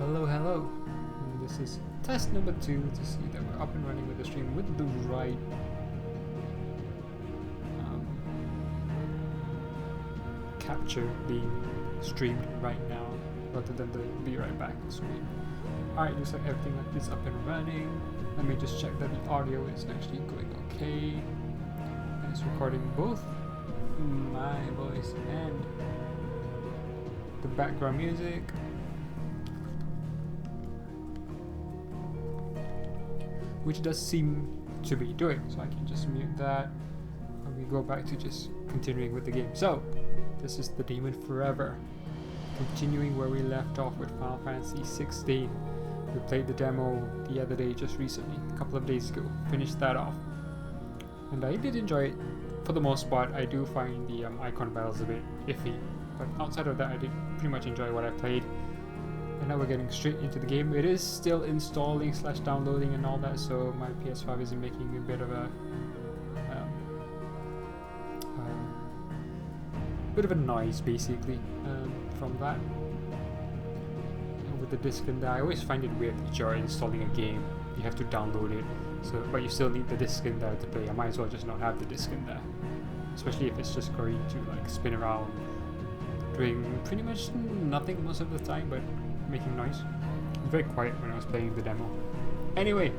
Hello. And this is test number 2 to see that we're up and running with the stream with the right capture being streamed right now rather than the be right back screen. Alright, looks like everything is up and running. Let me just check that the audio is actually going okay. And it's recording both my voice and the background music. Which does seem to be doing, so I can just mute that and we go back to just continuing with the game. So, this is the Demon Forever, continuing where we left off with Final Fantasy XVI. We played the demo the other day, just recently, a couple of days ago, finished that off. And I did enjoy it for the most part. I do find the icon battles a bit iffy, but outside of that I did pretty much enjoy what I played. And now we're getting straight into the game. It is still installing / downloading and all that, so my PS5 is making a bit of a noise basically from that. And with the disc in there, I always find it weird that you're installing a game, you have to download it, so but you still need the disc in there to play. I might as well just not have the disc in there, especially if it's just going to like spin around doing pretty much nothing most of the time but making noise. Very quiet when I was playing the demo. Anyway,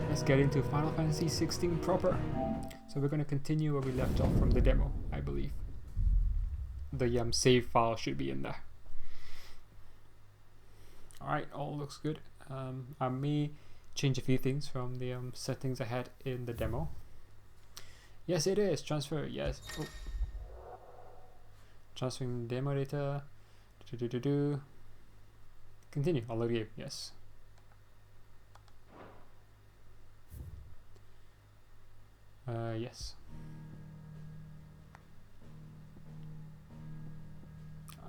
let's get into Final Fantasy XVI proper. So we're going to continue where we left off from the demo, I believe. The save file should be in there. Alright, all looks good. I may change a few things from the settings I had in the demo. Yes, it is. Transfer, yes. Oh. Transferring demo data. Continue, I'll load game, yes. Yes.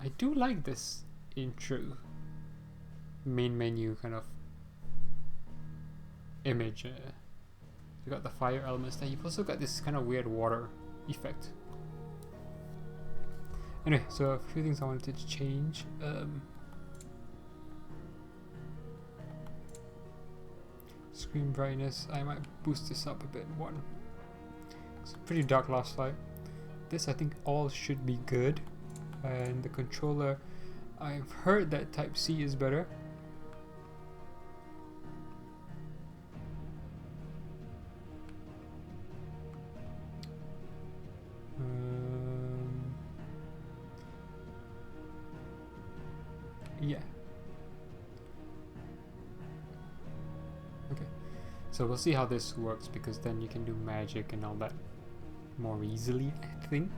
I do like this intro main menu kind of image. You got the fire elements there. You've also got this kind of weird water effect. Anyway, so a few things I wanted to change. Screen brightness, I might boost this up a bit. One. It's pretty dark last night. This I think all should be good. And the controller, I've heard that Type C is better. Yeah. Okay. So we'll see how this works, because then you can do magic and all that more easily, I think.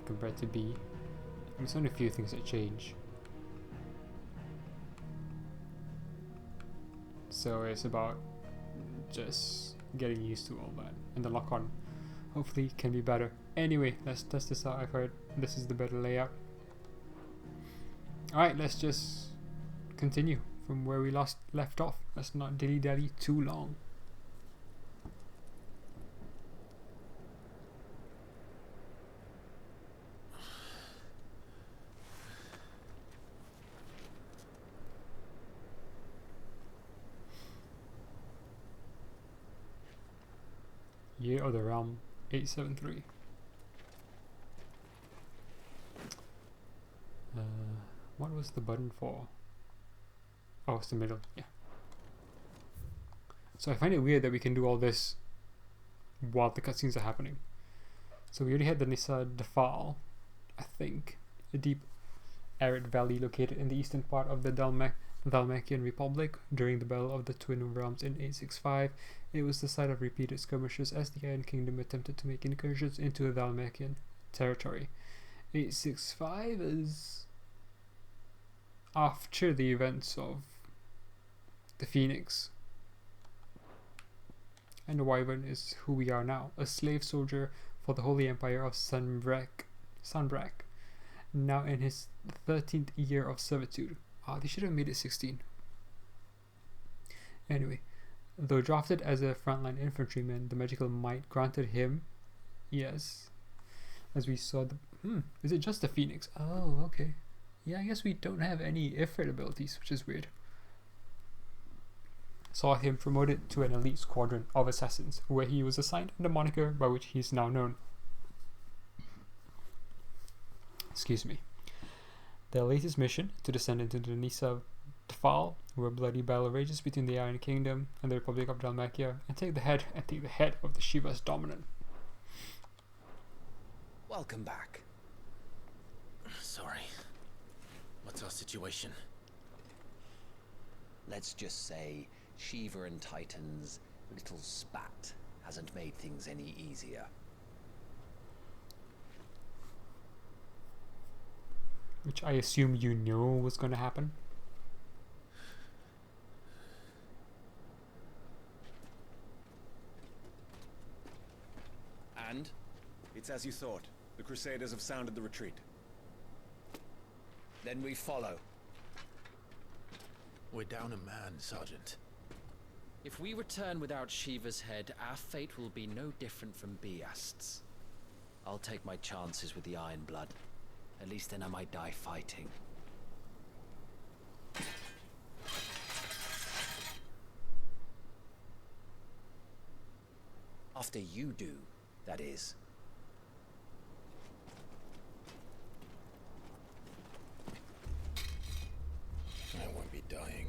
Compared to B. There's only a few things that change. So it's about just getting used to all that. And the lock-on hopefully can be better. Anyway, let's test this out. I've heard this is the better layout. Alright, let's just continue from where we left off. Let's not dilly-dally too long. Year of the Realm 873. What was the button for? Oh, it's the middle, yeah. So I find it weird that we can do all this while the cutscenes are happening. So we already had the Nissa Defal, I think. A deep arid valley located in the eastern part of the Dhalmekian Republic. During the Battle of the Twin Realms in 865, it was the site of repeated skirmishes as the Iron Kingdom attempted to make incursions into the Dhalmekian territory. 865 is after the events of the Phoenix. And the Wyvern is who we are now, a slave soldier for the Holy Empire of Sanbreque, now in his 13th year of servitude. They should have made it 16. Anyway, though drafted as a frontline infantryman, the magical might granted him, yes, as we saw the is it just the Phoenix? Oh, okay. Yeah, I guess we don't have any Ifrit abilities, which is weird. Saw him promoted to an elite squadron of assassins, where he was assigned the moniker by which he is now known. Excuse me. Their latest mission, to descend into the Nisa Defile, where bloody battle rages between the Iron Kingdom and the Republic of Dalmacia, and take the head of the Shiva's dominant. Welcome back. Sorry. What's our situation? Let's just say Shiva and Titan's little spat hasn't made things any easier. Which I assume you knew was going to happen. And? It's as you thought. The Crusaders have sounded the retreat. Then we follow. We're down a man, Sergeant. If we return without Shiva's head, our fate will be no different from Biast's. I'll take my chances with the Iron Blood. At least then I might die fighting. After you do, that is. I won't be dying.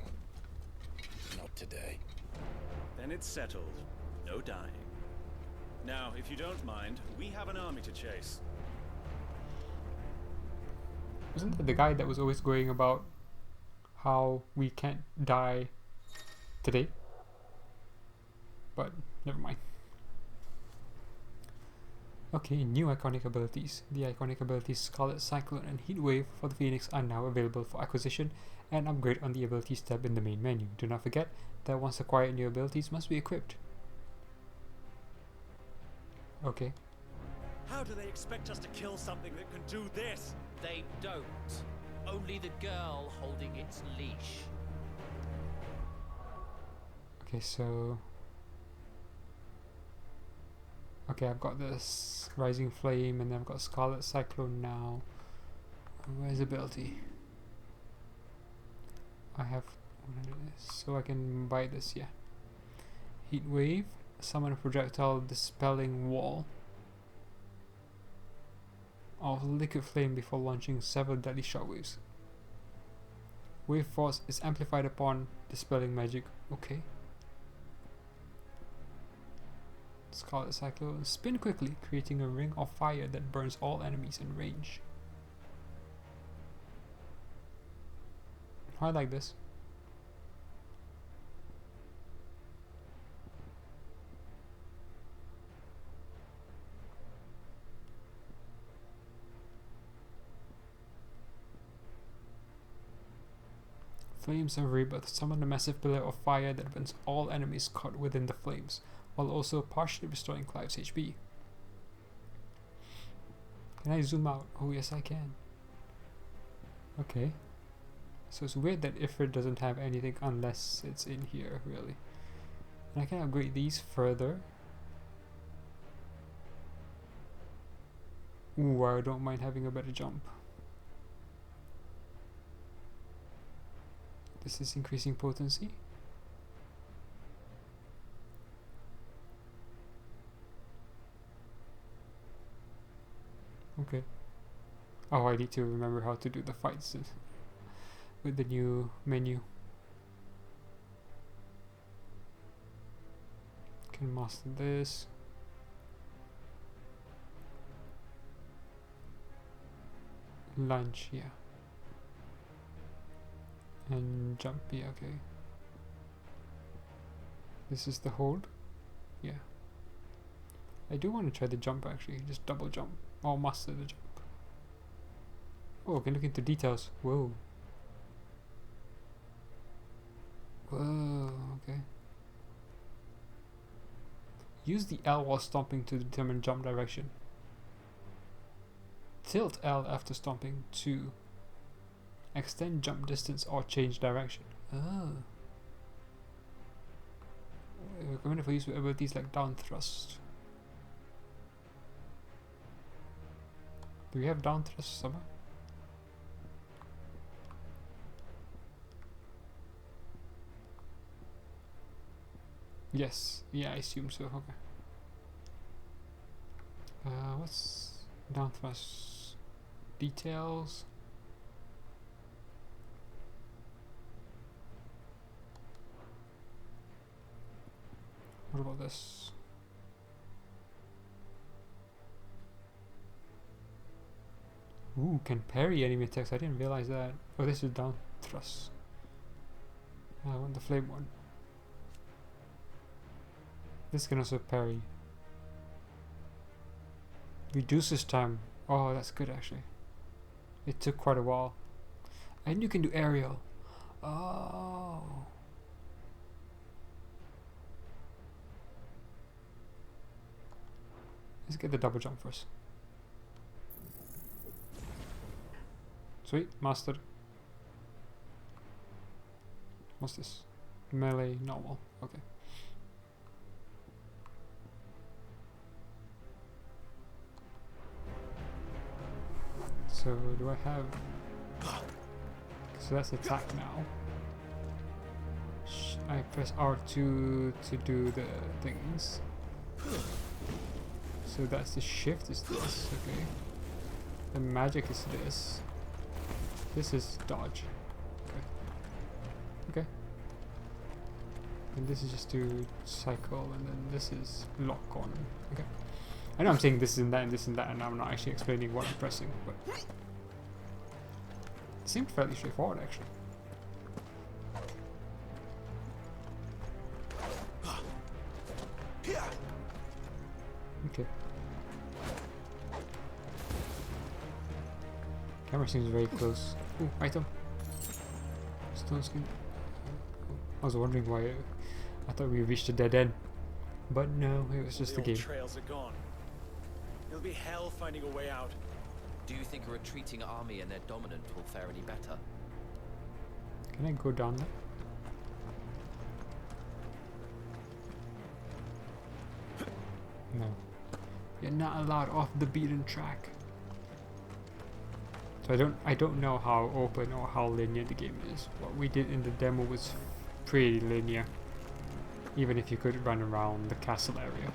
Not today. Then it's settled. No dying. Now, if you don't mind, we have an army to chase. Wasn't that the guy that was always going about how we can't die today? But never mind. Okay, new iconic abilities. The iconic abilities Scarlet Cyclone and Heatwave for the Phoenix are now available for acquisition and upgrade on the abilities tab in the main menu. Do not forget that once acquired, new abilities must be equipped. Okay. How do they expect us to kill something that can do this? They don't. Only the girl holding its leash. Okay, so... Okay, I've got this Rising Flame and then I've got Scarlet Cyclone now. Where's ability? I have 100, so I can buy this, yeah. Heat Wave, summon a projectile dispelling wall of liquid flame before launching several deadly shockwaves. Wave force is amplified upon dispelling magic. Okay. Scarlet Cyclone, spin quickly, creating a ring of fire that burns all enemies in range. I like this. Flames of Rebirth, summon a massive pillar of fire that burns all enemies caught within the flames, while also partially restoring Clive's HP. Can I zoom out? Oh yes I can. Okay. So it's weird that Ifrit doesn't have anything unless it's in here, really. And I can upgrade these further. Ooh, I don't mind having a better jump. This is increasing potency. Okay. Oh, I need to remember how to do the fights with the new menu. Can master this. Lunge, yeah. And jump, yeah, okay. This is the hold. Yeah. I do want to try the jump actually, just double jump. Or master the jump. Oh, I can look into details. Whoa. Whoa, okay. Use the L while stomping to determine jump direction. Tilt L after stomping to extend jump distance or change direction. Oh. Recommended for use with abilities like down thrust. Do we have down thrust somewhere? Yes, yeah, I assume so. Okay. What's down thrust details? What about this? Ooh, can parry enemy attacks. I didn't realize that. Oh, this is down thrust. I want the flame one. This can also parry. Reduces time. Oh, that's good actually. It took quite a while. And you can do aerial. Oh. Let's get the double jump first. Sweet, mastered. What's this? Melee, normal. Okay. So do I have? So that's attack now. I press R2 to do the things. So that's the shift is this, okay. The magic is this. This is dodge. Okay. Okay. And this is just to cycle, and then this is lock on. Okay. I know I'm saying this and that and this and that, and I'm not actually explaining what I'm pressing, but it seemed fairly straightforward actually. Okay. Camera seems very close. Ooh, item. Stone skin. I was wondering why I thought we reached a dead end. But no, it was just the game. Trails are gone. It'll be hell finding a way out. Do you think a retreating army and their dominant will fare any better? Can I go down there? No. You're not allowed off the beaten track. So I don't know how open or how linear the game is. What we did in the demo was pretty linear. Even if you could run around the castle area.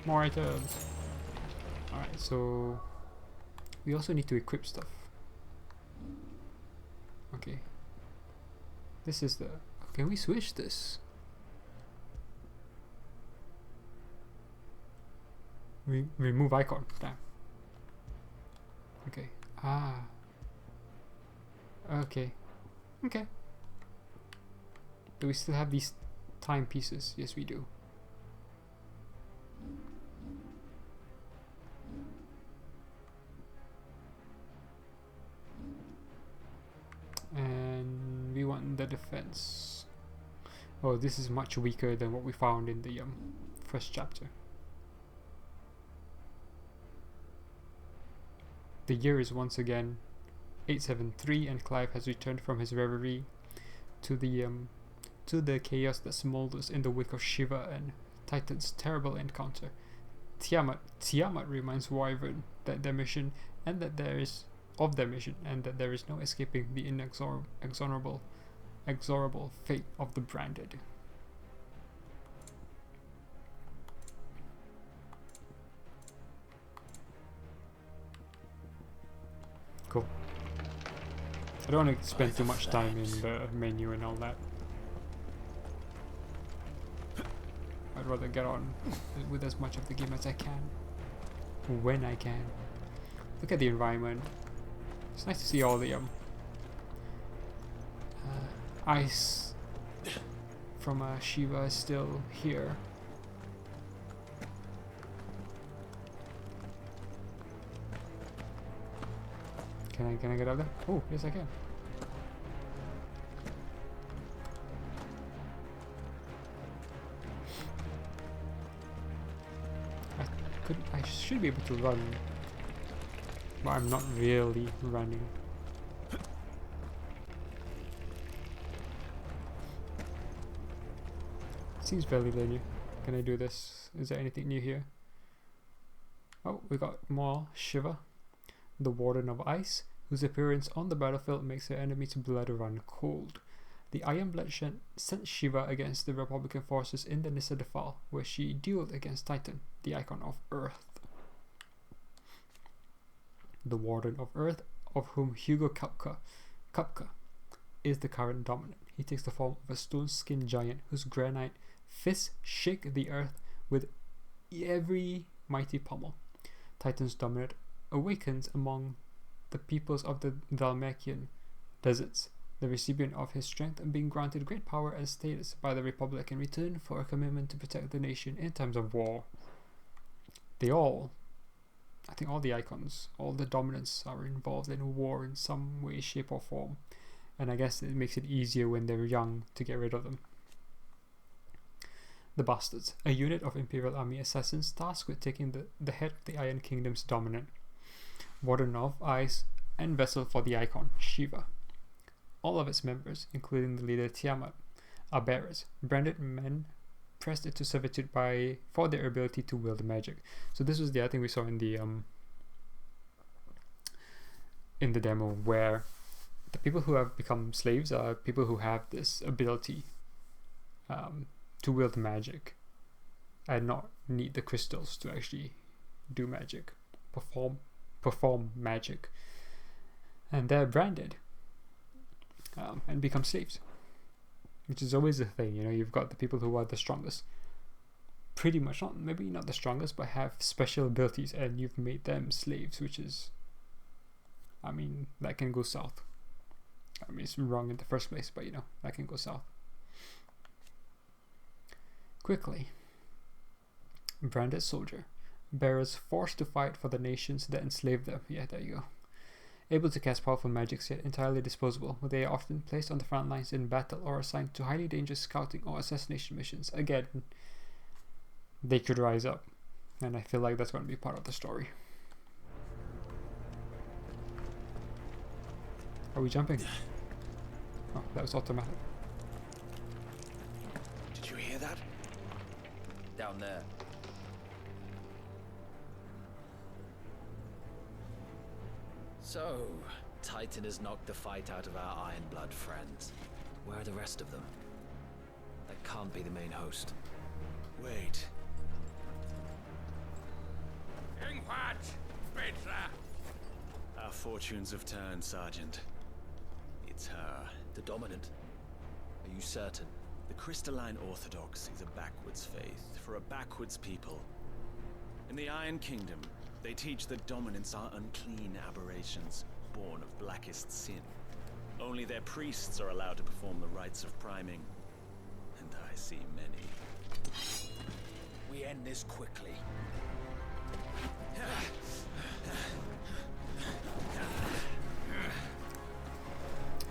More items. Alright, so we also need to equip stuff. Okay. This is the... Can we switch this? Remove icon. Damn. Okay. Ah. Okay. Okay. Do we still have these timepieces? Yes, we do. And we want the defense. Oh, this is much weaker than what we found in the first chapter. The year is once again 873, and Clive has returned from his reverie to the chaos that smolders in the wake of Shiva and Titan's terrible encounter. Tiamat reminds Wyvern that their mission and that there is no escaping the inexorable fate of the branded. Cool. I don't want to spend too much time in the menu and all that. I'd rather get on with as much of the game as I can, when I can. Look at the environment. It's nice to see all the ice from Shiva is still here. Can I get out there? Oh, yes I can. I should be able to run, but I'm not really running. Seems fairly linear. Can I do this? Is there anything new here? Oh, we got more Shiva, the Warden of Ice, whose appearance on the battlefield makes their enemies' blood run cold. the Iron Blood sent Shiva against the Republican forces in the Nissa Defile, where she dueled against Titan, the icon of Earth. The Warden of Earth, of whom Hugo Kupka is the current dominant. He takes the form of a stone-skinned giant whose granite fists shake the earth with every mighty pummel. Titan's dominant awakens among the peoples of the Dhalmekian deserts, the recipient of his strength and being granted great power and status by the Republic in return for a commitment to protect the nation in times of war. I think all the icons, all the dominants are involved in war in some way, shape or form, and I guess it makes it easier when they're young to get rid of them. The Bastards, a unit of Imperial Army assassins tasked with taking the head of the Iron Kingdom's dominant, Warden of Ice, and vessel for the icon, Shiva. All of its members, including the leader Tiamat, are bearers, branded men pressed into servitude for their ability to wield magic. So this was the other thing we saw in the demo, where the people who have become slaves are people who have this ability to wield magic and not need the crystals to actually do magic, perform magic, and they're branded and become slaves, which is always the thing. You know, you've got the people who are the strongest, pretty much, maybe not the strongest, but have special abilities, and you've made them slaves, which is, I mean, that can go south. I mean, it's wrong in the first place, but you know, that can go south quickly. Branded soldier, bearers forced to fight for the nations that enslaved them. Yeah, there you go. Able to cast powerful magics, yet entirely disposable, they are often placed on the front lines in battle or assigned to highly dangerous scouting or assassination missions. Again, they could rise up, and I feel like that's going to be part of the story. Are we jumping? Oh, that was automatic. Did you hear that? Down there. So, Titan has knocked the fight out of our Ironblood friends. Where are the rest of them? That can't be the main host. Wait. Our fortunes have turned, Sergeant. It's her. The Dominant? Are you certain? The Crystalline Orthodox is a backwards faith for a backwards people. In the Iron Kingdom, they teach that dominants are unclean aberrations, born of blackest sin. Only their priests are allowed to perform the rites of priming. And I see many. We end this quickly.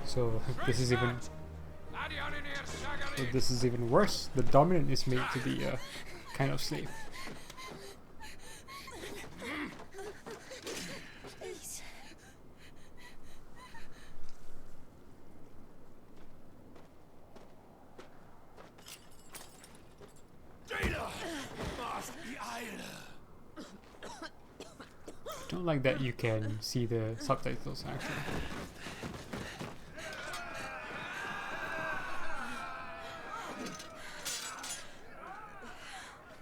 So this is even worse. The dominant is made to be a kind of slave. I don't like that you can see the subtitles actually.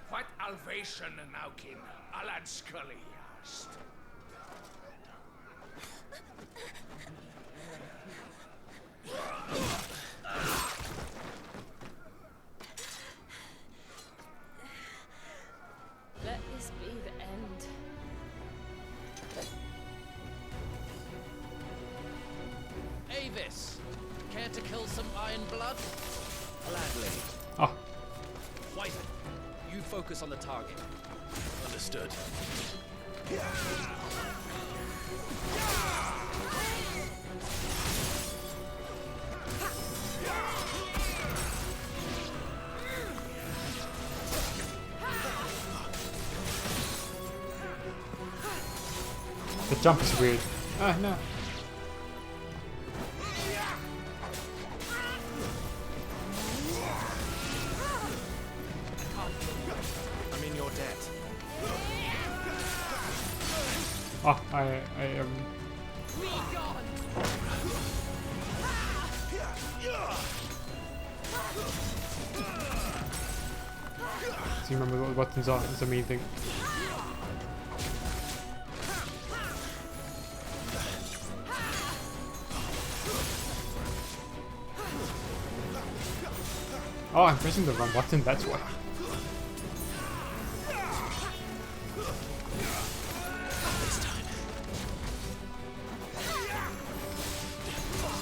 What Alvation Naukin, Alad Scully asked. Let this be the end. Avis, care to kill some Ironblood? Gladly. Oh, Whiteman, you focus on the target. Understood. the jump is weird. Ah, no. I'm in your debt. Oh, I am. Be gone! to remember what the buttons are. Is the main thing. Oh, I'm pressing the wrong button, that's why.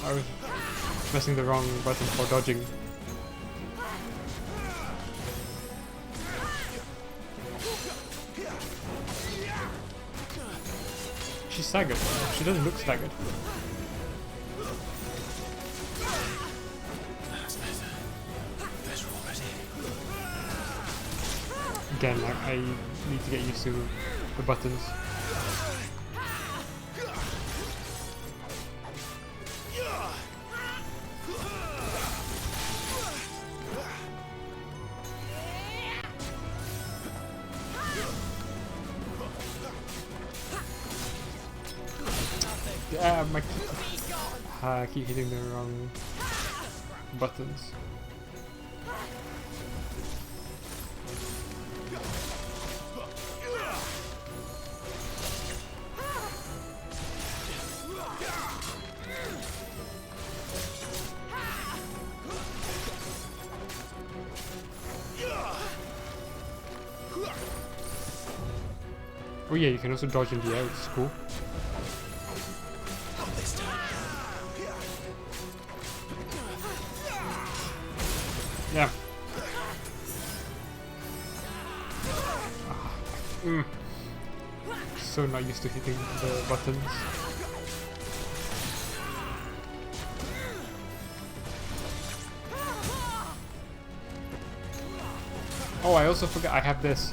I was pressing the wrong button for dodging. She's staggered. She doesn't look staggered. Again, I need to get used to the buttons. I keep hitting the wrong buttons. Oh yeah, you can also dodge in the air, which is cool. Yeah. So not used to hitting the buttons. Oh, I also forgot I have this.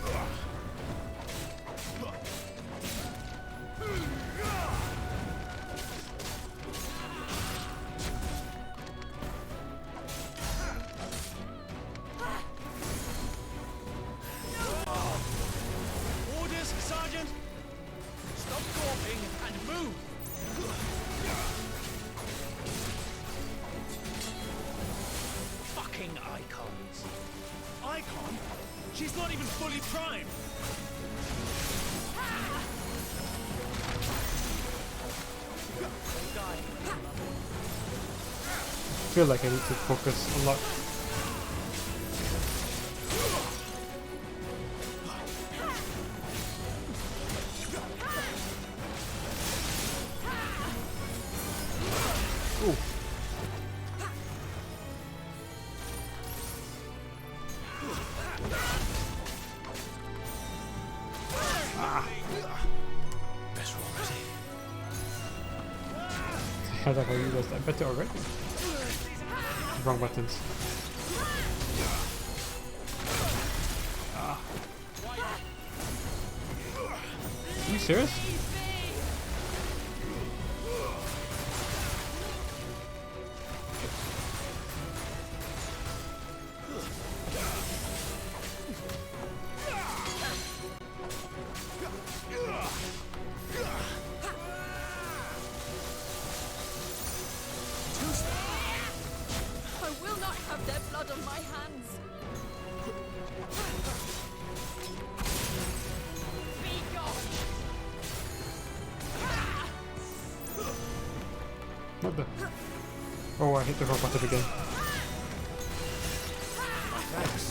She's not even fully primed! I feel like I need to focus a lot. Ooh. I thought I realized that better already. Wrong buttons. Ah. Are you serious? On my hands. Be gone. What the? Oh, I hit the wrong button again. Thanks.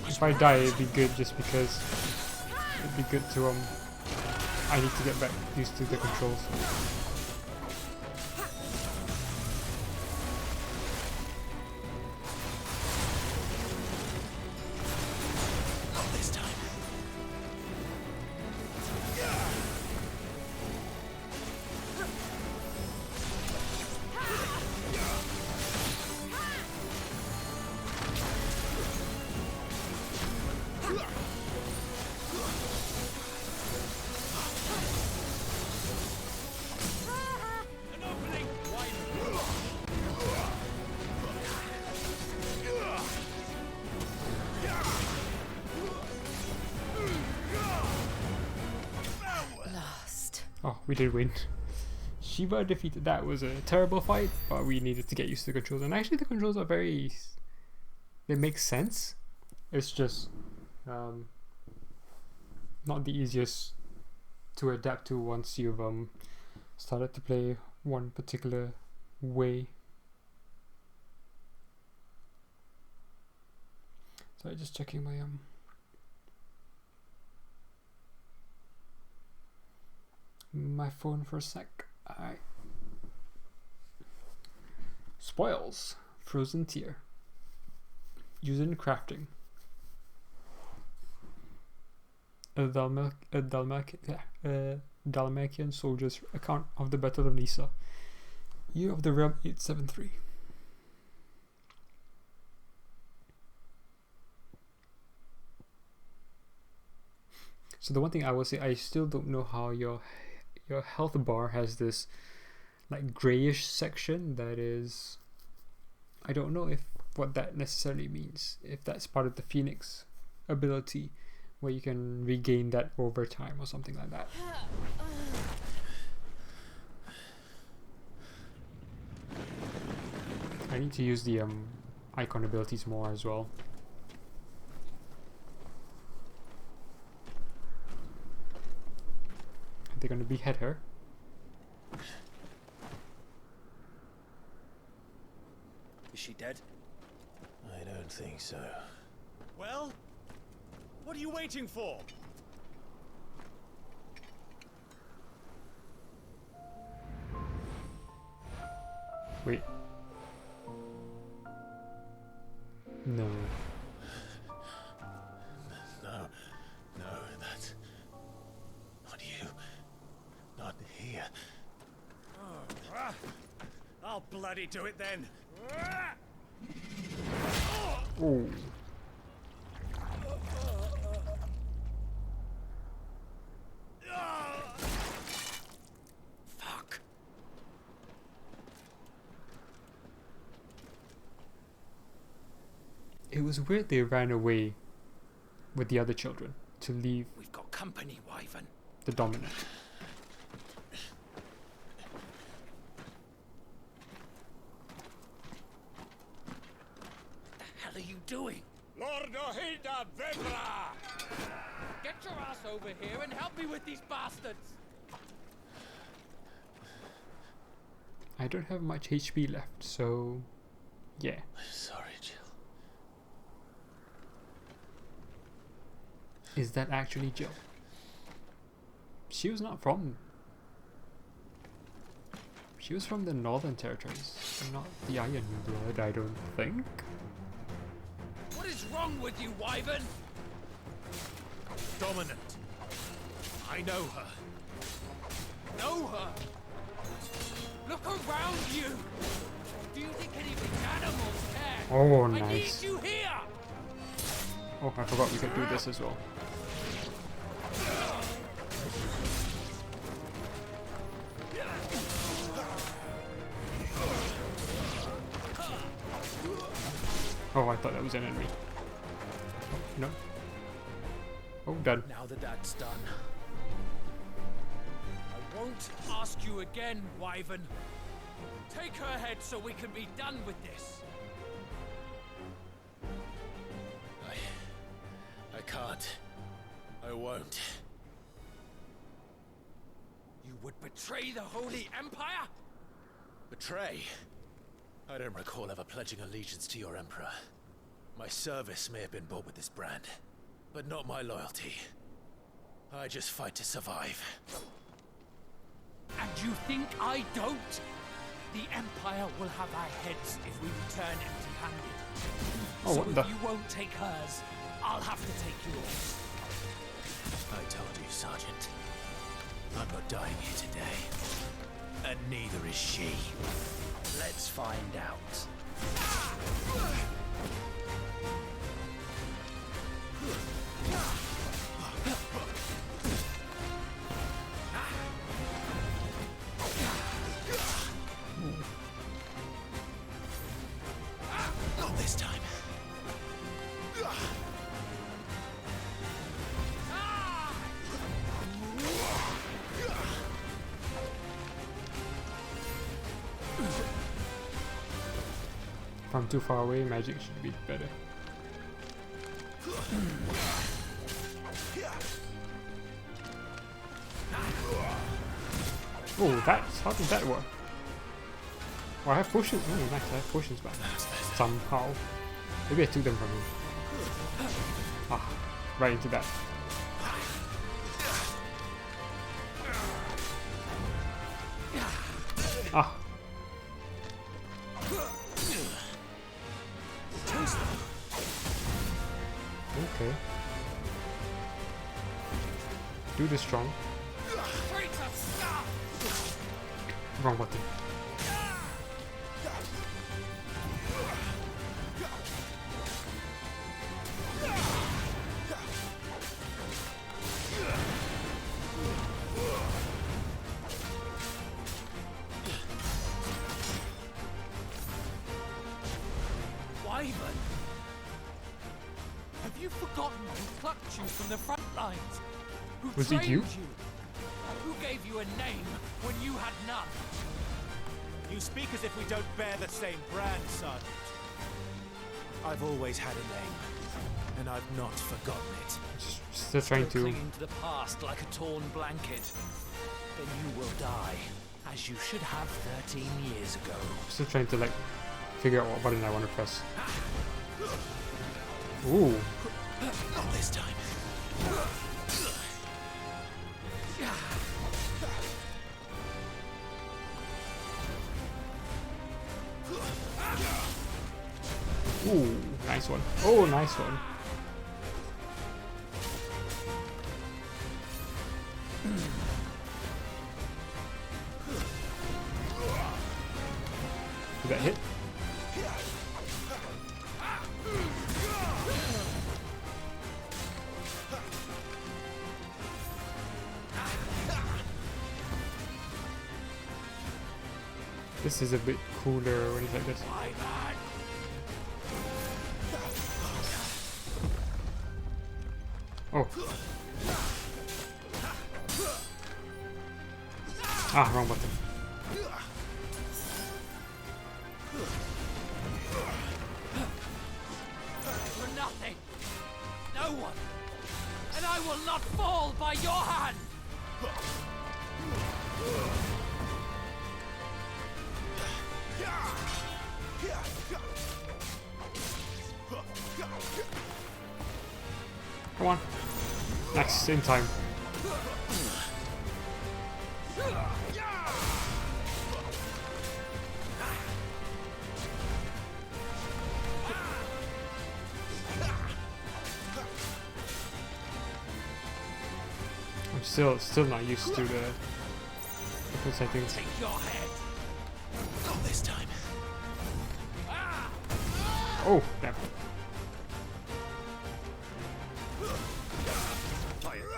If I die, it'd be good just because it'd be good to I need to get back used to the controls. Oh, we did win. Shiva defeated that. Was a terrible fight, but we needed to get used to the controls. And actually, the controls are very. They make sense. It's just not the easiest to adapt to once you've started to play one particular way. So just checking my phone for a sec. Alright. Spoils. Frozen Tear. Used in crafting. A Dalmatian soldier's account of the Battle of Nisa. Year of the Realm 873. So the one thing I will say, I still don't know how your health bar has this like grayish section that is, I don't know if what that necessarily means, if that's part of the Phoenix ability where you can regain that over time or something like that. I need to use the icon abilities more as well. Are they going to behead her? Is she dead? I don't think so. Well, what are you waiting for? Wait. No. No, that's not you. Not here. I'll bloody do it then. Oh. Fuck. It was weird they ran away with the other children to leave We've got company, Wyvern. the dominant. What the hell are you doing? Lord Ohida Vebra! Get your ass over here and help me with these bastards! I don't have much HP left, so yeah. I'm sorry, Jill. Is that actually Jill? She was not from... She was from the Northern Territories, not the Iron Blood, I don't think. What is wrong with you, Wyvern? Dominant. I know her. Know her? Look around you! Do you think any big animals care? Oh, I need nice. you here! Oh, I forgot we could do this as well. Oh, I thought that was an enemy. Oh, no. Oh, done. Now that that's done, I won't ask you again, Wyvern. Take her head so we can be done with this. I can't. I won't. You would betray the Holy Empire? Betray? I don't recall ever pledging allegiance to your Emperor. My service may have been bought with this brand, but not my loyalty. I just fight to survive. And you think I don't? The Empire will have our heads if we return empty-handed. Oh, so what if the... you won't take hers, I'll have to take yours. I told you, Sergeant. I'm not dying here today. And neither is she. Let's find out. Not this time. If I'm too far away, magic should be better. Oh, that's... how did that work? Oh, I have potions. Oh, nice, I have potions back. Somehow. Maybe I took them from him. Ah, right into that. Ah. Okay. Do the strong. Wrong button. Wyvern! Have you forgotten who plucked you from the front lines? Who Was it trained you? Who gave you a name when you had none? You speak as if we don't bear the same brand, Sergeant. I've always had a name, and I've not forgotten it. Still trying to... Clinging to the past like a torn blanket. Then you will die, as you should have 13 years ago. Still trying to like figure out what button I want to press. Ooh. Not this time. Ooh, nice one. Oh, nice one. Did that hit? This is a bit cooler when it's like this. Oh. Ah, wrong button. For nothing. No one. And I will not fall by your hand. Come on. Nice, in time. I'm still not used to the settings. Take your head. Not this time. Oh, damn.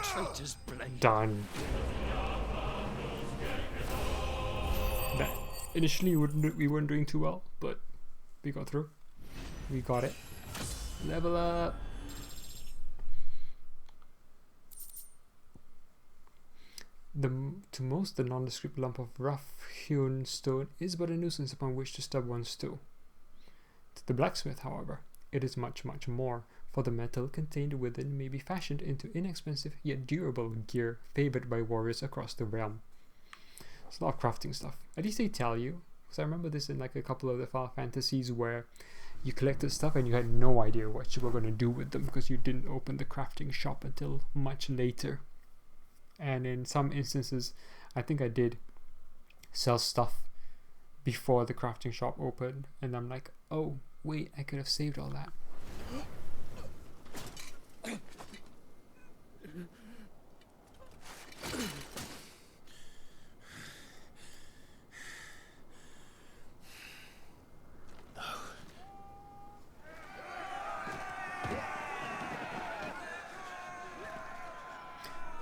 Traitor's blade. Done. That initially we weren't doing too well, but we got through. We got it. Level up. To most, the nondescript lump of rough-hewn stone is but a nuisance upon which to stub one's toe. To the blacksmith, however, it is much, much more, for the metal contained within may be fashioned into inexpensive yet durable gear favoured by warriors across the realm. It's a lot of crafting stuff. At least they tell you, because I remember this in like a couple of the Final Fantasies where you collected stuff and you had no idea what you were going to do with them because you didn't open the crafting shop until much later. And in some instances, I think I did sell stuff before the crafting shop opened, and I'm like, oh wait, I could have saved all that.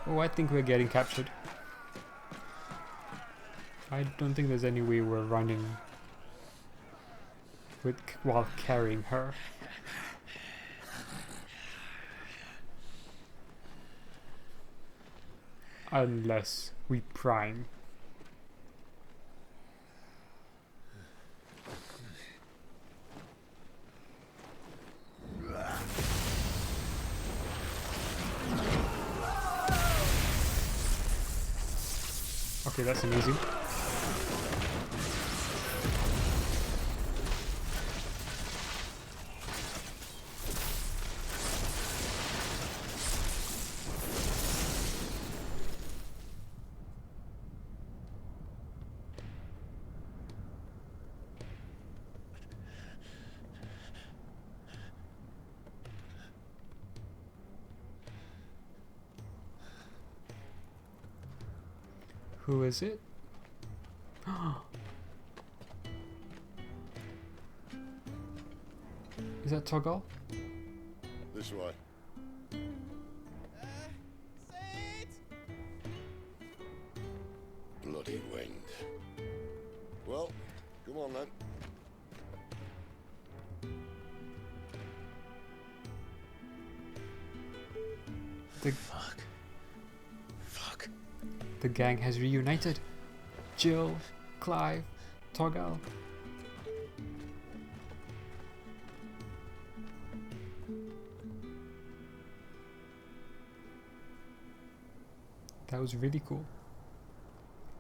Oh, I think we're getting captured. I don't think there's any way we're running while carrying her. Unless we prime. Okay, that's amazing. Who is it? Is that Toggle? This way. Bloody wind. Well, come on then. Fuck. The gang has reunited. Jill, Clive, Toggle. That was really cool.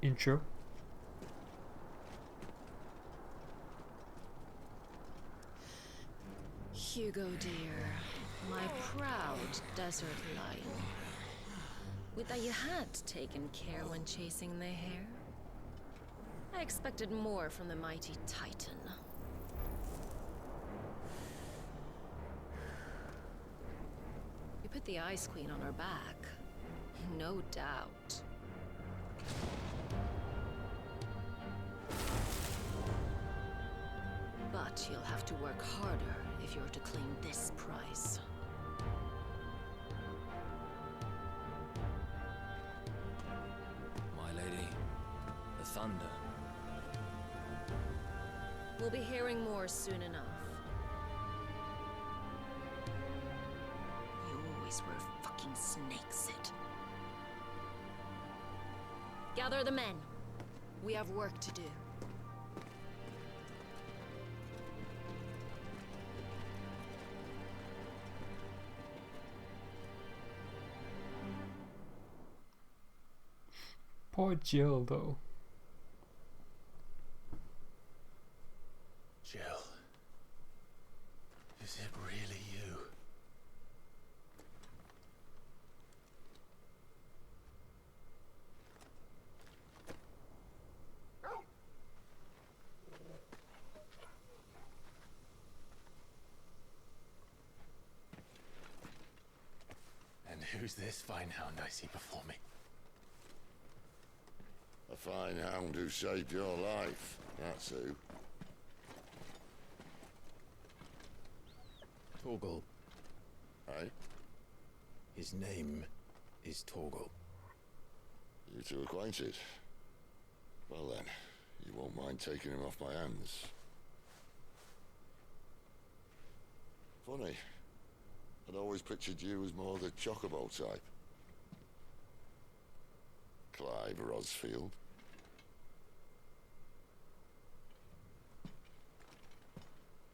Intro. Hugo dear, my proud desert lion. Would that you had taken care when chasing the hare? I expected more from the mighty Titan. You put the Ice Queen on her back, no doubt. But you'll have to work harder if you're to claim this prize. My lady, the thunder. We'll be hearing more soon enough. You always were fucking snakes, Sid. Gather the men. We have work to do. Poor Jill, though. Jill. Is it really you? And who's this fine hound I see before me? A fine hound who saved your life. That's who. Torgal. Eh? His name is Torgal. You two acquainted? Well then, you won't mind taking him off my hands. Funny. I'd always pictured you as more the chocobo type. Clive Rosfield.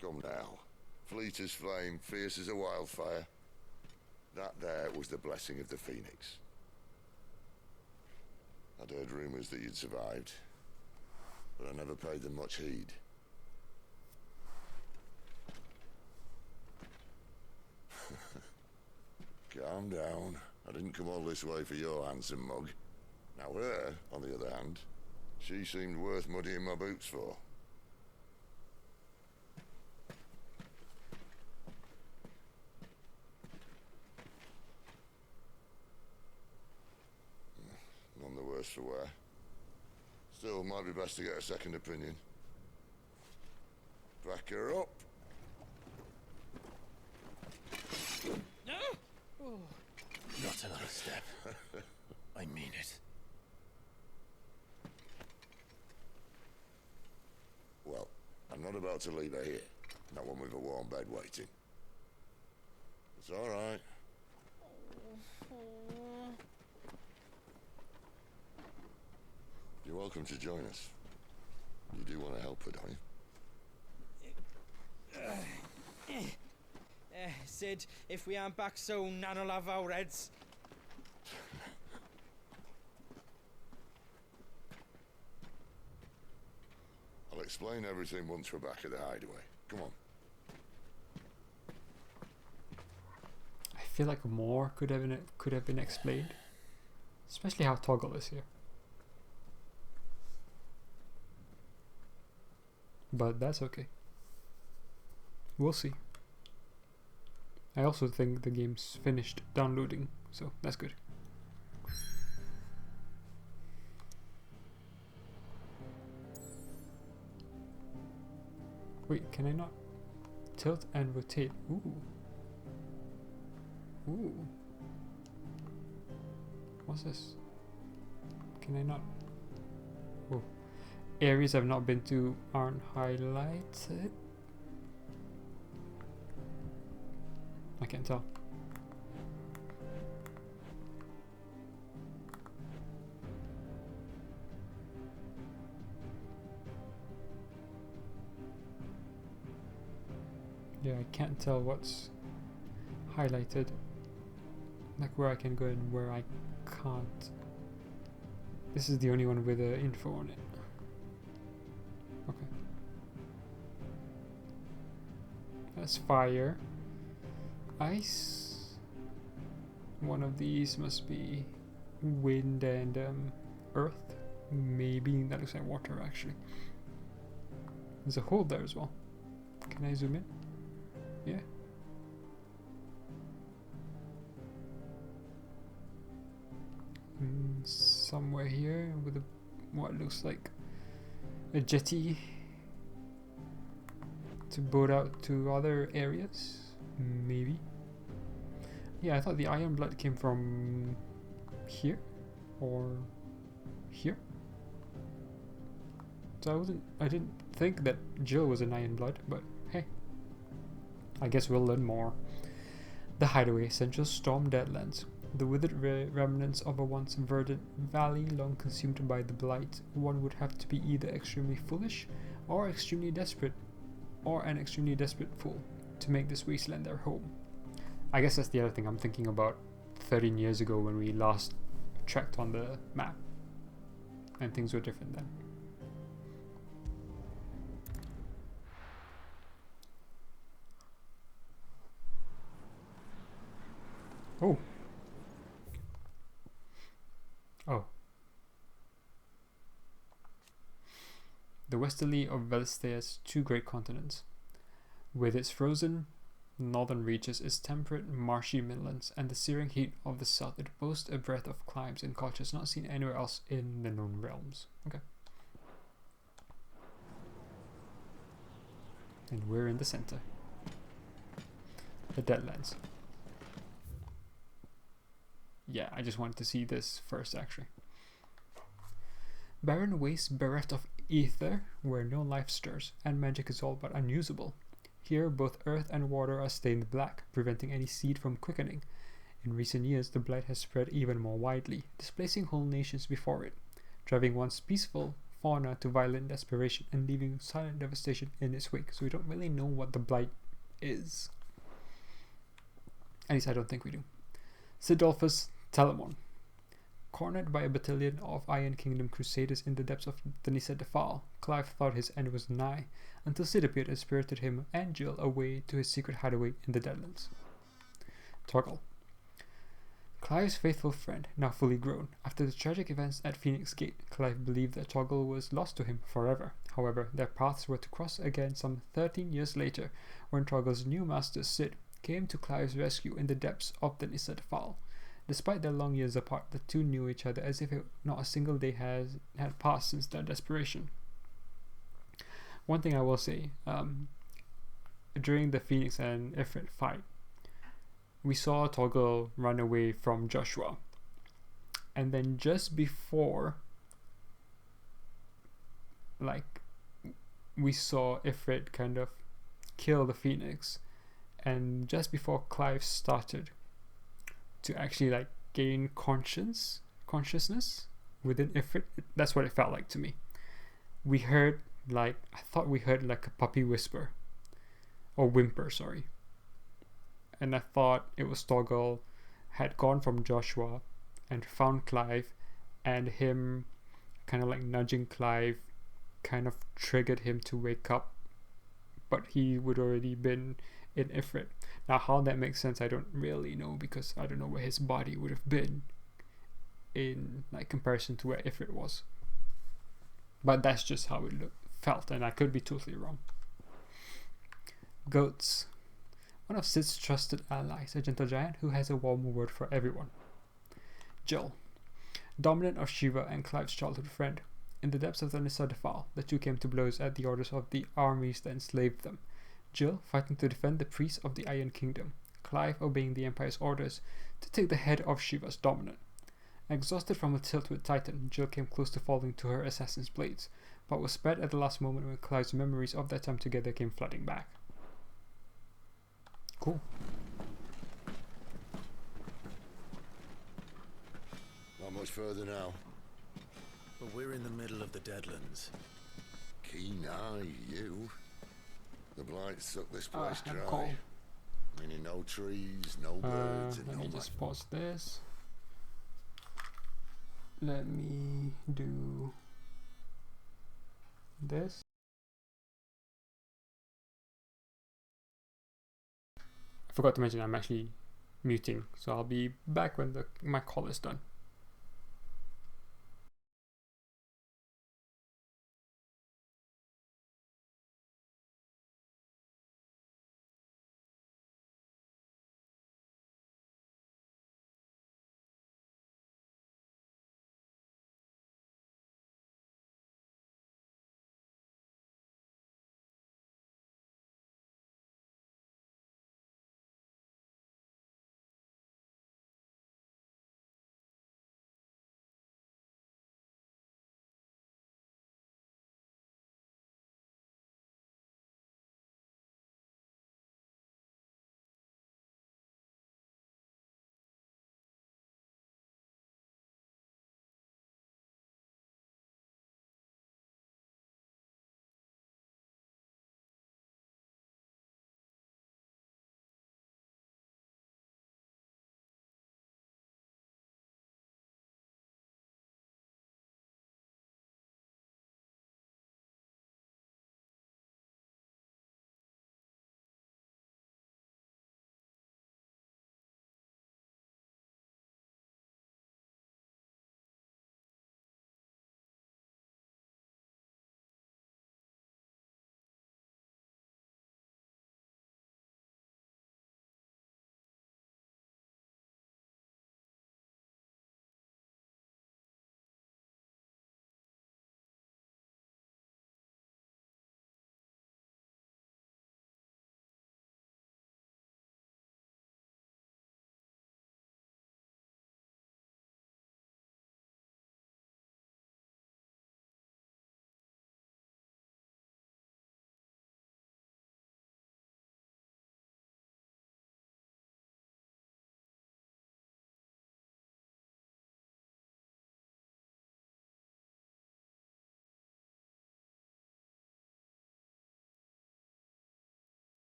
Come now. Fleet as flame, fierce as a wildfire. That there was the blessing of the Phoenix. I'd heard rumours that you'd survived, but I never paid them much heed. Calm down. I didn't come all this way for your handsome mug. Now her, on the other hand, she seemed worth muddying my boots for. None the worse for wear. Still, might be best to get a second opinion. Back her up. Not another step. I mean it. Well, I'm not about to leave her here. Not one with a warm bed waiting. It's all right. You're welcome to join us. You do want to help her, don't you? Sid, if we aren't back soon, Nan'll have our heads. explain everything once we're back at the hideaway. Come on. I feel like more could have been explained, especially how Toggle is here. But that's okay. We'll see. I also think the game's finished downloading, so that's good. Wait, can I not tilt and rotate? Ooh. Ooh. What's this? Can I not? Oh. Areas I've not been to aren't highlighted. I can't tell. Yeah, I can't tell what's highlighted. Like where I can go and where I can't. This is the only one with the info on it. Okay. That's fire. Ice. One of these must be wind and earth. Maybe that looks like water actually. There's a hole there as well. Can I zoom in? Yeah. Somewhere here with what looks like a jetty to boat out to other areas. Maybe. Yeah, I thought the Iron Blood came from here or here. So I didn't think that Jill was an Iron Blood, but hey, I guess we'll learn more. The Hideaway, Central Storm Deadlands. The withered remnants of a once verdant valley long consumed by the blight. One would have to be either extremely foolish or extremely desperate, or an extremely desperate fool to make this wasteland their home. I guess that's the other thing I'm thinking about 13 years ago when we last tracked on the map. And things were different then. Oh. Oh. The westerly of Velistea's two great continents. With its frozen northern reaches, its temperate marshy midlands, and the searing heat of the south, it boasts a breadth of climes and cultures not seen anywhere else in the known realms. Okay. And we're in the center. The Deadlands. Yeah, I just wanted to see this first actually. Barren waste bereft of ether, where no life stirs, and magic is all but unusable. Here, both earth and water are stained black, preventing any seed from quickening. In recent years, the blight has spread even more widely, displacing whole nations before it, driving once peaceful fauna to violent desperation and leaving silent devastation in its wake. So we don't really know what the blight is. At least I don't think we do. Sidolphus Telamon. Cornered by a battalion of Iron Kingdom crusaders in the depths of the Nissa Defile, Clive thought his end was nigh, until Sid appeared and spirited him and Jill away to his secret hideaway in the Deadlands. Toggle. Clive's faithful friend, now fully grown. After the tragic events at Phoenix Gate, Clive believed that Toggle was lost to him forever. However, their paths were to cross again some 13 years later, when Toggle's new master, Sid, came to Clive's rescue in the depths of the Nissa Defile. Despite their long years apart, the two knew each other as if not a single day had passed since their desperation. One thing I will say, during the Phoenix and Ifrit fight, we saw Toggle run away from Joshua. And then just before, we saw Ifrit kind of kill the Phoenix. And just before Clive started to actually gain consciousness within Ifrit, that's what it felt like to me. We heard I thought we heard a puppy whisper or whimper, sorry. And I thought it was Toggle had gone from Joshua and found Clive, and him kind of nudging Clive kind of triggered him to wake up, but he would already been in Ifrit. Now how that makes sense I don't really know, because I don't know where his body would have been in like comparison to where Ifrit was. But that's just how it felt, and I could be totally wrong. Goats. One of Sid's trusted allies, a gentle giant who has a warm word for everyone. Jill. Dominant of Shiva and Clive's childhood friend. In the depths of the Nissa Defile, the two came to blows at the orders of the armies that enslaved them. Jill fighting to defend the priests of the Iron Kingdom, Clive obeying the Empire's orders to take the head of Shiva's dominant. Exhausted from a tilt with Titan, Jill came close to falling to her assassin's blades, but was spared at the last moment when Clive's memories of their time together came flooding back. Cool. Not much further now. But we're in the middle of the Deadlands. Keen eye, you. The blight sucked this place I'm dry. cold. Meaning no trees, no birds, and Let no me man. just pause this. Let me do this. I forgot to mention I'm actually muting, so I'll be back when my call is done.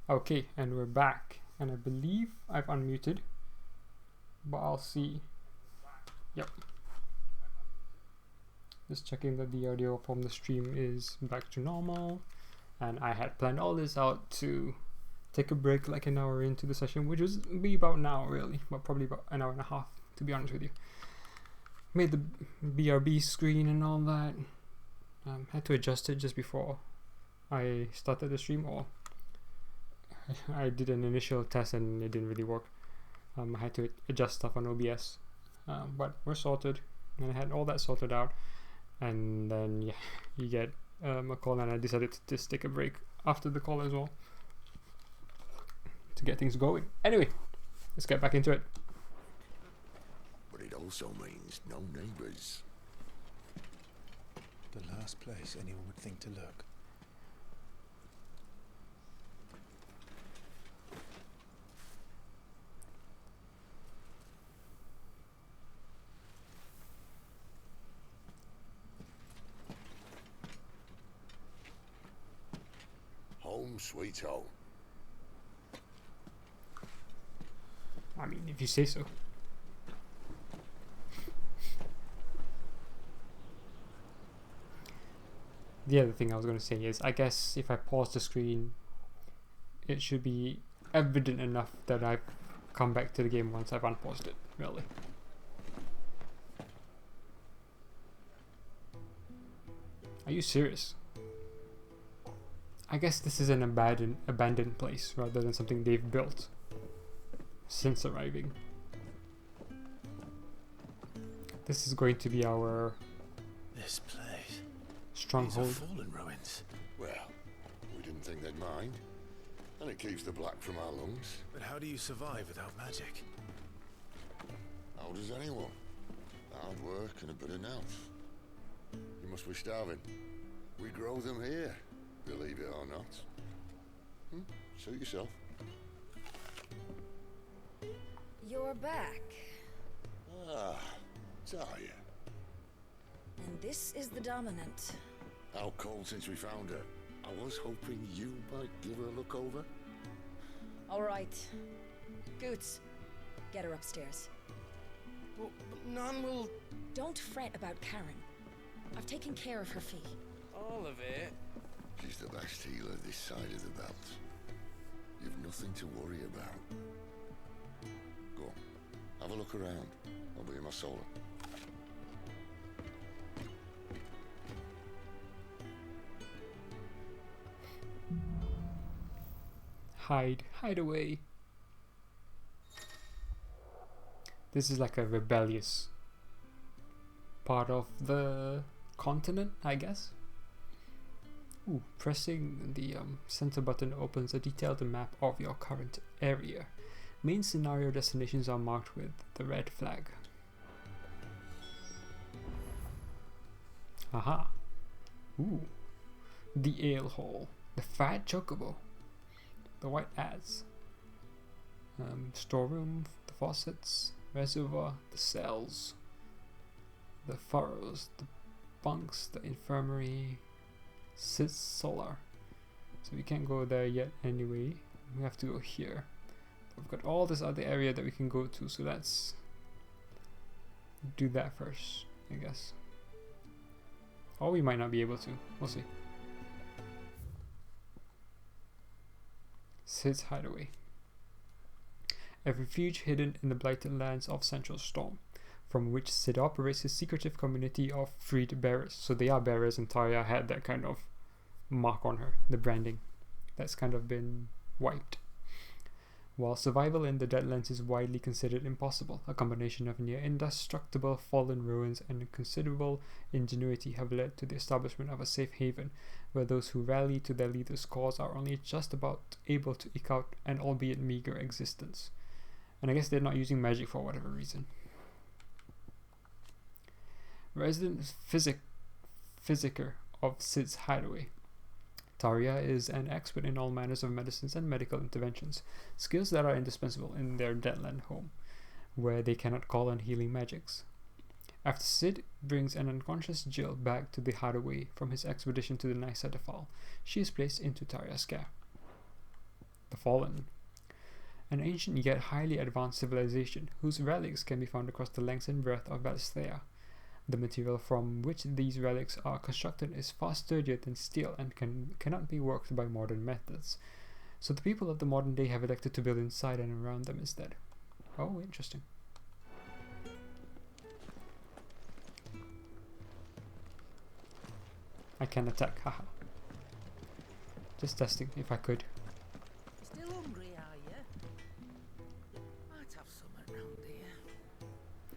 Okay, and we're back. And I believe I've unmuted, but I'll see. Yep. Just checking that the audio from the stream is back to normal. And I had planned all this out to take a break like an hour into the session, which was be about an hour really, but probably about an hour and a half to be honest with you. Made the BRB screen and all that. Had to adjust it just before I started the stream, or I did an initial test and it didn't really work. I had to adjust stuff on OBS, but we're sorted, and I had all that sorted out. And then yeah, you get a call, and I decided to just take a break after the call as well to get things going. Anyway, let's get back into it. But it also means no neighbors. The last place anyone would think to look. Home sweet home. I mean, if you say so. The other thing I was going to say is, I guess if I pause the screen, it should be evident enough that I've come back to the game once I've unpaused it, really. Are you serious? I guess this is an abandoned place rather than something they've built since arriving. This is going to be our This place. stronghold. These are fallen ruins. Well, we didn't think they'd mind. And it keeps the black from our lungs. But how do you survive without magic? How does anyone? Hard work and a bit of nous. You must be starving. We grow them here, believe it or not. Suit yourself. You're back. Ah, Talia. And this is the Dominant. How cold since we found her. I was hoping you might give her a look over. All right. Goots, get her upstairs. Well, none will... Don't fret about Karen. I've taken care of her fee. All of it? She's the best healer this side of the belt. You've nothing to worry about. Go on, have a look around. I'll be in my solar. Hide away. This is like a rebellious part of the continent, I guess. Ooh, pressing the center button opens a detailed map of your current area. Main scenario destinations are marked with the red flag. Aha. Ooh. The ale hall. The fat chocobo. The white ads. Storeroom, the faucets, reservoir, the cells, the furrows, the bunks, the infirmary, Sid's solar. So we can't go there yet anyway. We have to go here. We've got all this other area that we can go to, so let's do that first, I guess. Or we might not be able to. We'll see. Sid's hideaway. A refuge hidden in the blighted lands of Central Storm, from which Sid operates his secretive community of freed bearers. So they are bearers, and Tarja had that kind of mark on her, the branding. That's kind of been wiped. While survival in the Deadlands is widely considered impossible, a combination of near indestructible fallen ruins and considerable ingenuity have led to the establishment of a safe haven, where those who rally to their leader's cause are only just about able to eke out an albeit meager existence. And I guess they're not using magic for whatever reason. Resident physicker of Sid's hideaway. Tarja is an expert in all manners of medicines and medical interventions, skills that are indispensable in their Deadland home, where they cannot call on healing magics. After Sid brings an unconscious Jill back to the hideaway from his expedition to the Nice Fall, she is placed into Tarja's care. the Fallen. An ancient yet highly advanced civilization whose relics can be found across the length and breadth of Valisthea. The material from which these relics are constructed is far sturdier than steel and cannot be worked by modern methods. So the people of the modern day have elected to build inside and around them instead. Oh, interesting. I can attack, haha. Just testing if I could. Still hungry, are you? Might have something round here.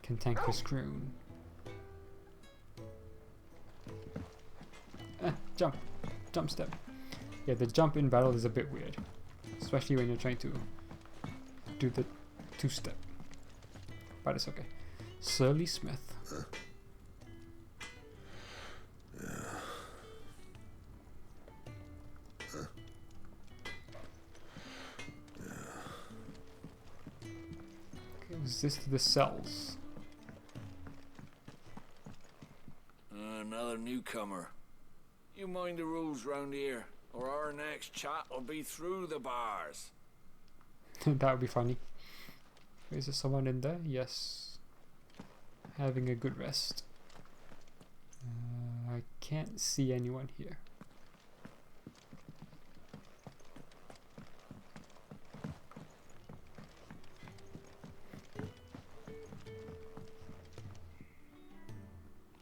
Cantankerous croon. Jump. Jump step. Yeah, the jump in battle is a bit weird. Especially when you're trying to do the two-step. But it's okay. Surly Smith. Okay, is this the cells? Another newcomer. You mind the rules round here, or our next chat will be through the bars. That would be funny. Is there someone in there? Yes. Having a good rest. I can't see anyone here.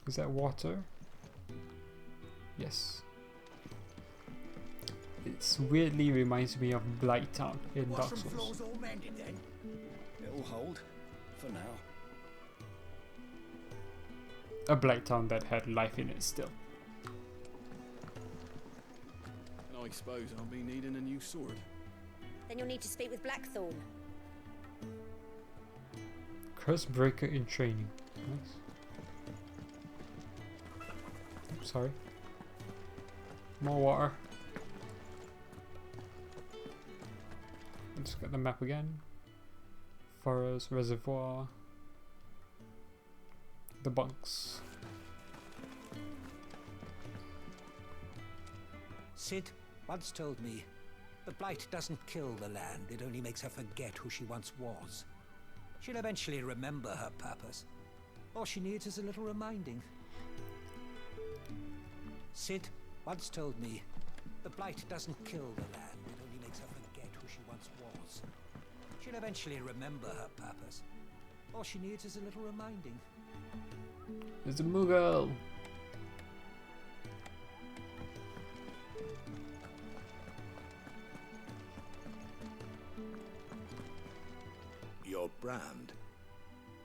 Is that water? Yes. It weirdly reminds me of Blighttown in Dark Souls. Floors all mended then? It'll hold. For now. A Blighttown that had life in it still. I suppose I'll be needing a new sword. Then you'll need to speak with Blackthorn. Curse Breaker in training. Nice. Oops, sorry. More water. Let's get the map again. Forest, reservoir. The bunks. Sid once told me, the blight doesn't kill the land, it only makes her forget who she once was. She'll eventually remember her purpose. All she needs is a little reminding. Sid once told me, the blight doesn't kill the land, it only makes her forget who she once was. She'll eventually remember her purpose. All she needs is a little reminding. There's a Moogle! Your brand.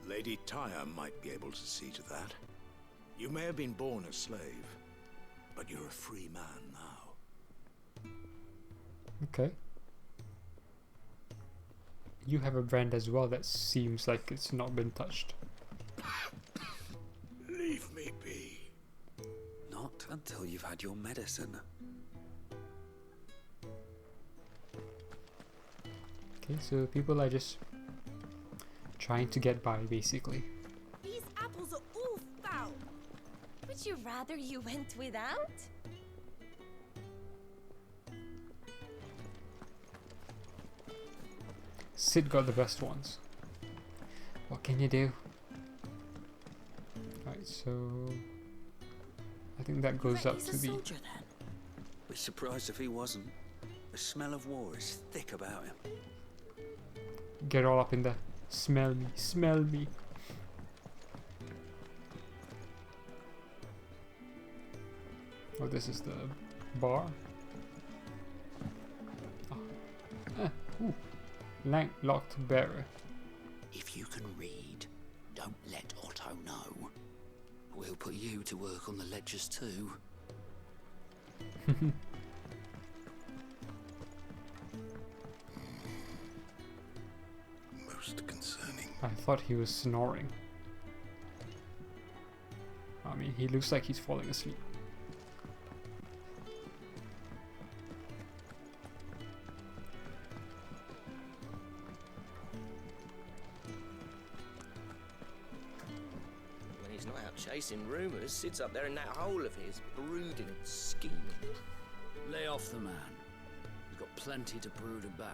Lady Tyre might be able to see to that. You may have been born a slave, but you're a free man now. Okay. You have a brand as well that seems like it's not been touched. Leave me be. Not until you've had your medicine. Okay, so people are just trying to get by, basically. These apples are all foul. Would you rather you went without? Sid got the best ones. What can you do? Right, so I think that goes up to the. Soldier, then? Be surprised if he wasn't. The smell of war is thick about him. Get all up in there. Smell me, smell me. Oh, this is the bar. Oh. Ooh. Locked bearer. If you can read, don't let Otto know. We'll put you to work on the ledgers too. Most concerning. I thought he was snoring. I mean, he looks like he's falling asleep. When he's not out chasing rumours, sits up there in that hole of his, brooding and scheming. Lay off the man. He's got plenty to brood about.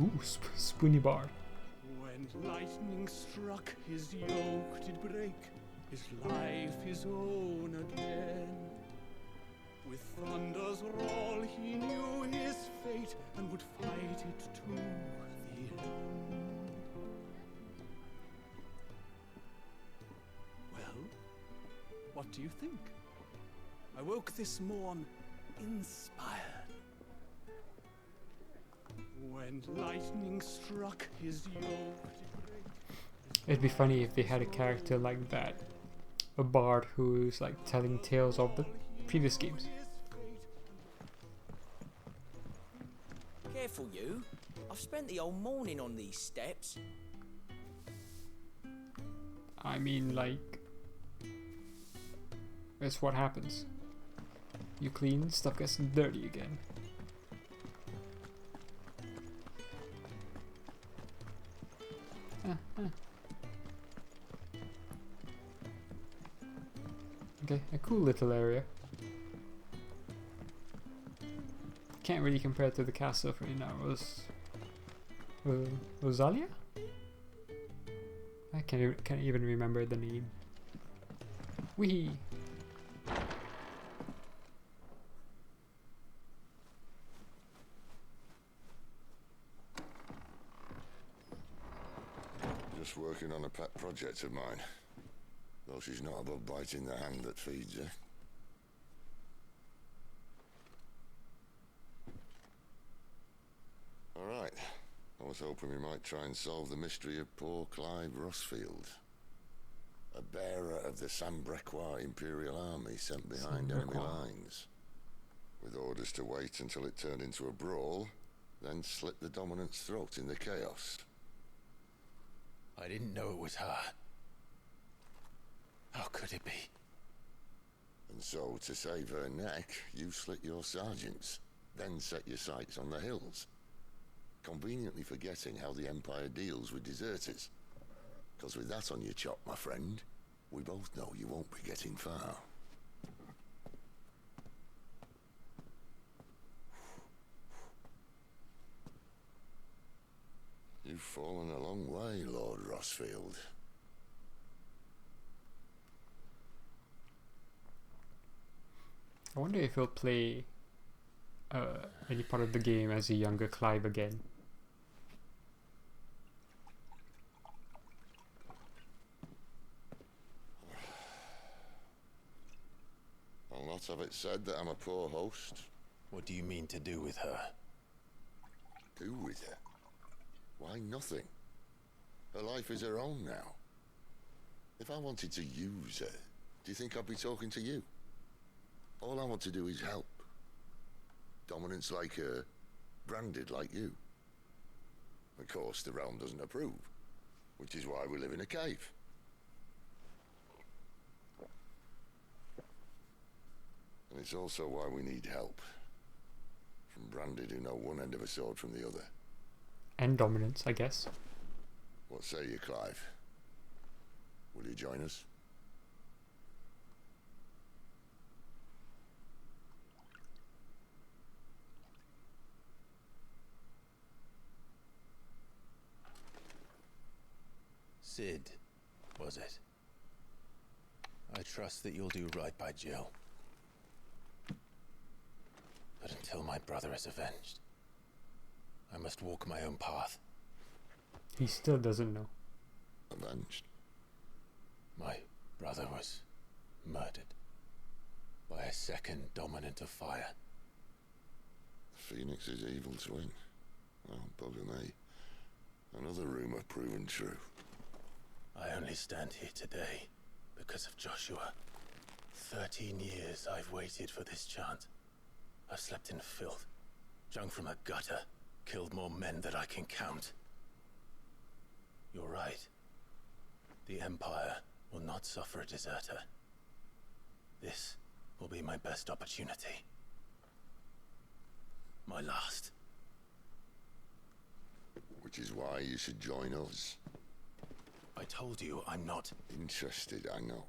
Ooh, spoony bar. When lightning struck, his yoke did break, his life his own again. With thunder's roll he knew his fate, and would fight it to the end. Well, what do you think? I woke this morn inspired. When lightning struck, his yoke did break. It'd be funny if they had a character like that. A bard who's like telling tales of the previous games. Careful, you. I've spent the whole morning on these steps. I mean, like, that's what happens. You clean, stuff gets dirty again. Okay, a cool little area. Can't really compare it to the castle for now. Rosalia? I can't even remember the name. Wee. Just working on a pet project of mine. Though she's not above biting the hand that feeds her. Alright. I was hoping we might try and solve the mystery of poor Clive Rossfield. A bearer of the Sambrequois Imperial Army sent behind enemy lines. With orders to wait until it turned into a brawl, then slit the dominant's throat in the chaos. I didn't know it was her. How could it be? And so, to save her neck, you slit your sergeants, then set your sights on the hills. Conveniently forgetting how the Empire deals with deserters. Because with that on your chop, my friend, we both know you won't be getting far. You've fallen a long way, Lord Rossfield. I wonder if he'll play any part of the game as a younger Clive again. I'll not have it said that I'm a poor host. What do you mean to do with her? Do with her? Why, nothing. Her life is her own now. If I wanted to use her, do you think I'd be talking to you? All I want to do is help. Dominants like her, branded like you. Of course, the realm doesn't approve, which is why we live in a cave. And it's also why we need help. From branded who know one end of a sword from the other. And dominance, I guess. What say you, Clive? Will you join us? Sid, was it? I trust that you'll do right by Jill. But until my brother is avenged, I must walk my own path. He still doesn't know. Avenged? My brother was murdered by a second dominant of fire. Phoenix's evil twin. Oh, bugger me. Another rumor proven true. I only stand here today because of Joshua. 13 years I've waited for this chance. I've slept in filth, drunk from a gutter, killed more men than I can count. You're right. The Empire will not suffer a deserter. This will be my best opportunity. My last. Which is why you should join us. I told you I'm not interested, I know.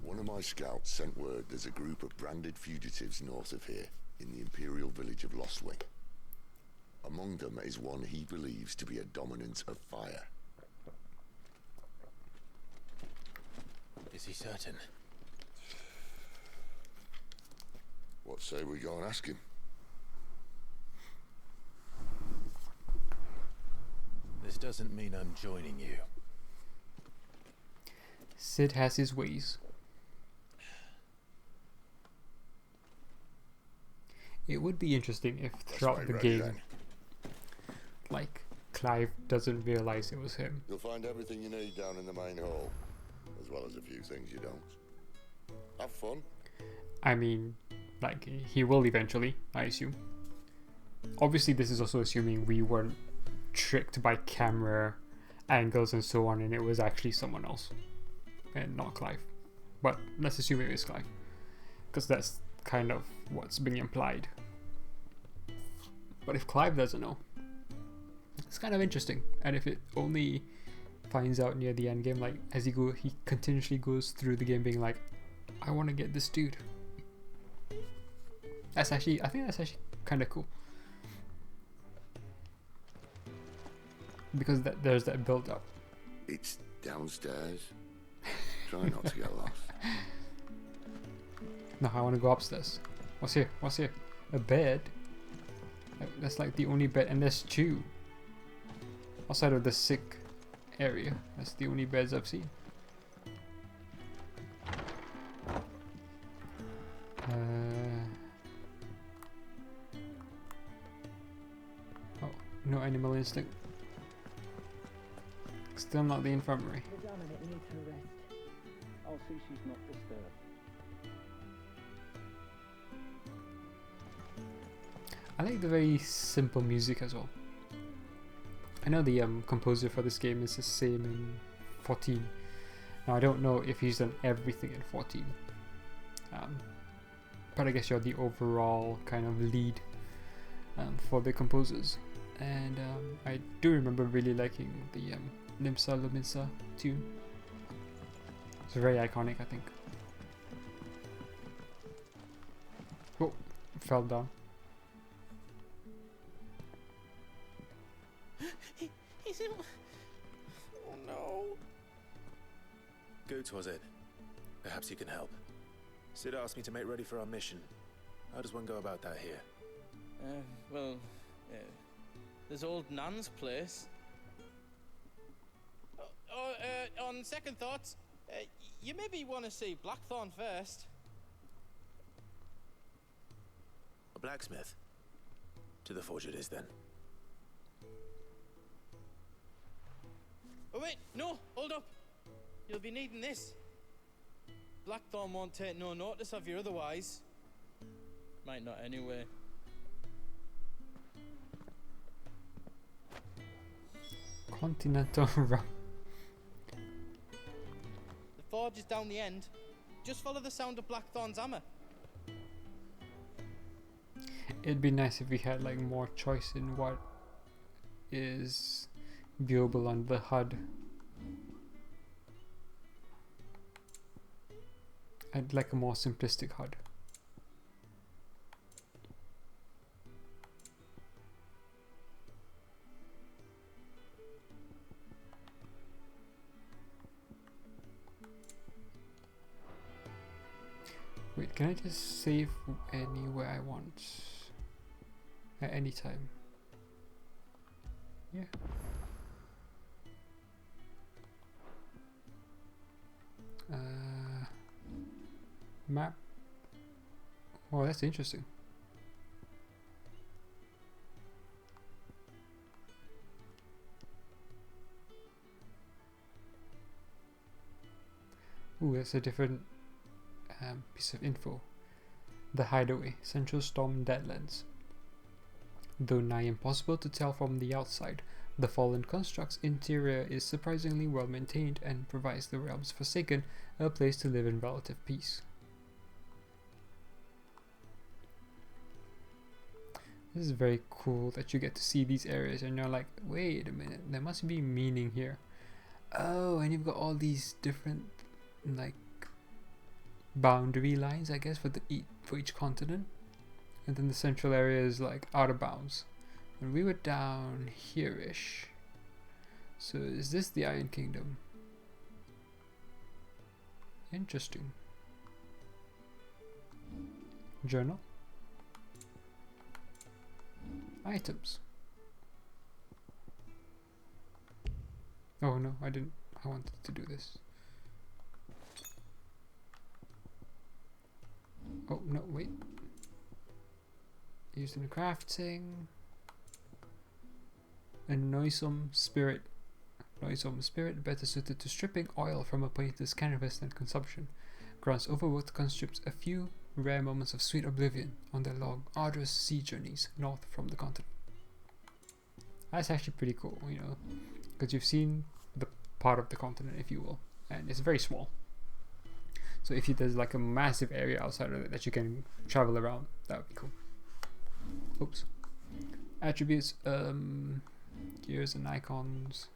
One of my scouts sent word there's a group of branded fugitives north of here, in the Imperial village of Lostwing. Among them is one he believes to be a dominant of fire. Is he certain? What say we go and ask him? This doesn't mean I'm joining you. Sid has his ways. It would be interesting if throughout the game, like, Clive doesn't realize it was him. You'll find everything you need down in the main hall, as well as a few things you don't. Have fun. I mean, like, he will eventually, I assume. Obviously, this is also assuming we weren't tricked by camera angles and so on, and it was actually someone else, and not Clive. But let's assume it is Clive, because that's kind of what's being implied. But if Clive doesn't know, it's kind of interesting. And if it only finds out near the end game, like as he continuously goes through the game being like, I want to get this dude. I think that's actually kind of cool, because there's that build up. It's downstairs. Try not to get lost. No, I want to go upstairs. What's here? What's here? A bed? That's like the only bed, and there's two. Outside of the sick area, that's the only beds I've seen. Oh, no animal instinct. Still not the infirmary. The dominant needs her rest. I'll see she's not disturbed. I like the very simple music as well. I know the composer for this game is the same in 14. Now I don't know if he's done everything in 14. But I guess you're the overall kind of lead for the composers. And I do remember really liking the Limsa Luminsa tune. It's very iconic, I think. Oh, fell down. He's in... Oh no. Goot was it? Perhaps you can help. Sid asked me to make ready for our mission. How does one go about that here? Well, there's old Nan's place. On second thoughts, you maybe want to see Blackthorn first. A blacksmith? To the forge it is then. Oh wait, no, hold up. You'll be needing this. Blackthorn won't take no notice of you otherwise. Might not anyway. Continental rum. The forge is down the end. Just follow the sound of Blackthorn's hammer. It'd be nice if we had like more choice in what is viewable on the HUD. I'd like a more simplistic HUD. Wait, can I just save anywhere I want? At any time? Yeah. Map. Oh, that's interesting. Ooh, that's a different piece of info. The hideaway, Central Storm Deadlands. Though nigh impossible to tell from the outside, the fallen construct's interior is surprisingly well maintained and provides the realm's Forsaken a place to live in relative peace. This is very cool that you get to see these areas and you're like, wait a minute, there must be meaning here. Oh, and you've got all these different like boundary lines, I guess, for each continent. And then the central area is like out of bounds. And we were down here-ish. So is this the Iron Kingdom? Interesting. Journal. Items. Oh no, I didn't. I wanted to do this. Oh no, wait. Used in crafting. A noisome spirit. Noisome spirit, better suited to stripping oil from a painter's canvas than consumption. Grants overworked conscripts a few rare moments of sweet oblivion on their long, arduous sea journeys north from the continent. That's actually pretty cool, you know, because you've seen the part of the continent, if you will, and it's very small. So if there's like a massive area outside of it that you can travel around, that would be cool. Oops. Attributes, gears and icons.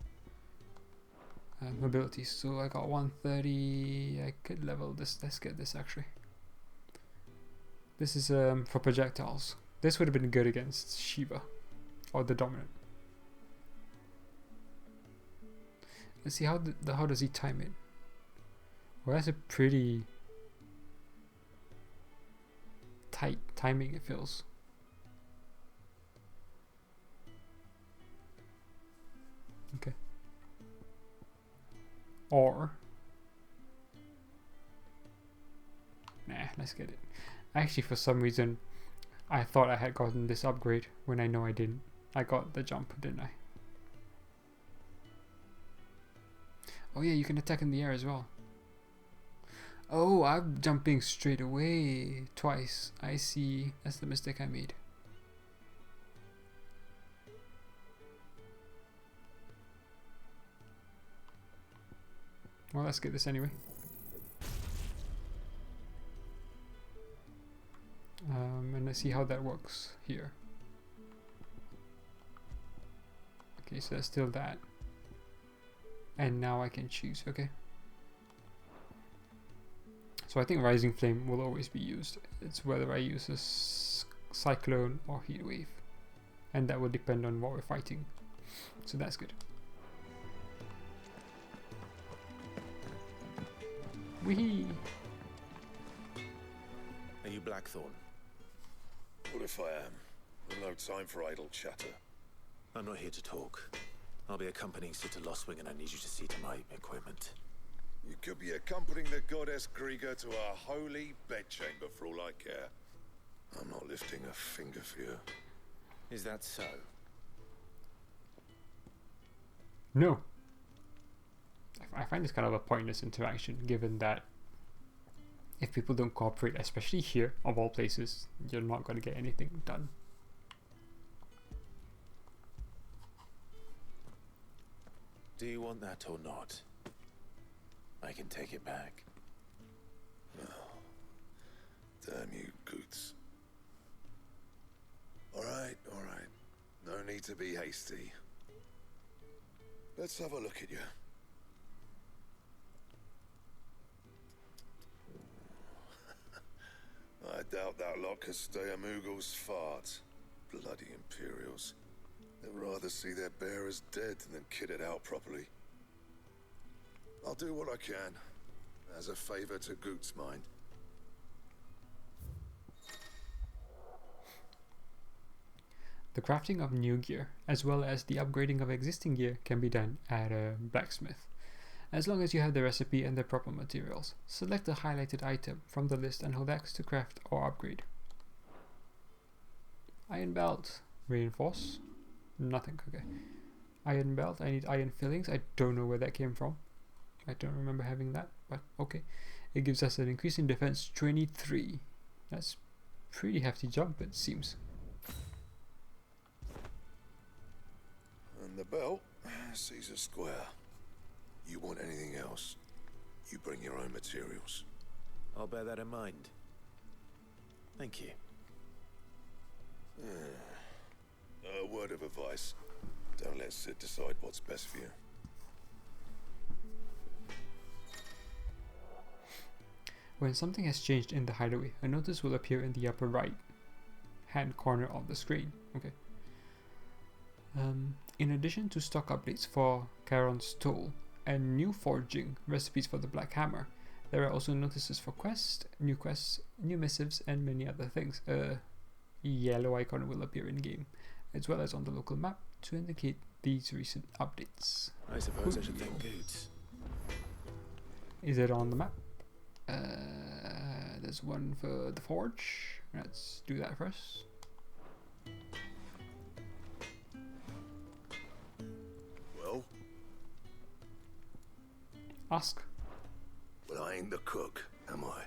Abilities. So I got 130. I could level this. Let's get this actually. This is for projectiles. This would have been good against Shiva or the dominant. Let's see how does he time it. Well, that's a pretty tight timing, it feels. Okay. Or nah, let's get it. Actually, for some reason I thought I had gotten this upgrade when I know I didn't. I got the jump, didn't I? Oh yeah, you can attack in the air as well. Oh, I'm jumping straight away twice. I see. That's the mistake I made. Well, let's get this anyway. And let's see how that works here. Okay, so that's still that. And now I can choose, okay. So I think Rising Flame will always be used. It's whether I use a Cyclone or Heat Wave. And that will depend on what we're fighting. So that's good. Whee! Are you Blackthorn? What if I am? There's no time for idle chatter. I'm not here to talk. I'll be accompanying Sitter Lostwing and I need you to see to my equipment. You could be accompanying the goddess Krieger to our holy bedchamber for all I care. I'm not lifting a finger for you. Is that so? No. I find this kind of a pointless interaction, given that if people don't cooperate, especially here, of all places, you're not going to get anything done. Do you want that or not? I can take it back. No. Damn you, Goots. Alright, alright. No need to be hasty. Let's have a look at you. I doubt that lot could stay a Moogle's fart. Bloody Imperials. They'd rather see their bearers dead than kitted out properly. I'll do what I can, as a favor to Goot's mind. The crafting of new gear, as well as the upgrading of existing gear, can be done at a blacksmith. As long as you have the recipe and the proper materials, select a highlighted item from the list and hold X to craft or upgrade. Iron belt, reinforce, nothing, okay. Iron belt, I need iron fillings, I don't know where that came from. I don't remember having that, but okay. It gives us an increase in defense 23. That's pretty hefty jump, it seems. And the belt, Caesar Square. You want anything else, you bring your own materials. I'll bear that in mind. Thank you. word of advice. Don't let Sid decide what's best for you. When something has changed in the hideaway, a notice will appear in the upper right hand corner of the screen. Okay. In addition to stock updates for Charon's Toll and new forging recipes for the Black Hammer, there are also notices for quests, new missives, and many other things. A yellow icon will appear in game, as well as on the local map to indicate these recent updates. I suppose I should thank Goods. Is it on the map? There's one for the forge. Let's do that first. Well? Ask. Well, I ain't the cook, am I?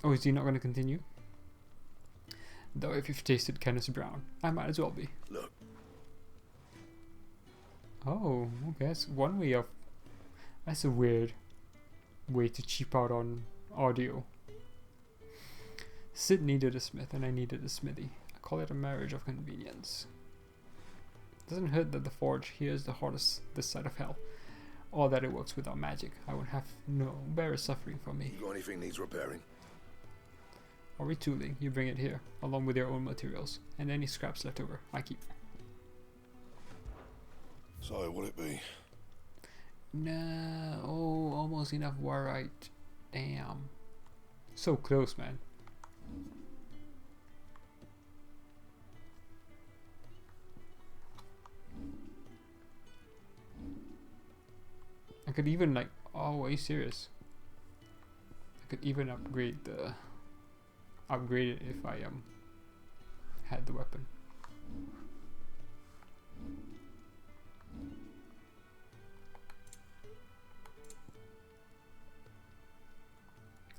Oh, is he not going to continue? Though if you've tasted Kenneth Brown, I might as well be. Look. Oh, okay, that's one way of... That's a weird way to cheap out on audio. Sid needed a smith and I needed a smithy. I call it a marriage of convenience. Doesn't hurt that the forge here is the hardest this side of hell, or that it works without magic. I would have no bearer suffering for me. You got anything needs repairing? Or retooling, you bring it here, along with your own materials, and any scraps left over, I keep. So, what'll it be? No, oh, almost enough warite. Damn. So close, man. I could even like, oh, are you serious? I could even upgrade it if I had the weapon.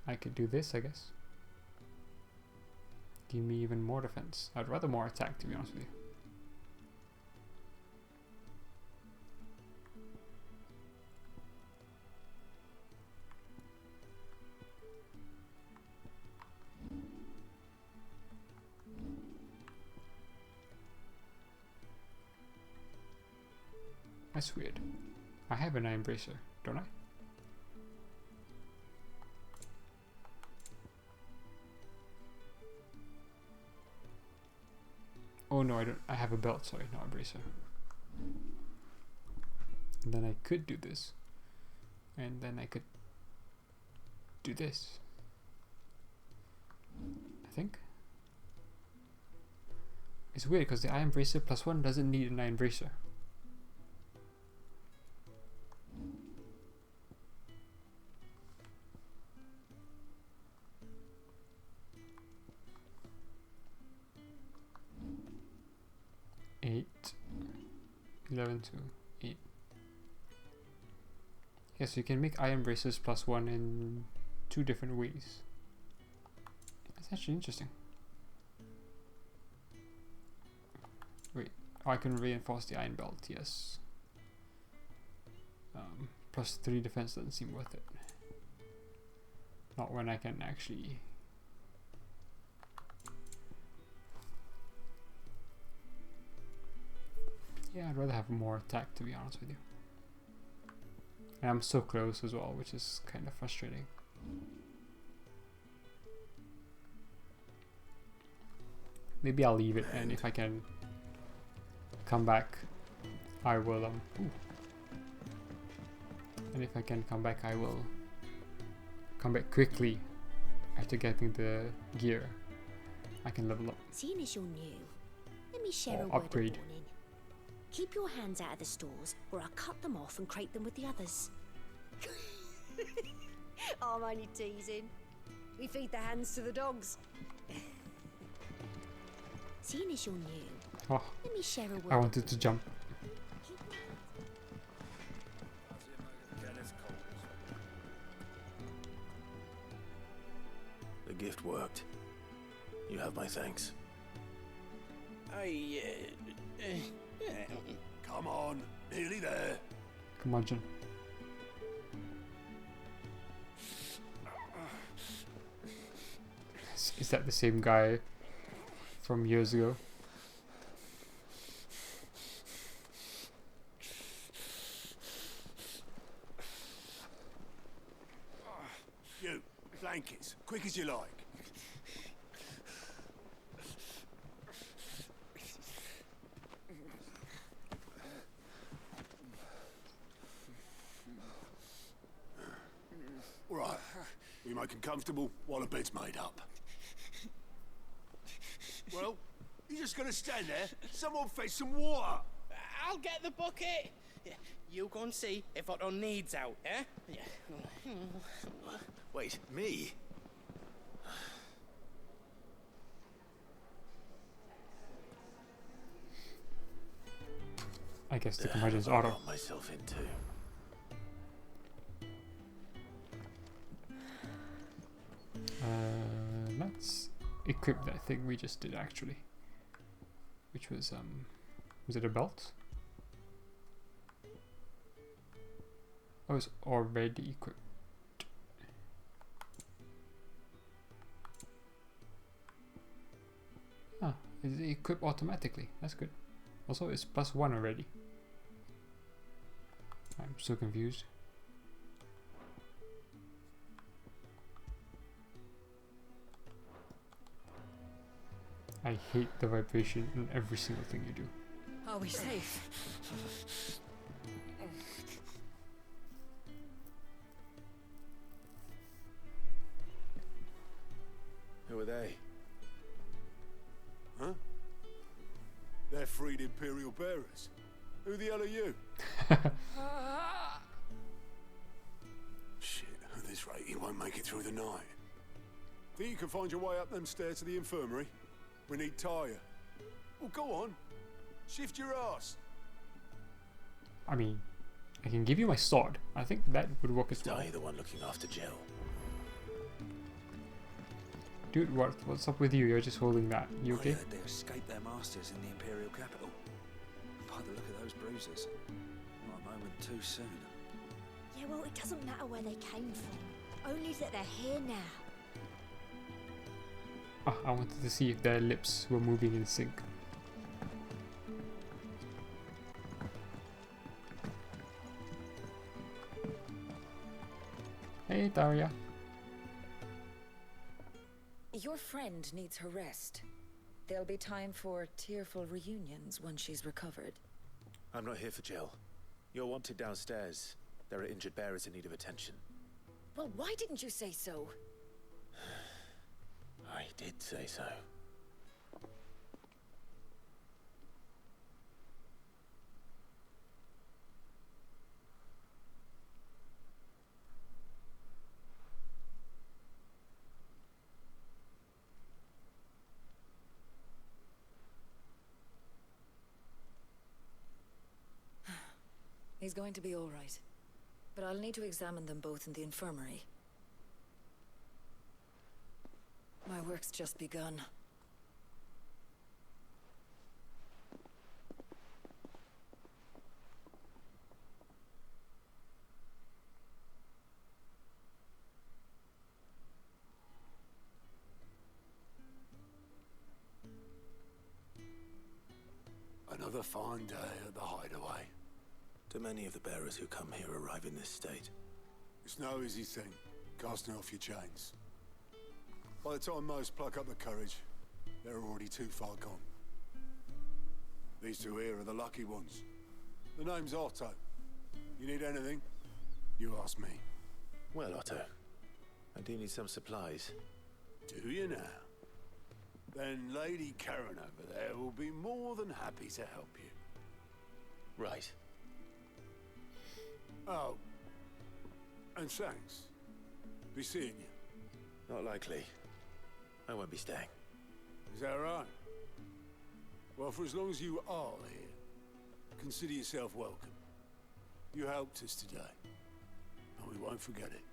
I could do this, I guess. Give me even more defense. I'd rather more attack, to be honest with you. That's weird. I have an Iron Bracer, don't I? Oh no, I don't. I have a belt, sorry, not a bracer. And then I could do this. And then I could do this. I think. It's weird because the Iron Bracer +1 doesn't need an Iron Bracer. Eight. 11 to 8. Yes, you can make Iron Bracers +1 in 2 different ways. That's actually interesting. Wait, oh, I can reinforce the Iron Belt, yes. +3 defense doesn't seem worth it. Not when I can actually... Yeah, I'd rather have more attack, to be honest with you. And I'm so close as well, which is kind of frustrating. Maybe I'll leave it, and if I can come back, I will, ooh. And if I can come back, I will come back quickly after getting the gear. I can level up. Seeing as you're new, let me share Or a word of upgrade. warning. Keep your hands out of the stores, or I'll cut them off and crate them with the others. I'm only teasing. We feed the hands to the dogs. Seeing as you're new, Oh, let me share a word I of wanted to jump. The gift worked. You have my thanks. Come on, nearly there. Come on, John. It's Is that the same guy from years ago? You, blankets, quick as you like. All right, we make him comfortable while the bed's made up. Well, you just gonna stand there? Someone fetch some water. I'll get the bucket. You go and see if Otto needs out, eh? Wait, me? I guess the curmudgeon's Otto. Got myself into. Let's equip that thing we just did actually. Which was it a belt? Oh, it's already equipped. Ah, it's equipped automatically. That's good. Also, it's +1 already. I'm so confused. I hate the vibration in every single thing you do. Are we safe? Who are they? Huh? They're freed Imperial bearers. Who the hell are you? Shit, at this rate he won't make it through the night. Think you can find your way up them stairs to the infirmary? We need Tyre. Well, go on. Shift your ass. I mean, I can give you my sword. I think that would work as well. Tyre the one looking after Jill. Dude, what's up with you? You're just holding that. You okay? I heard they escaped their masters in the Imperial capital. By the look of those bruises, not a moment too soon. Yeah, well, it doesn't matter where they came from. Only that they're here now. Ah, I wanted to see if their lips were moving in sync. Hey, Daria. Your friend needs her rest. There'll be time for tearful reunions once she's recovered. I'm not here for Jill. You're wanted downstairs. There are injured bearers in need of attention. Well, why didn't you say so? I did say so. He's going to be all right. But I'll need to examine them both in the infirmary. My work's just begun. Another fine day at the hideaway. Do many of the bearers who come here arrive in this state? It's no easy thing, casting off your chains. By the time most pluck up the courage, they're already too far gone. These two here are the lucky ones. The name's Otto. You need anything? You ask me. Well, Otto, I do need some supplies. Do you now? Then Lady Karen over there will be more than happy to help you. Right. Oh. And thanks. Be seeing you. Not likely. I won't be staying. Is that right? Well, for as long as you are here, consider yourself welcome. You helped us today, and we won't forget it.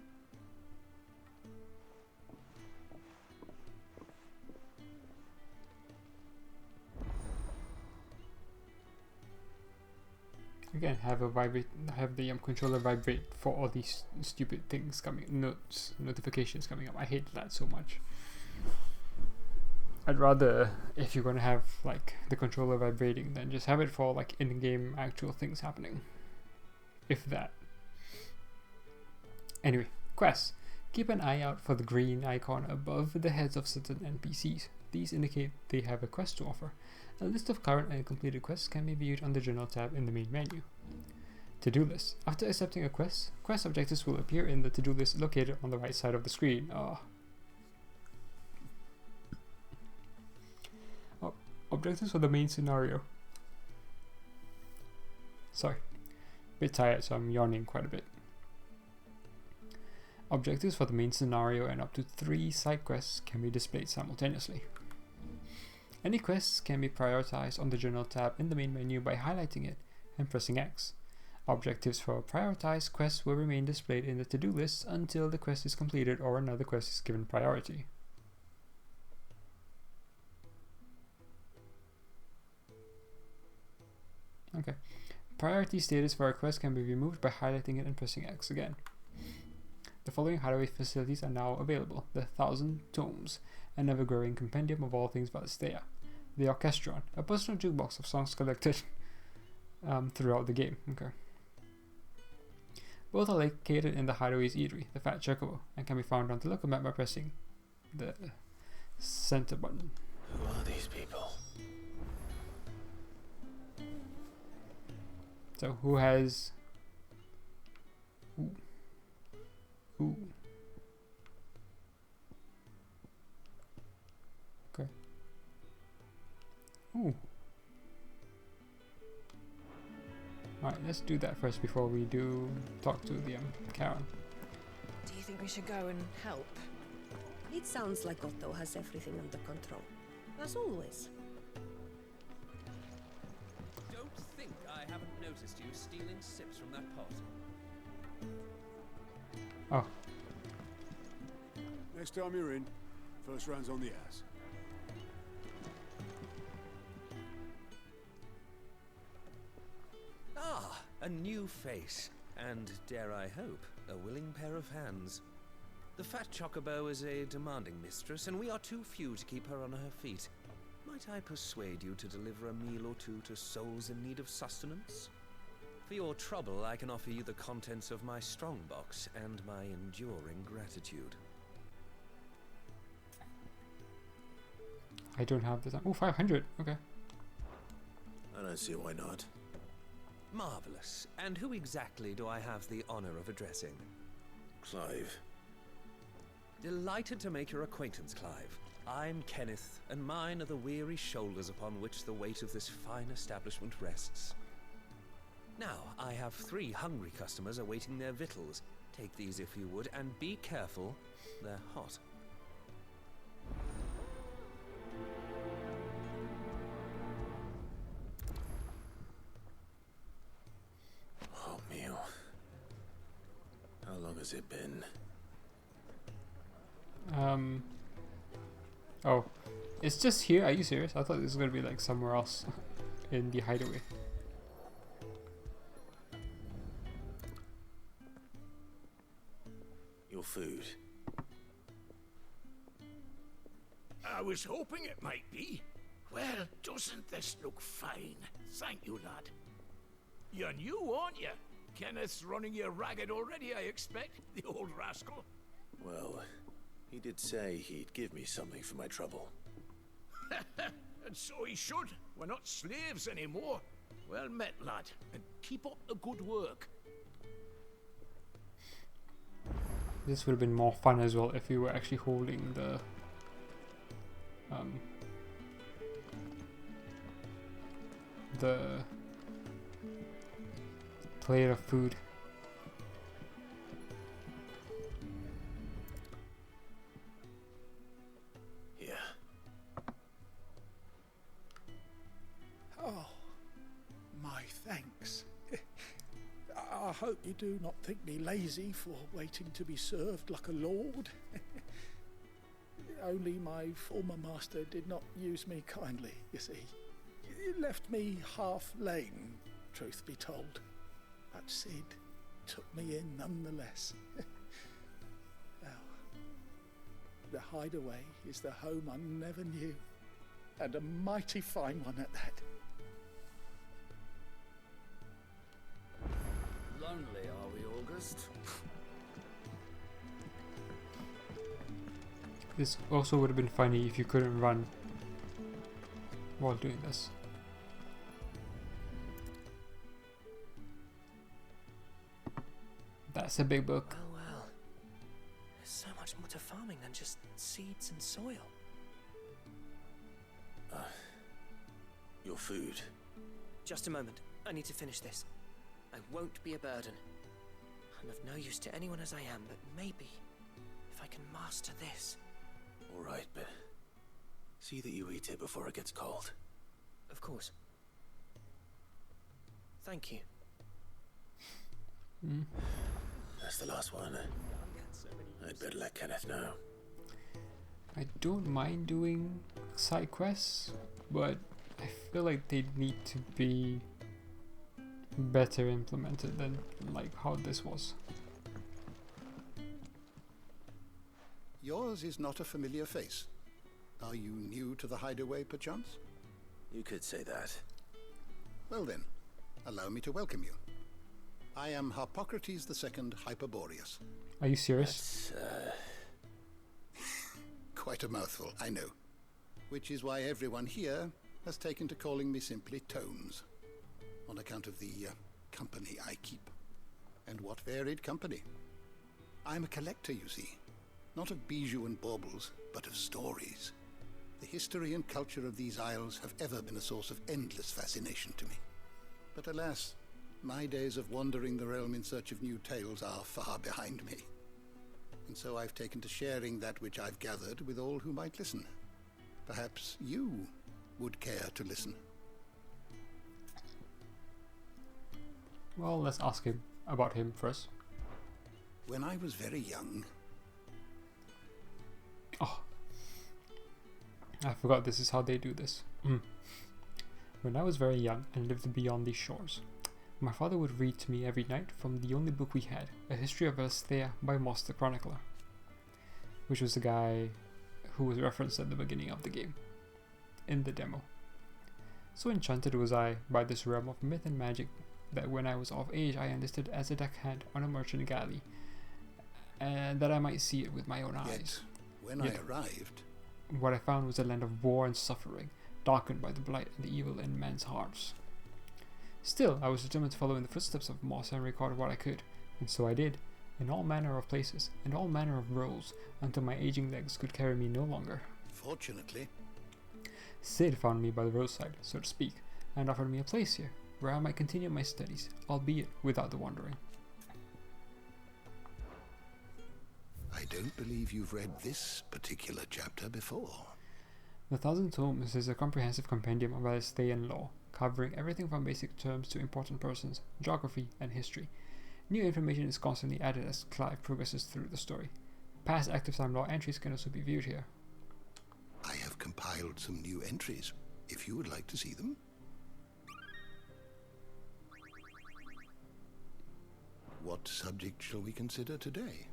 Again, have the controller vibrate for all these stupid things coming, notifications coming up. I hate that so much. I'd rather, if you're gonna have like the controller vibrating, then just have it for like in-game actual things happening, if that. Anyway, quests. Keep an eye out for the green icon above the heads of certain NPCs. These indicate they have a quest to offer. A list of current and completed quests can be viewed on the Journal tab in the main menu. To-do list. After accepting a quest, quest objectives will appear in the to-do list located on the right side of the screen. Objectives for the main scenario. Sorry, bit tired, so I'm yawning quite a bit. Objectives for the main scenario and up to 3 side quests can be displayed simultaneously. Any quests can be prioritized on the Journal tab in the main menu by highlighting it and pressing X. Objectives for prioritized quests will remain displayed in the to-do list until the quest is completed or another quest is given priority. Okay. Priority status for a quest can be removed by highlighting it and pressing X again. The following hideaway facilities are now available: the 1,000 Tomes, an ever-growing compendium of all things Valisthea; the Orchestron, a personal jukebox of songs collected throughout the game. Okay. Both are located in the Hideaway's Eatery, the Fat Chocobo, and can be found on the local map by pressing the center button. Who are these people? So who has... Ooh. Okay. Ooh. Alright, let's do that first before we do talk to the Karen. Do you think we should go and help? It sounds like Otto has everything under control, as always. Don't think I haven't noticed you stealing sips from that pot. Oh. Next time you're in, first round's on the ass. Ah, a new face, and dare I hope, a willing pair of hands. The Fat Chocobo is a demanding mistress, and we are too few to keep her on her feet. Might I persuade you to deliver a meal or two to souls in need of sustenance? For your trouble, I can offer you the contents of my strongbox and my enduring gratitude. I don't have the time. Oh, 500. Okay. I don't see why not. Marvelous. And who exactly do I have the honor of addressing? Clive. Delighted to make your acquaintance, Clive. I'm Kenneth, and mine are the weary shoulders upon which the weight of this fine establishment rests. Now, I have 3 hungry customers awaiting their victuals. Take these if you would, and be careful, they're hot. Oh, meal. How long has it been? Oh, it's just here. Are you serious? I thought this was gonna be like somewhere else in the hideaway. Your food. I was hoping it might be. Well, doesn't this look fine? Thank you, lad. You're new, aren't you? Kenneth's running you ragged already, I expect, the old rascal. Well, he did say he'd give me something for my trouble. And so he should. We're not slaves anymore. Well met, lad, and keep up the good work. This would have been more fun as well if we were actually holding the plate of food. Yeah. Oh, my thanks. I hope you do not think me lazy for waiting to be served like a lord. Only my former master did not use me kindly, you see. He left me half lame, truth be told. But Sid took me in nonetheless. Well, the hideaway is the home I never knew. And a mighty fine one at that. Lonely, are we, August? This also would have been funny if you couldn't run while doing this. That's a big book. Oh well. There's so much more to farming than just seeds and soil. Your food. Just a moment. I need to finish this. I won't be a burden. I'm of no use to anyone as I am, but maybe if I can master this. All right, but see that you eat it before it gets cold. Of course. Thank you. That's the last one. I'd better let Kenneth know. I don't mind doing side quests, but I feel like they need to be better implemented than like how this was. Yours is not a familiar face. Are you new to the hideaway, perchance? You could say that. Well then, allow me to welcome you. I am Harpocrates II Hyperboreus. Are you serious? Quite a mouthful, I know. Which is why everyone here has taken to calling me simply Tomes, on account of the company I keep. And what varied company. I'm a collector, you see. Not of bijou and baubles, but of stories. The history and culture of these isles have ever been a source of endless fascination to me. But alas, my days of wandering the realm in search of new tales are far behind me. And so I've taken to sharing that which I've gathered with all who might listen. Perhaps you would care to listen. Well, let's ask him about him first. When I was very young... Oh, I forgot this is how they do this. When I was very young and lived beyond these shores, my father would read to me every night from the only book we had, A History of Alestea by Moss the Chronicler, which was the guy who was referenced at the beginning of the game, in the demo. So enchanted was I by this realm of myth and magic that when I was of age I enlisted as a deckhand on a merchant galley, and that I might see it with my own eyes. When I arrived, what I found was a land of war and suffering, darkened by the blight and the evil in men's hearts. Still, I was determined to follow in the footsteps of Moss and record what I could, and so I did, in all manner of places, and all manner of roles, until my aging legs could carry me no longer. Fortunately, Sid found me by the roadside, so to speak, and offered me a place here, where I might continue my studies, albeit without the wandering. I don't believe you've read this particular chapter before. The Thousand Tomes is a comprehensive compendium of Alestean law, covering everything from basic terms to important persons, geography, and history. New information is constantly added as Clive progresses through the story. Past active time law entries can also be viewed here. I have compiled some new entries, if you would like to see them. What subject shall we consider today?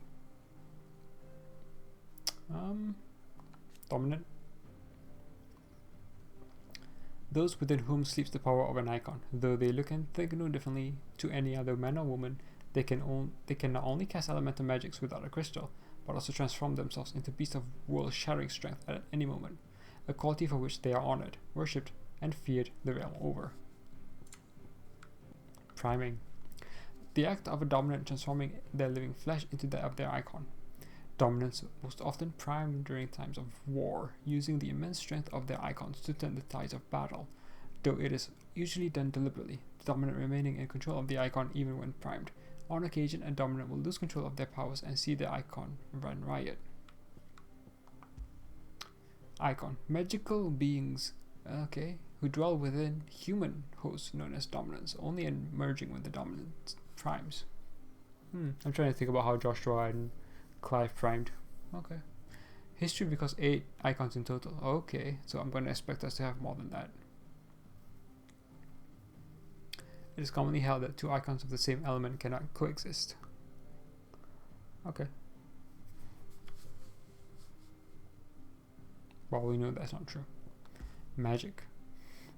Dominant. Those within whom sleeps the power of an icon, though they look and think no differently to any other man or woman, they can not only cast elemental magics without a crystal, but also transform themselves into beasts of world-shattering strength at any moment, a quality for which they are honored, worshipped, and feared the realm over. Priming. The act of a dominant transforming their living flesh into that of their icon. Dominants most often prime during times of war, using the immense strength of their icons to turn the tides of battle, though it is usually done deliberately, the dominant remaining in control of the icon even when primed. On occasion, a dominant will lose control of their powers and see their icon run riot. Icon. Magical beings, who dwell within human hosts known as dominants, only emerging when the dominant primes. I'm trying to think about how Joshua and Clive primed. Okay. History because 8 icons in total. Okay, so I'm going to expect us to have more than that. It is commonly held that 2 icons of the same element cannot coexist. Okay. Well, we know that's not true. Magic.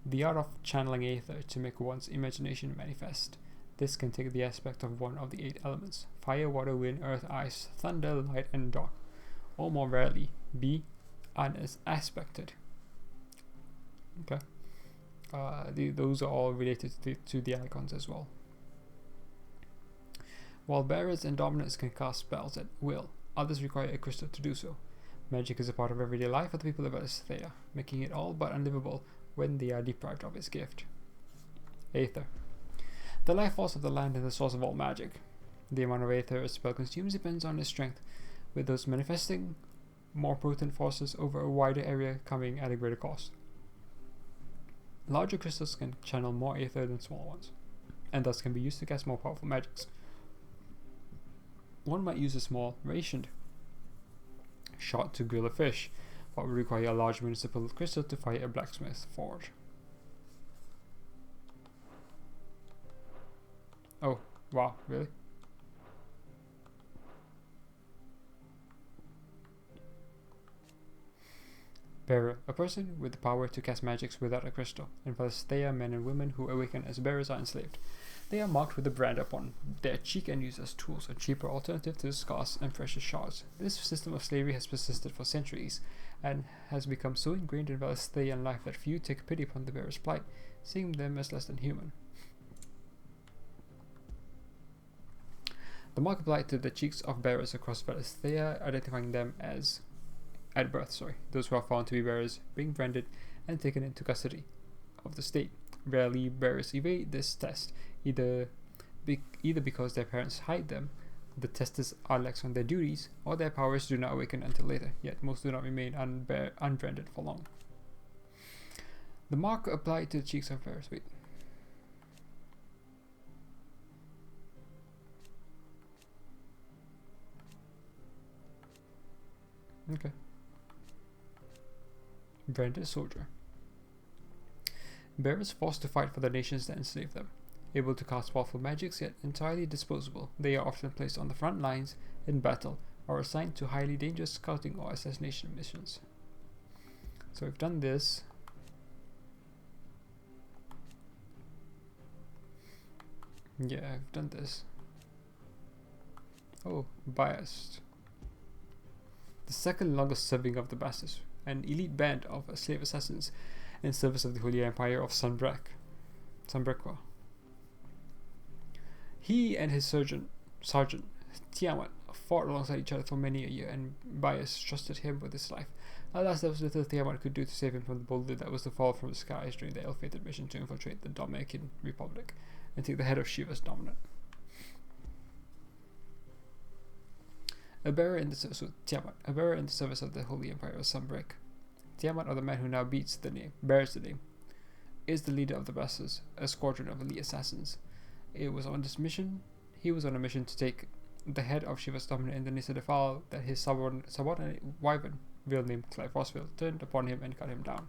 The art of channeling aether to make one's imagination manifest. This can take the aspect of one of the 8 elements: fire, water, wind, earth, ice, thunder, light, and dark, or more rarely, be unaspected. Okay. Those are all related to the icons as well. While bearers and dominants can cast spells at will, others require a crystal to do so. Magic is a part of everyday life for the people of Valisthea, making it all but unlivable when they are deprived of its gift. Aether. The life force of the land is the source of all magic. The amount of aether a spell consumes depends on its strength, with those manifesting more potent forces over a wider area coming at a greater cost. Larger crystals can channel more aether than smaller ones, and thus can be used to cast more powerful magics. One might use a small, rationed shot to grill a fish, but would require a large municipal crystal to fire a blacksmith forge. Oh, wow, really? Bearer, a person with the power to cast magics without a crystal. In Valisthea, men and women who awaken as bearers are enslaved. They are marked with a brand upon their cheek and used as tools, a cheaper alternative to the scars and precious shards. This system of slavery has persisted for centuries, and has become so ingrained in Valisthean life that few take pity upon the bearer's plight, seeing them as less than human. The mark applied to the cheeks of bearers across Valisthea, identifying them as at birth, those who are found to be bearers being branded and taken into custody of the state. Rarely bearers evade this test, either because their parents hide them, the testers are lax on their duties, or their powers do not awaken until later, yet most do not remain unbranded for long. The mark applied to the cheeks of bearers. Wait. Okay. Branded soldier. Bearers forced to fight for the nations that enslaved them. Able to cast powerful magics, yet entirely disposable, they are often placed on the front lines in battle, or assigned to highly dangerous scouting or assassination missions. So we've done this. Yeah, I've done this. Oh, biased. The second longest serving of the Bastards, an elite band of slave assassins in service of the Holy Empire of Sunbrequa. He and his sergeant Tiamat fought alongside each other for many a year, and Bias trusted him with his life. Alas, there was little Tiamat could do to save him from the boulder that was to fall from the skies during the ill-fated mission to infiltrate the Dominican Republic and take the head of Shiva's dominant. A bearer in the service of the Holy Empire of Sunbreak. Tiamat, or the man who now bears the name, is the leader of the Bastards, a squadron of elite assassins. He was on a mission to take the head of Shiva's dominant in the Nissa Defile that his subordinate wyvern, real name Clive Roswell, turned upon him and cut him down.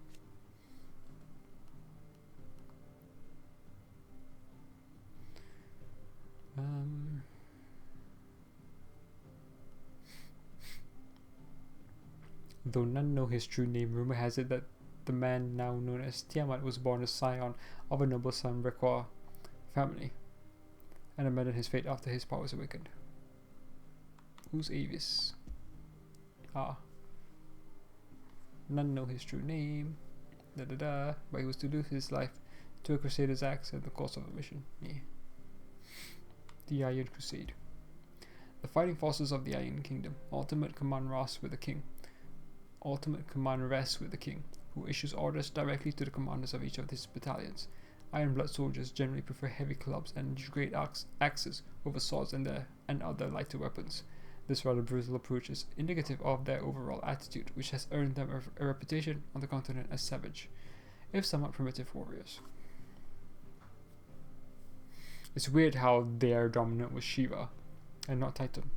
Though none know his true name, rumor has it that the man now known as Tiamat was born as scion of a noble Sunbrequa family, and abandoned his fate after his powers awakened. Who's Avis? None know his true name, but he was to lose his life to a crusader's axe in the course of a mission. Yeah. The Iron Crusade. The fighting forces of the Iron Kingdom. Ultimate command rests with the king, who issues orders directly to the commanders of each of his battalions. Iron Blood soldiers generally prefer heavy clubs and great axes over swords and other lighter weapons. This rather brutal approach is indicative of their overall attitude, which has earned them a reputation on the continent as savage, if somewhat primitive warriors. It's weird how their dominant was Shiva and not Titan.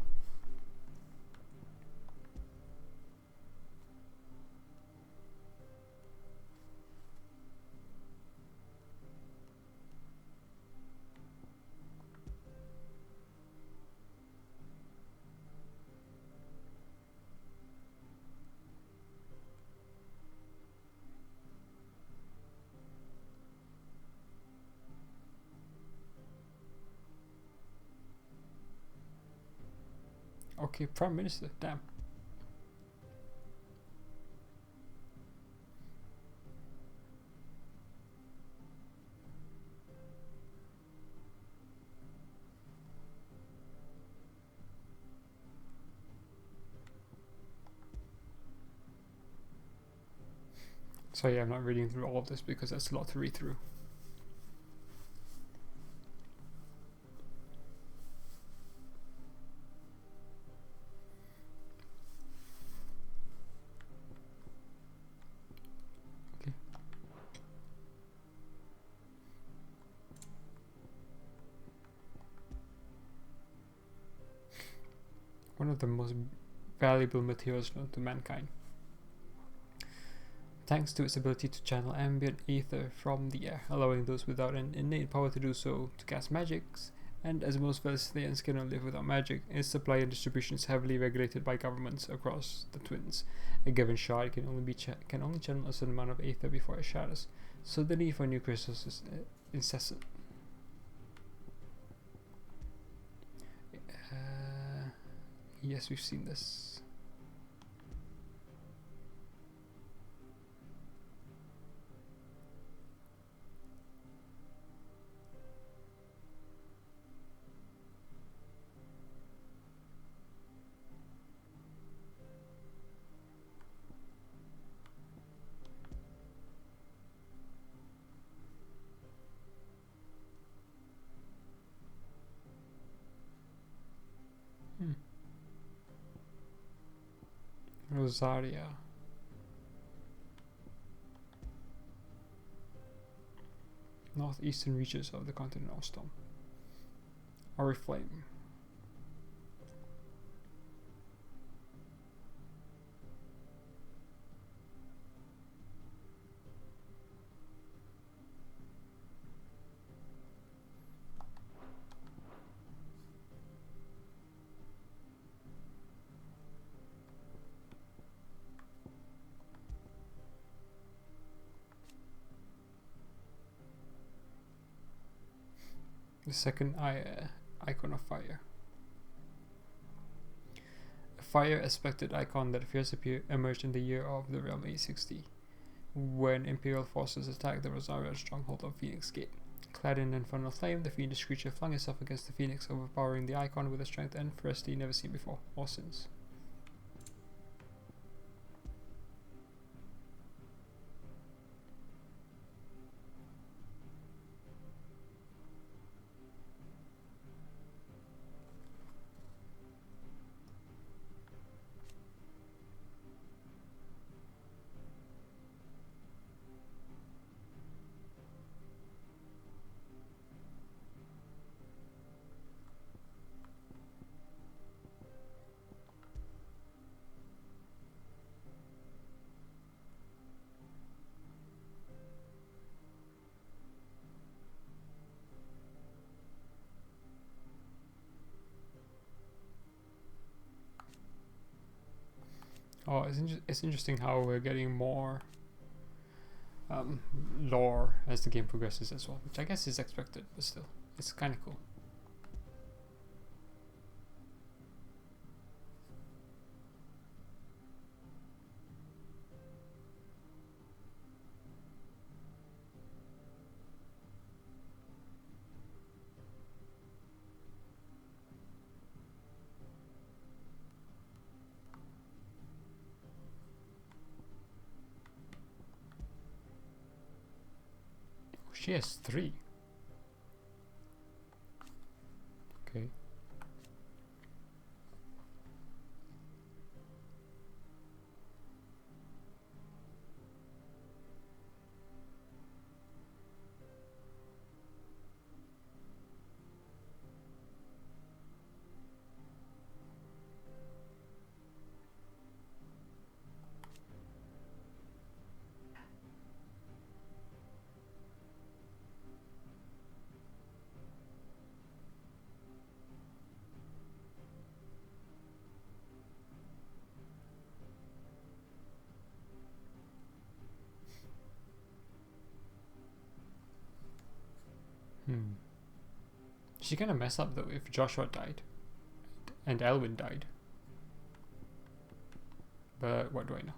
Okay, Prime Minister, damn. So yeah, I'm not reading through all of this because that's a lot to read through. Okay. One of the most valuable materials known to mankind. Thanks to its ability to channel ambient ether from the air, allowing those without an innate power to do so to cast magics, and as most Velsthians cannot live without magic, its supply and distribution is heavily regulated by governments across the Twins. A given shard can only channel a certain amount of ether before it shatters, so the need for new crystals is incessant. Yes, we've seen this. Rosaria. Northeastern reaches of the continent of Storm. Oriflame. The second icon of fire. A fire aspected icon that first emerged in the year of the realm XVI, when Imperial forces attacked the Rosaria stronghold of Phoenix Gate. Clad in infernal flame, the fiendish creature flung itself against the Phoenix, overpowering the icon with a strength and ferocity never seen before or since. Oh, it's interesting how we're getting more lore as the game progresses as well, which I guess is expected, but still, it's kind of cool. She has 3. Okay. She kind of messed up though if Joshua died and Elwyn died. But what do I know?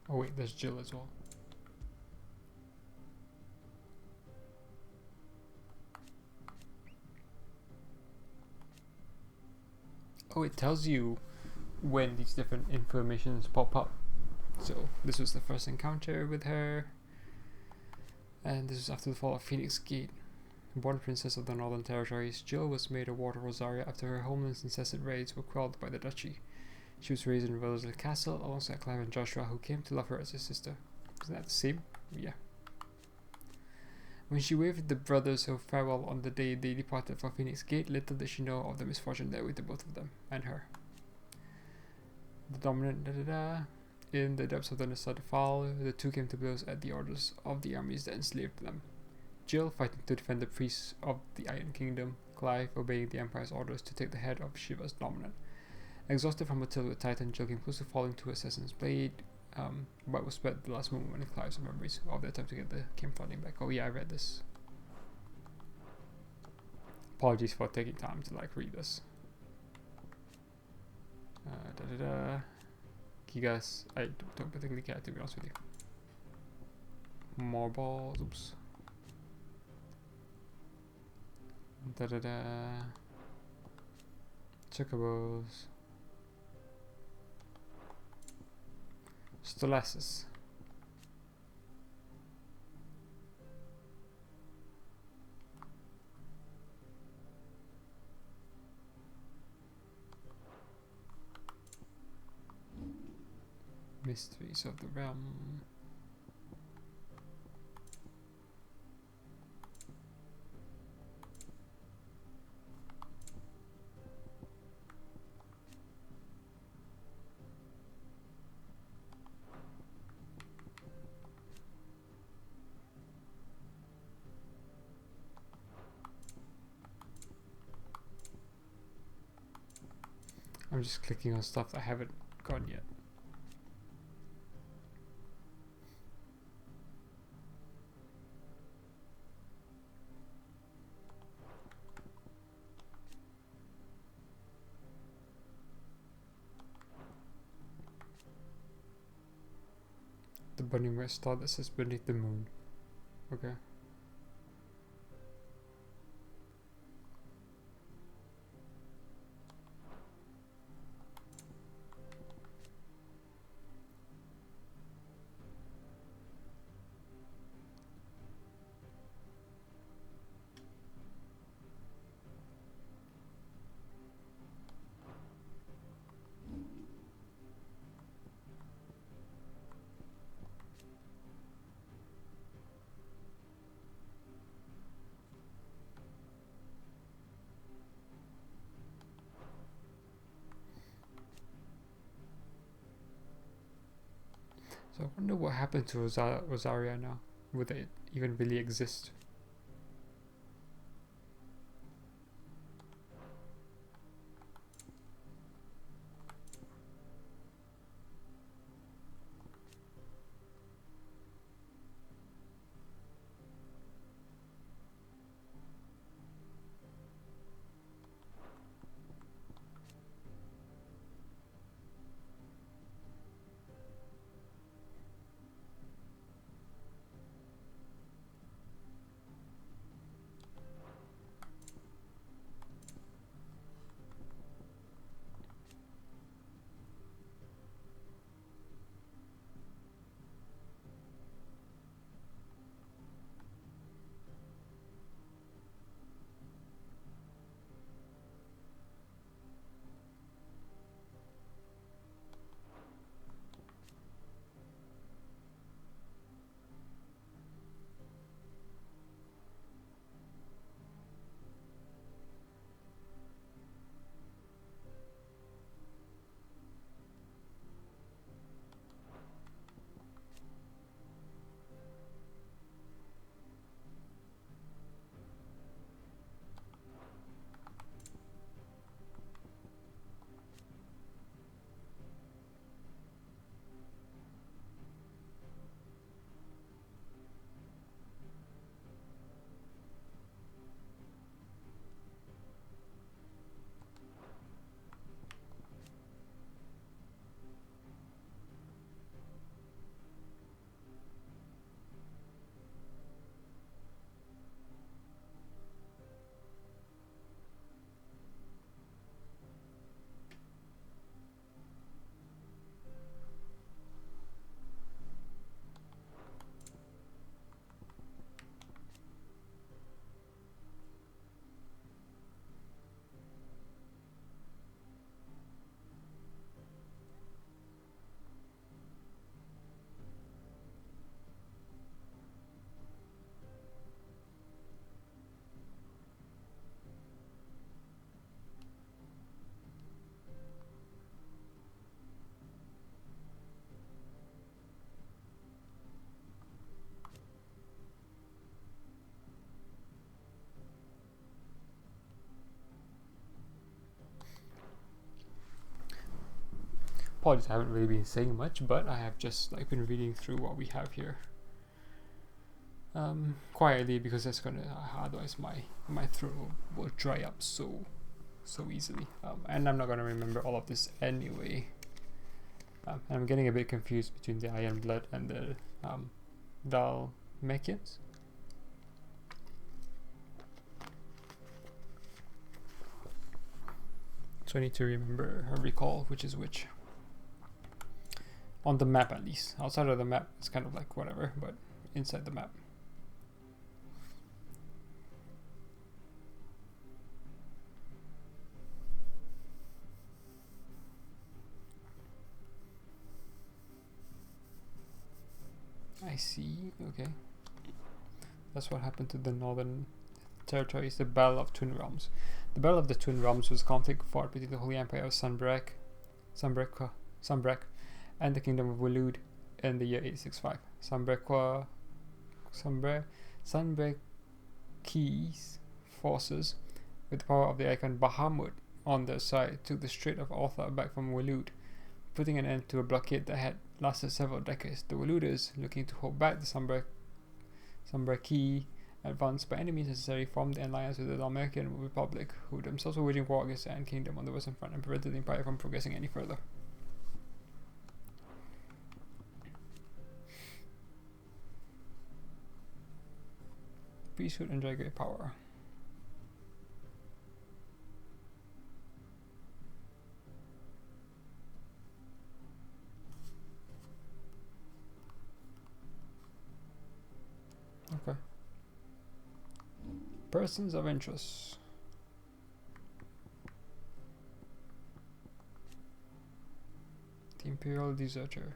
Oh wait, there's Jill as well. Oh, it tells you when these different informations pop up. So this was the first encounter with her, and this was after the fall of Phoenix Gate. Born princess of the Northern Territories, Jill was made a ward of Rosaria after her homeland's incessant raids were quelled by the Duchy. She was raised in Wellesley Castle alongside Clive and Joshua, who came to love her as a sister. Isn't that the same? Yeah. When she waved the brothers her farewell on the day they departed for Phoenix Gate, little did she know of the misfortune that awaited both of them and her. The dominant in the depths of the Nissa Defile, the two came to blows at the orders of the armies that enslaved them. Jill fighting to defend the priests of the Iron Kingdom, Clive obeying the Empire's orders to take the head of Shiva's dominant. Exhausted from battle with Titan, Jill came close to falling to Assassin's Blade, but was spared at the last moment in Clive's memories of their time together came flooding back. Oh yeah, I read this. Apologies for taking time to read this. Gigas, I don't particularly care, to be honest with you. More balls, oops. Chocobos. Stolassus. Mysteries of the Realm. I'm just clicking on stuff I haven't gotten yet. The burning red star that says beneath the moon. Okay. So I wonder what happened to Rosaria now. Would it even really exist? Apologies, I haven't really been saying much, but I have just like been reading through what we have here quietly, because that's gonna otherwise my throat will dry up so easily, and I'm not gonna remember all of this anyway. And I'm getting a bit confused between the Iron Blood and the Dalmatians. So I need to remember or recall which is which. On the map at least. Outside of the map it's kind of like whatever, but inside the map. I see, okay. That's what happened to the northern territories, the Battle of Twin Realms. The Battle of the Twin Realms was a conflict fought between the Holy Empire of Sunbreak and the Kingdom of Waloed in the year 865. Sunbreak's forces, with the power of the icon Bahamut on their side, took the Strait of Arthur back from Waloed, putting an end to a blockade that had lasted several decades. The Waloeders, looking to hold back the Sunbreaki advanced by any means necessary, formed an alliance with the Dalmatian Republic, who themselves were waging war against the Ant Kingdom on the western front and prevented the Empire from progressing any further. Priesthood enjoy great power. Okay. Persons of interest. The Imperial Deserter.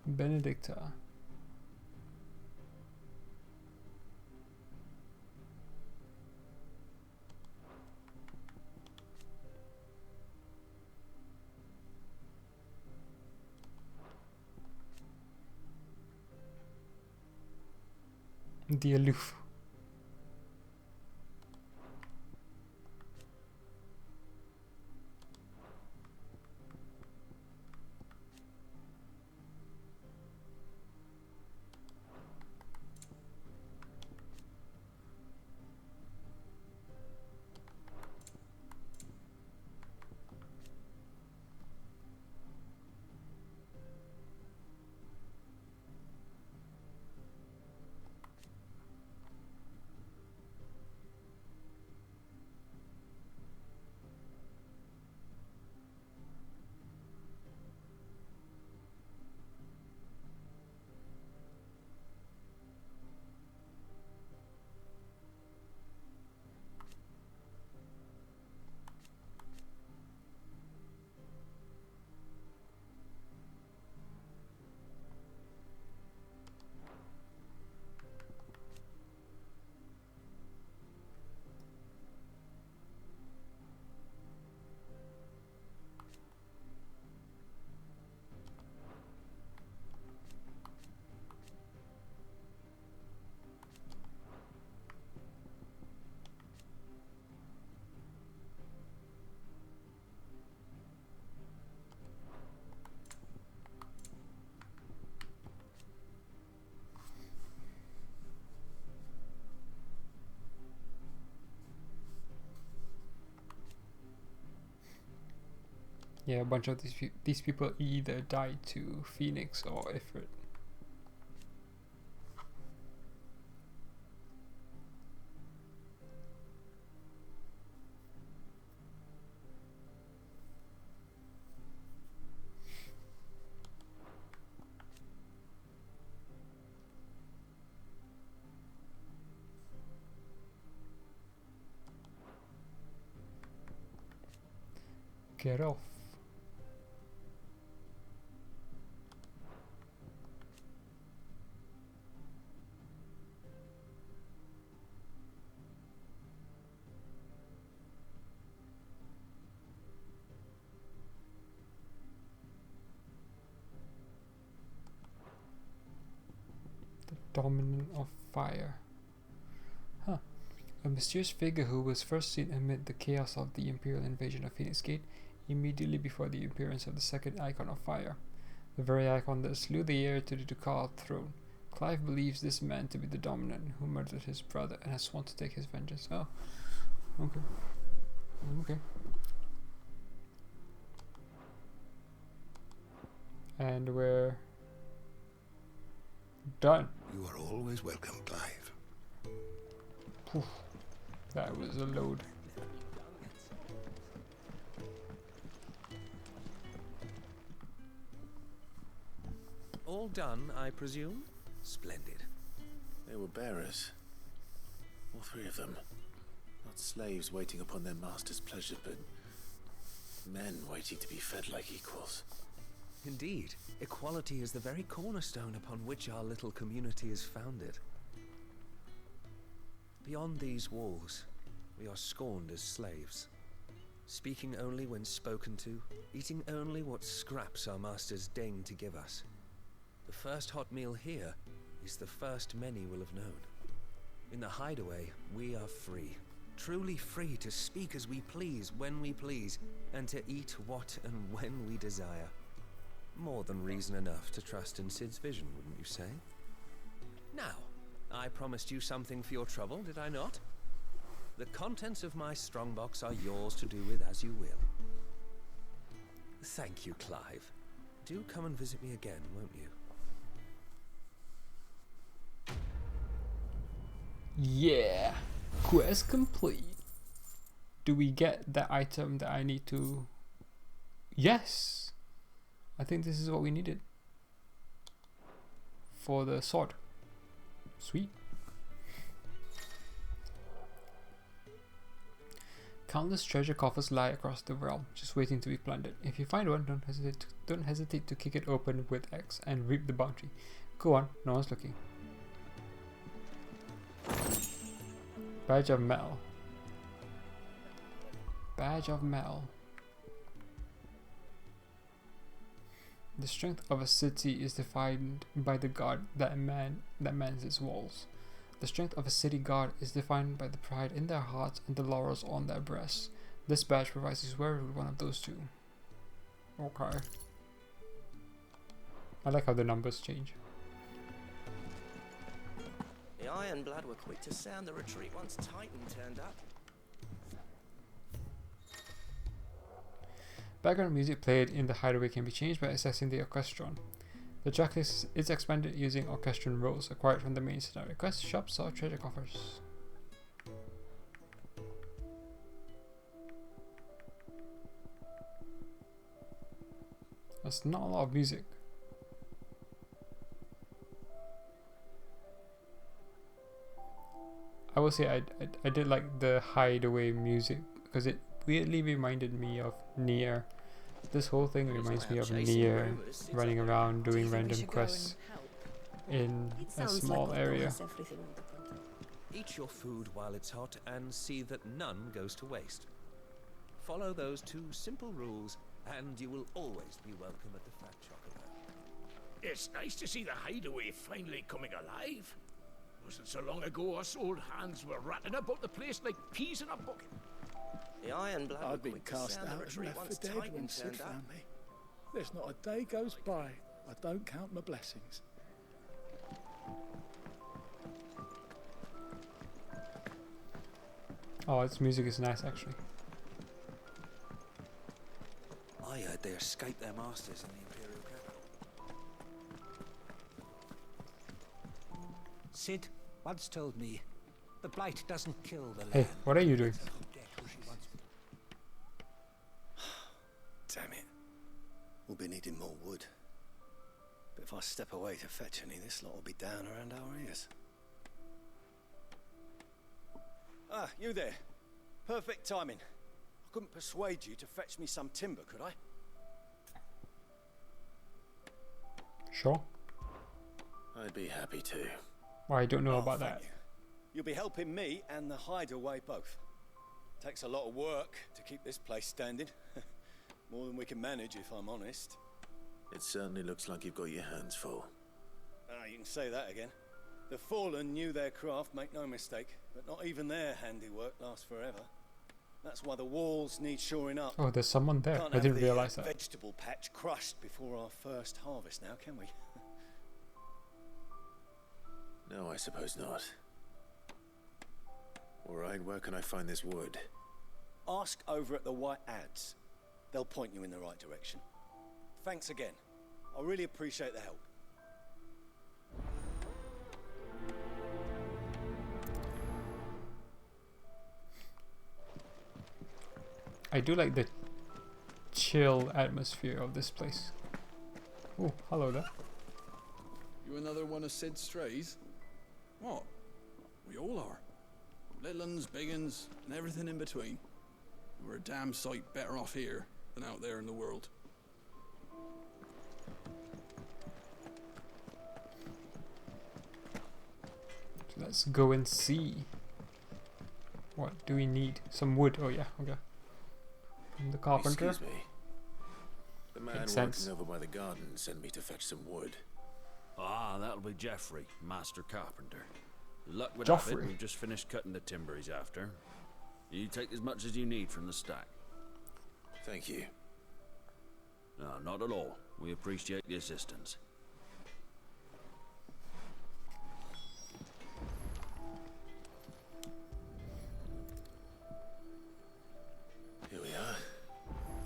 Benedicta. The Aloof. Yeah, a bunch of these people either died to Phoenix or Ifrit. get off. Dominant of fire. Huh. A mysterious figure who was first seen amid the chaos of the Imperial invasion of Phoenix Gate, immediately before the appearance of the second icon of fire, the very icon that slew the heir to the Ducal throne. Clive believes this man to be the Dominant who murdered his brother and has sworn to take his vengeance. Oh, okay. Okay. And we're done. You are always welcome, Clive. Poof. That was a load. All done, I presume? Splendid. They were bearers. All three of them. Not slaves waiting upon their master's pleasure, but men waiting to be fed like equals. Indeed, equality is the very cornerstone upon which our little community is founded. Beyond these walls, we are scorned as slaves, speaking only when spoken to, eating only what scraps our masters deign to give us. The first hot meal here is the first many will have known. In the hideaway, we are free, truly free to speak as we please, when we please, and to eat what and when we desire. More than reason enough to trust in Sid's vision, wouldn't you say? Now, I promised you something for your trouble, did I not? The contents of my strongbox are yours to do with as you will. Thank you, Clive. Do come and visit me again, won't you? Yeah, quest complete. Do we get the item that I need to? Yes, I think this is what we needed for the sword. Sweet. Countless treasure coffers lie across the realm, just waiting to be plundered. If you find one, don't hesitate to kick it open with X and reap the bounty. Go on, no one's looking. Badge of metal. Badge of metal. The strength of a city is defined by the guard that mans its walls. The strength of a city guard is defined by the pride in their hearts and the laurels on their breasts. This badge provides his wearer with one of those two. Okay. I like how the numbers change. The Ironblood were quick to sound the retreat once Titan turned up. Background music played in the hideaway can be changed by accessing the orchestron. The tracklist is expanded using orchestron rolls acquired from the main scenario. Quest shops or treasure coffers. That's not a lot of music. I will say I did like the hideaway music because it weirdly reminded me of Nier. This whole thing reminds me of Nier, running around doing random quests in a small area. Eat your food while it's hot and see that none goes to waste. Follow those two simple rules and you will always be welcome at the Fat Chocobo. It's nice to see the hideaway finally coming alive. Wasn't so long ago us old hands were ratting about the place like peas in a bucket. The Ironblood I'd been cast out and left for dead when Sid found me. There's not a day goes by I don't count my blessings. Oh, its music is nice actually. I heard they escaped their masters in the Imperial capital. Sid once told me, the Blight doesn't kill the land. Hey, what are you doing? Damn it. We'll be needing more wood. But if I step away to fetch any, this lot will be down around our ears. Ah, you there. Perfect timing. I couldn't persuade you to fetch me some timber, could I? Sure. I'd be happy to. Well, I don't know about that. You'll be helping me and the hideaway both. Takes a lot of work to keep this place standing. More than we can manage, if I'm honest. It certainly looks like you've got your hands full. Ah, you can say that again. The Fallen knew their craft, make no mistake, but not even their handiwork lasts forever. That's why the walls need shoring up. Oh, there's someone there. Can't I didn't have the, realize that. Vegetable patch crushed before our first harvest now, can we? No, I suppose not. Alright, where can I find this wood? Ask over at the White Ads. They'll point you in the right direction. Thanks again. I really appreciate the help. I do like the chill atmosphere of this place. Oh, hello there. You another one of Sid's strays? What? We all are. Little uns, big uns, and everything in between. We're a damn sight better off here than out there in the world. So let's go and see. What do we need? Some wood. Oh yeah, okay. From the carpenter. Excuse me. The man working over by the garden sent me to fetch some wood. Ah, that'll be Geoffrey, master carpenter. Luck would have it, we've just finished cutting the timber he's after. You take as much as you need from the stack. Thank you. No, not at all. We appreciate the assistance. Here we are.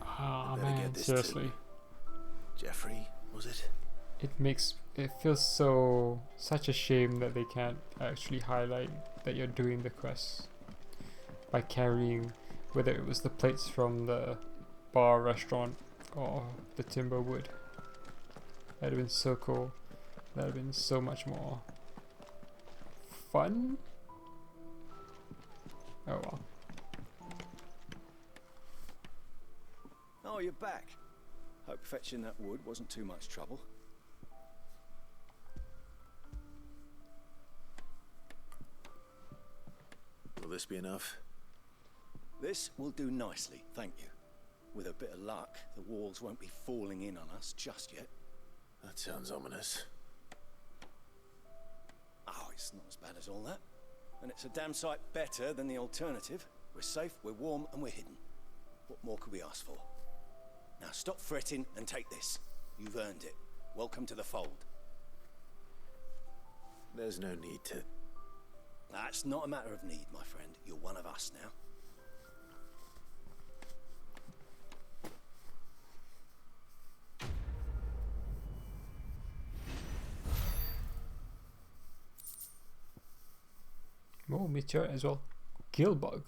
Ah man, seriously. Geoffrey, was it? It feels such a shame that they can't actually highlight that you're doing the quest by carrying, whether it was the plates from the bar restaurant or the timber wood. That'd have been so cool. That'd have been so much more fun. Oh well. Oh, you're back. Hope fetching that wood wasn't too much trouble. Will this be enough? This will do nicely, thank you. With a bit of luck, the walls won't be falling in on us just yet. That sounds ominous. Oh, it's not as bad as all that. And it's a damn sight better than the alternative. We're safe, we're warm, and we're hidden. What more could we ask for? Now stop fretting and take this. You've earned it. Welcome to the fold. There's no need to... That's not a matter of need, my friend. You're one of us now. Oh, meteor as well. Gillbug.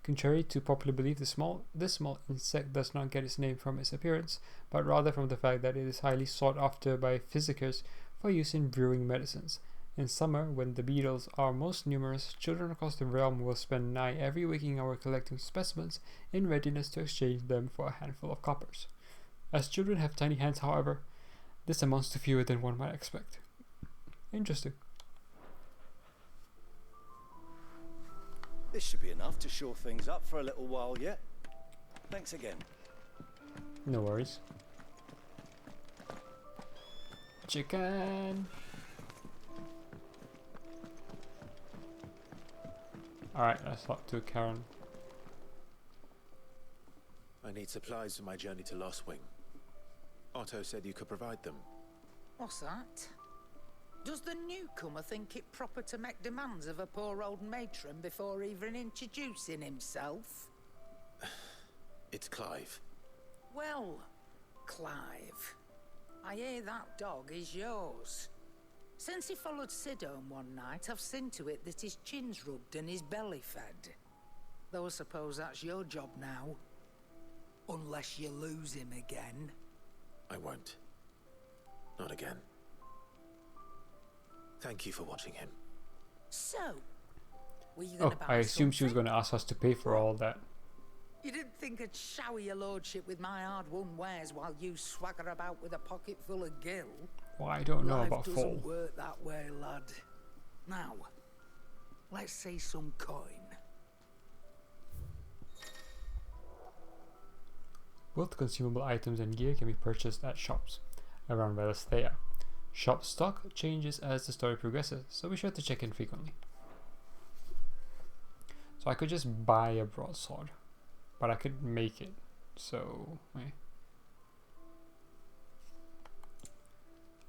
Contrary to popular belief, this small insect does not get its name from its appearance, but rather from the fact that it is highly sought after by physicians for use in brewing medicines. In summer, when the beetles are most numerous, children across the realm will spend nigh every waking hour collecting specimens in readiness to exchange them for a handful of coppers. As children have tiny hands, however, this amounts to fewer than one might expect. Interesting. This should be enough to shore things up for a little while yet. Thanks again. No worries. Chicken! Alright, let's talk to Karen. I need supplies for my journey to Lost Wing. Otto said you could provide them. What's that? Does the newcomer think it proper to make demands of a poor old matron before even introducing himself? It's Clive. Well, Clive, I hear that dog is yours. Since he followed Sid home one night, I've seen to it that his chin's rubbed and his belly fed. Though I suppose that's your job now. Unless you lose him again. I won't. Not again. Thank you for watching him. So, were you gonna buy I assumed she was something? going to ask us to pay for all that. You didn't think I'd shower your lordship with my hard-won wares while you swagger about with a pocket full of gil? Well, I don't know Life about doesn't fall. work that way, lad. Now, let's see some coin. Both consumable items and gear can be purchased at shops around Velastea. Shop stock changes as the story progresses, so be sure to check in frequently. So I could just buy a broadsword, but I could make it. So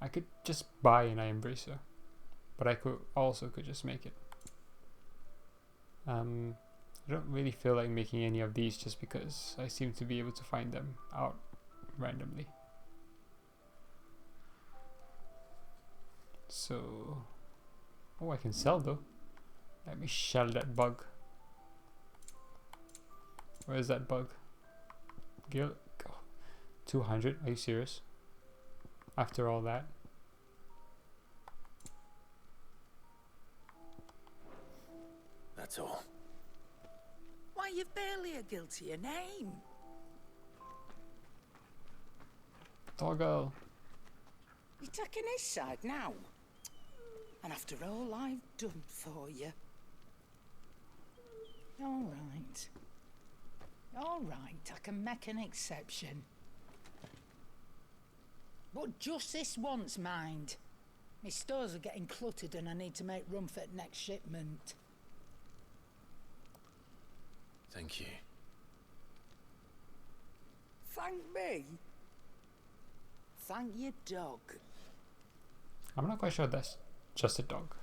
I could just buy an iron bracer, but I could just make it. I don't really feel like making any of these just because I seem to be able to find them out randomly. So, oh, I can sell though. Let me shell that bug. Where is that bug? Gil, oh, 200. Are you serious? After all that. That's all. Why, you've barely a guilty a name. Toggle. You're taking his side now. And after all I've done for you. All right. All right, I can make an exception. But just this once, mind. My stores are getting cluttered and I need to make room for the next shipment. Thank you. Thank me? Thank your dog. I'm not quite sure that's just a dog.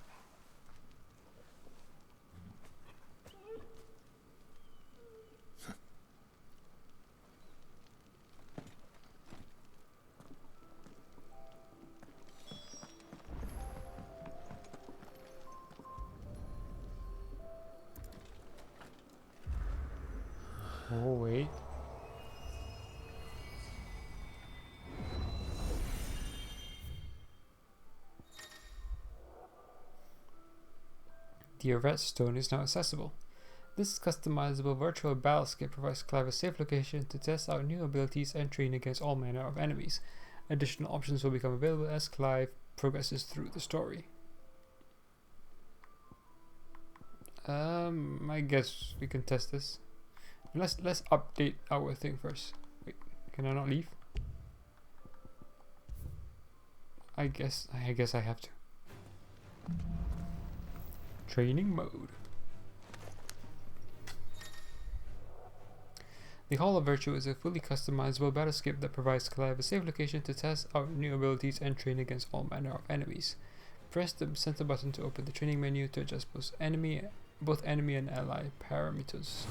Oh, wait. The arrest stone is now accessible. This customizable virtual battlescape provides Clive a safe location to test out new abilities and train against all manner of enemies. Additional options will become available as Clive progresses through the story. I guess we can test this. Let's update our thing first. Wait, can I not leave? I guess I have to. Training mode. The Hall of Virtue is a fully customizable battlescape that provides Clive a safe location to test out new abilities and train against all manner of enemies. Press the center button to open the training menu to adjust both enemy and ally parameters.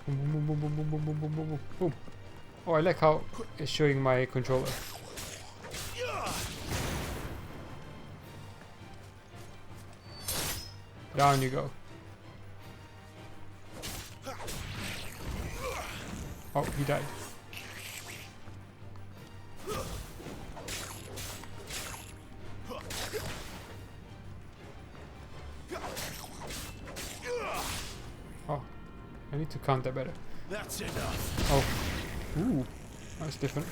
Boom, boom, boom, boom, boom, boom, boom, boom, boom, boom. Oh, I like how it's showing my controller. Down you go. Oh, he died. Oh, I need to count that better. That's enough. Oh, ooh, that's different.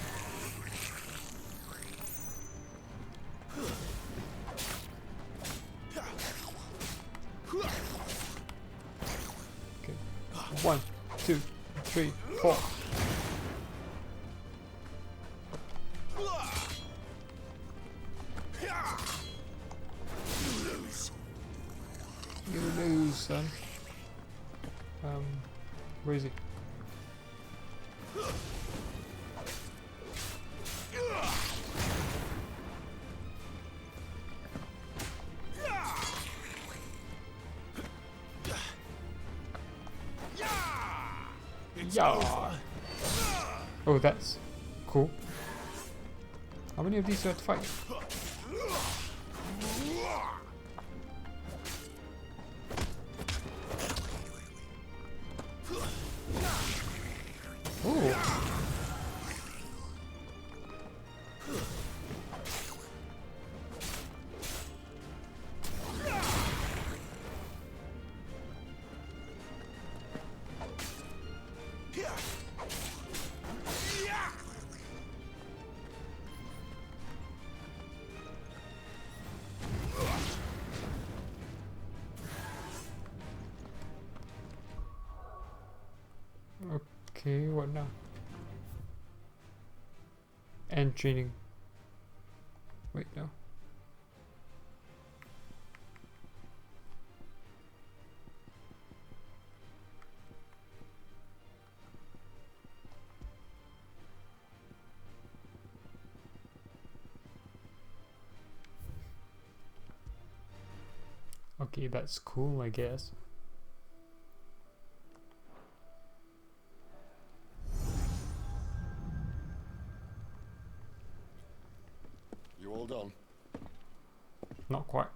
Okay, 1, 2, 3, 4. You lose, son. Where is he? Yeah. Oh, that's cool. How many of these do I have to fight? Ooh. Okay, what now? And training. Wait, no. Okay, that's cool, I guess. You all done? Not quite.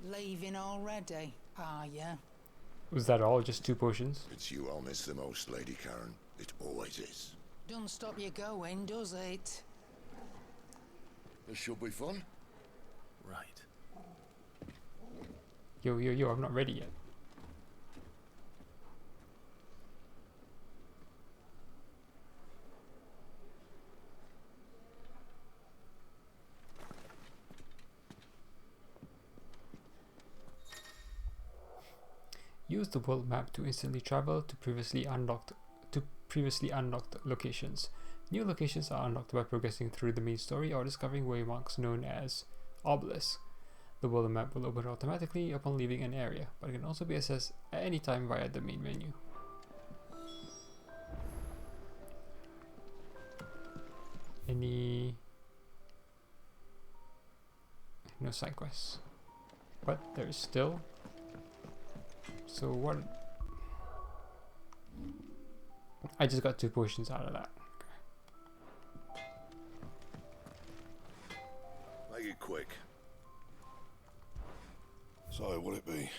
Leaving already, are ya? Was that all? Just 2 potions? It's you I'll miss the most, Lady Karen. It always is. Don't stop you going, does it? This should be fun. Right. Yo, I'm not ready yet. Use the world map to instantly travel to previously unlocked locations. New locations are unlocked by progressing through the main story or discovering waymarks known as obelisks. The world map will open automatically upon leaving an area, but it can also be accessed at any time via the main menu. No side quests, but there is still. So what? I just got 2 potions out of that. Make it quick. So, what'll it be?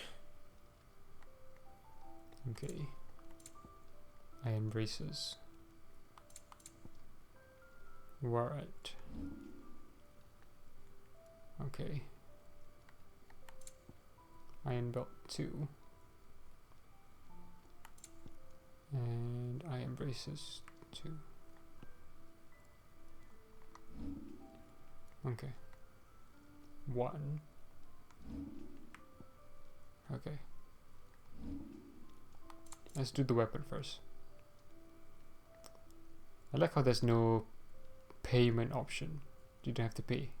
Okay. Iron braces. Right. Okay. Iron belt 2. And iron braces 2. Okay. 1. Okay. Let's do the weapon first. I like how there's no payment option. You don't have to pay.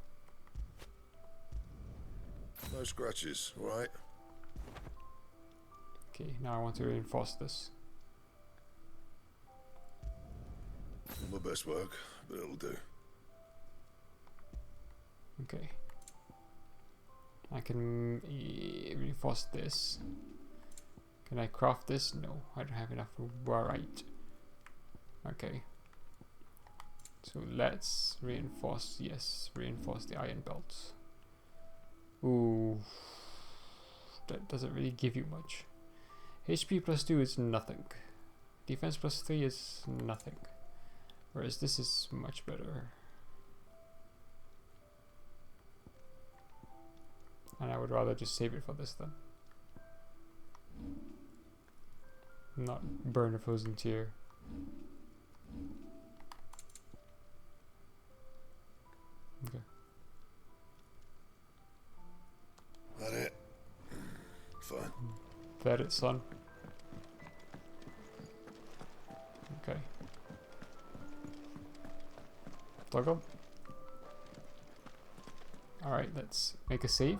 No scratches, alright? Okay, now I want to reinforce this. Not my best work, but it'll do. Okay. I can reinforce this. Can I craft this? No, I don't have enough. Right. Okay. So let's reinforce. Yes, reinforce the iron belts. Ooh, that doesn't really give you much. HP plus 2 is nothing. Defense plus 3 is nothing. Whereas this is much better. And I would rather just save it for this then. Not burn a frozen tear. Okay. That it? Fine. That it, son. Okay. Toggle. Alright, let's make a save.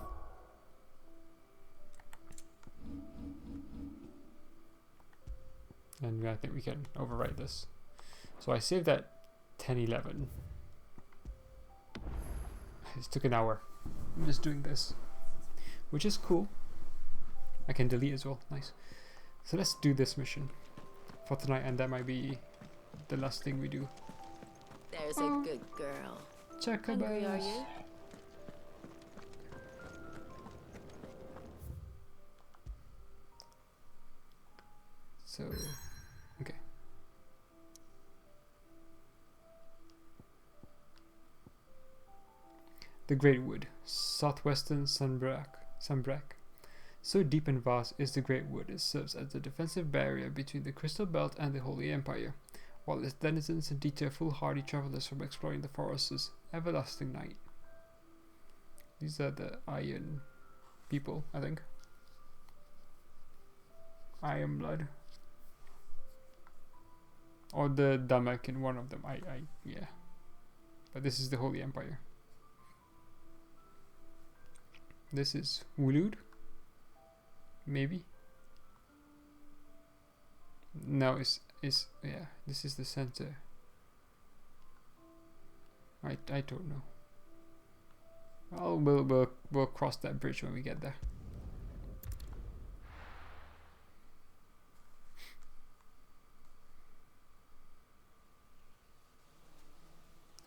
And I think we can overwrite this. So I saved at 10:11. It took an hour. I'm just doing this, which is cool. I can delete as well. Nice. So let's do this mission for tonight, and that might be the last thing we do. There's a good girl. Hungry, are you? So, okay. The Great Wood, southwestern Sunbreak. So deep and vast is the Great Wood, it serves as the defensive barrier between the Crystal Belt and the Holy Empire, while its denizens deter foolhardy travelers from exploring the forest's everlasting night. These are the Iron people, I think. Iron Blood. Or the Damek in one of them. Yeah. But this is the Holy Empire. This is Wulud? Maybe? No, yeah, this is the center. I don't know. Well, we'll cross that bridge when we get there.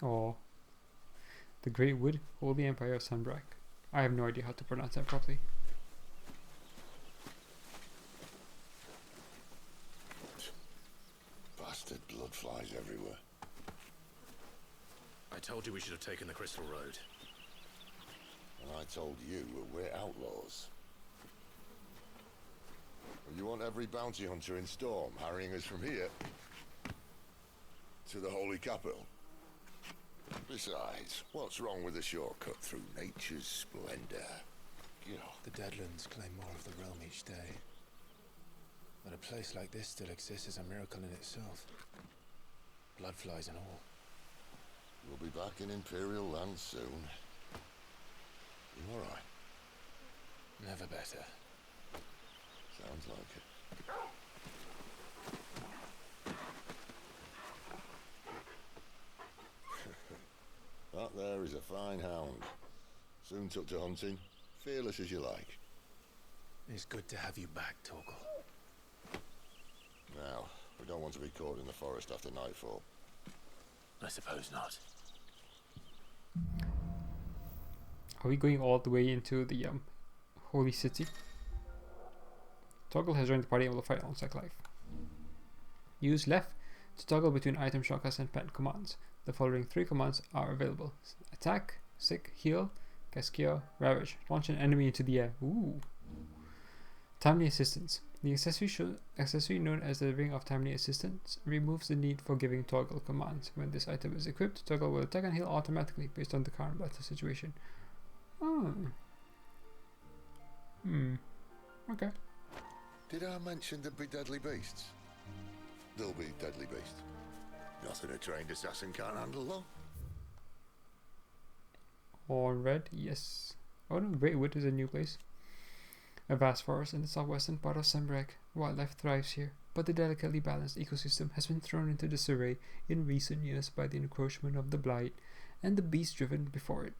Oh, the Great Wood, Holy Empire of Sunbrak. I have no idea how to pronounce that properly. Bastard blood flies everywhere. I told you we should have taken the Crystal Road. And I told you we're outlaws. You want every bounty hunter in Storm harrying us from here to the Holy Capital? Besides, what's wrong with a shortcut through nature's splendor? You know. The Deadlands claim more of the realm each day. But a place like this still exists is a miracle in itself. Bloodflies and all. We'll be back in Imperial land soon. You alright? Never better. Sounds like it. That there is a fine hound. Soon took to hunting. Fearless as you like. It's good to have you back, Torgal. Now, we don't want to be caught in the forest after nightfall. I suppose not. Are we going all the way into the Holy City? Toggle has joined the party and will fight alongside Clive. Use left to toggle between item shortcuts and pen commands. The following 3 commands are available. Attack, Sick, Heal, Cast Cure, Ravage. Launch an enemy into the air. Ooh. Timely Assistance. The accessory known as the Ring of Timely Assistance removes the need for giving Toggle commands. When this item is equipped, Toggle will attack and heal automatically based on the current battle situation. Oh. Okay. Did I mention there'd be deadly beasts? There'll be deadly beasts. Nothing a trained assassin can't handle, though. All red, yes. Oh no, Greatwood is a new place. A vast forest in the southwestern part of Sunbrak. Wildlife thrives here, but the delicately balanced ecosystem has been thrown into disarray in recent years by the encroachment of the Blight and the beast driven before it.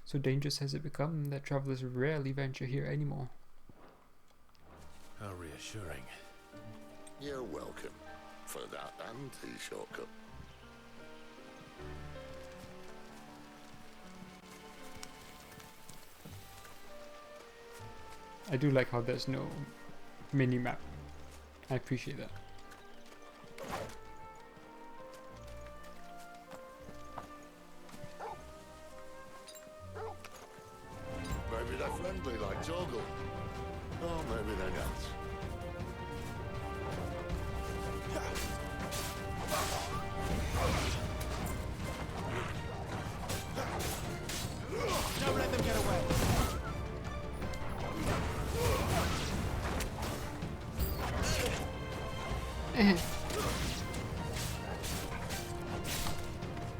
So dangerous has it become that travelers rarely venture here anymore. How reassuring. You're welcome for that and the shortcut. I do like how there's no mini-map. I appreciate that. Maybe they're friendly like Toggle. Or maybe they're not. Don't let them get away.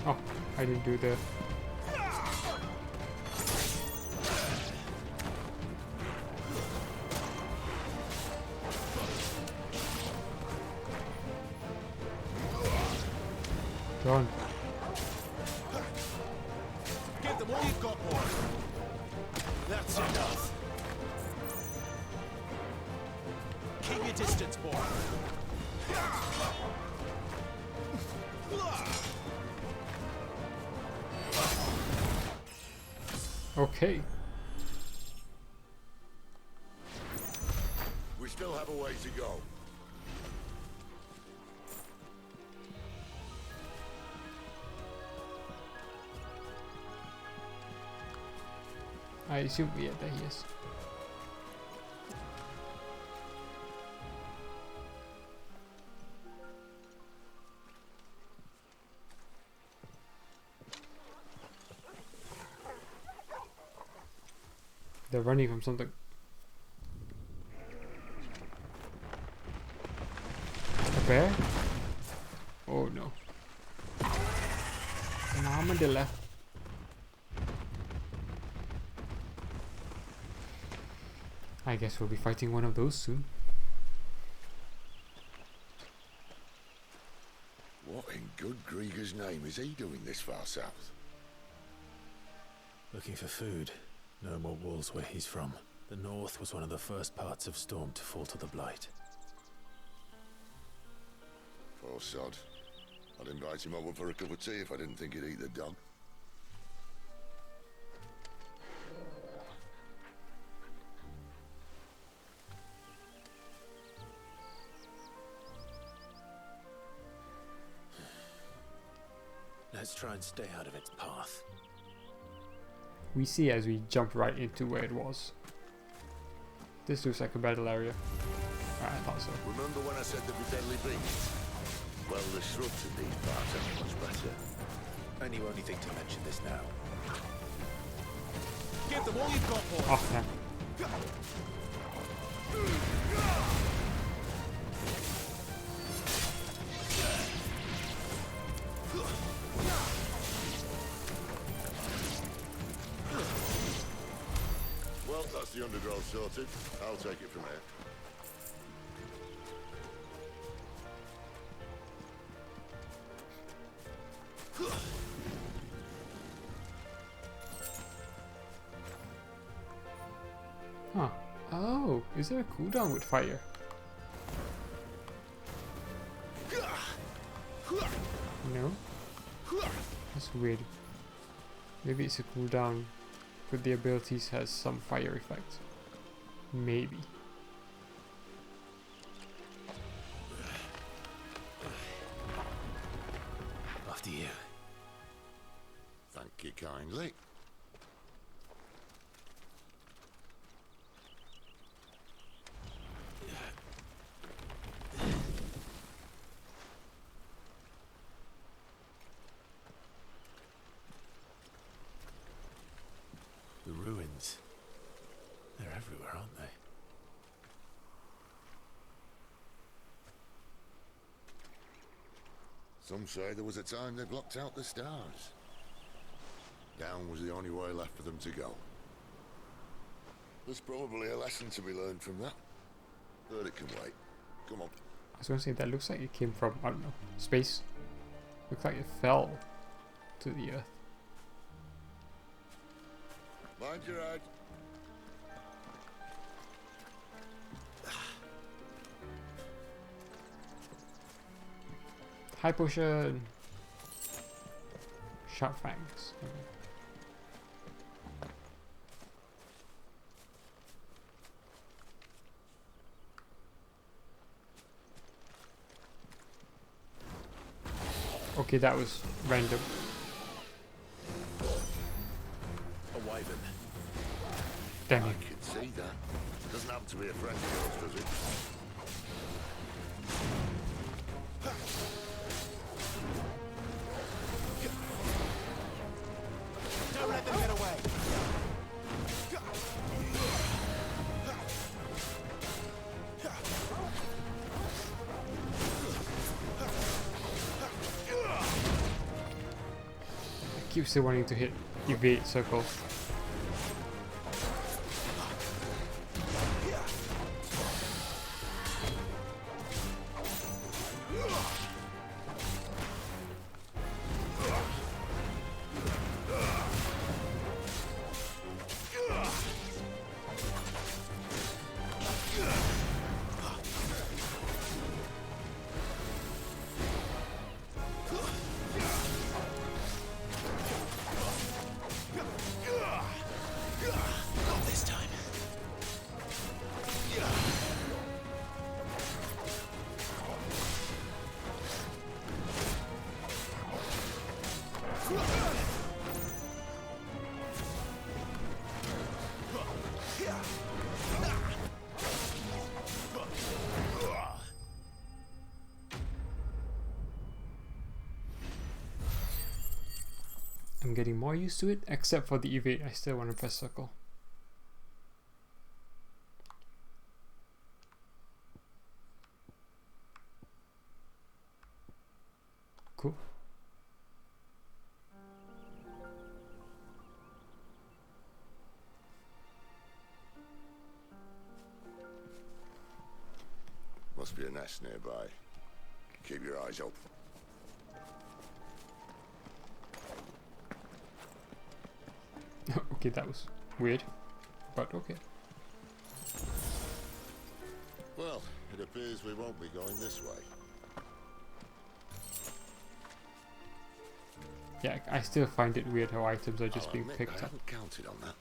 Oh, I didn't do the... Done. Give them all you've got, boy. That's enough. Keep your distance, boy. Okay. We still have a way to go. I assume, yeah, there he is. They're running from something. bear? Oh no. An armadillo. I guess we'll be fighting one of those soon. What in good Grieger's name is he doing this far south? Looking for food. No more wolves where he's from. The north was one of the first parts of Storm to fall to the Blight. Poor sod. I'd invite him over for a cup of tea if I didn't think he'd eat the dog. Let's try and stay out of its path. We see as we jump right into where it was. This looks like a battle area. I thought so. Remember when I said there'd be deadly beasts? Well, the shrubs in these parts are much better. And you only think to mention this now. Give them all you've got, boy. Oh, yeah. Well, that's the undergrowth sorted. I'll take it from here. Huh. Oh, is there a cooldown with fire? No? That's weird. Maybe it's a cooldown with the abilities has some fire effect. Maybe. After you. Thank you kindly. The ruins. They're everywhere, aren't they? Some say there was a time they blocked out the stars. Down was the only way left for them to go. There's probably a lesson to be learned from that. But it can wait. Come on. I was going to say that looks like it came from, I don't know, space. Looks like it fell to the earth. Mind your head. High potion. Sharp fangs. Okay, that was random. A wyvern. Damn I it. can see that. Doesn't happen to be a friend of yours, does it? Don't let them get away. I keep still wanting to hit evade circle. Not this time. I'm getting more used to it, except for the evade. I still want to press circle. cool. Must be a nest nearby. Keep your eyes open. Okay, that was weird, but okay. Well, it appears we won't be going this way. Yeah, I still find it weird how items are just I'll being admit picked I up. haven't counted on that.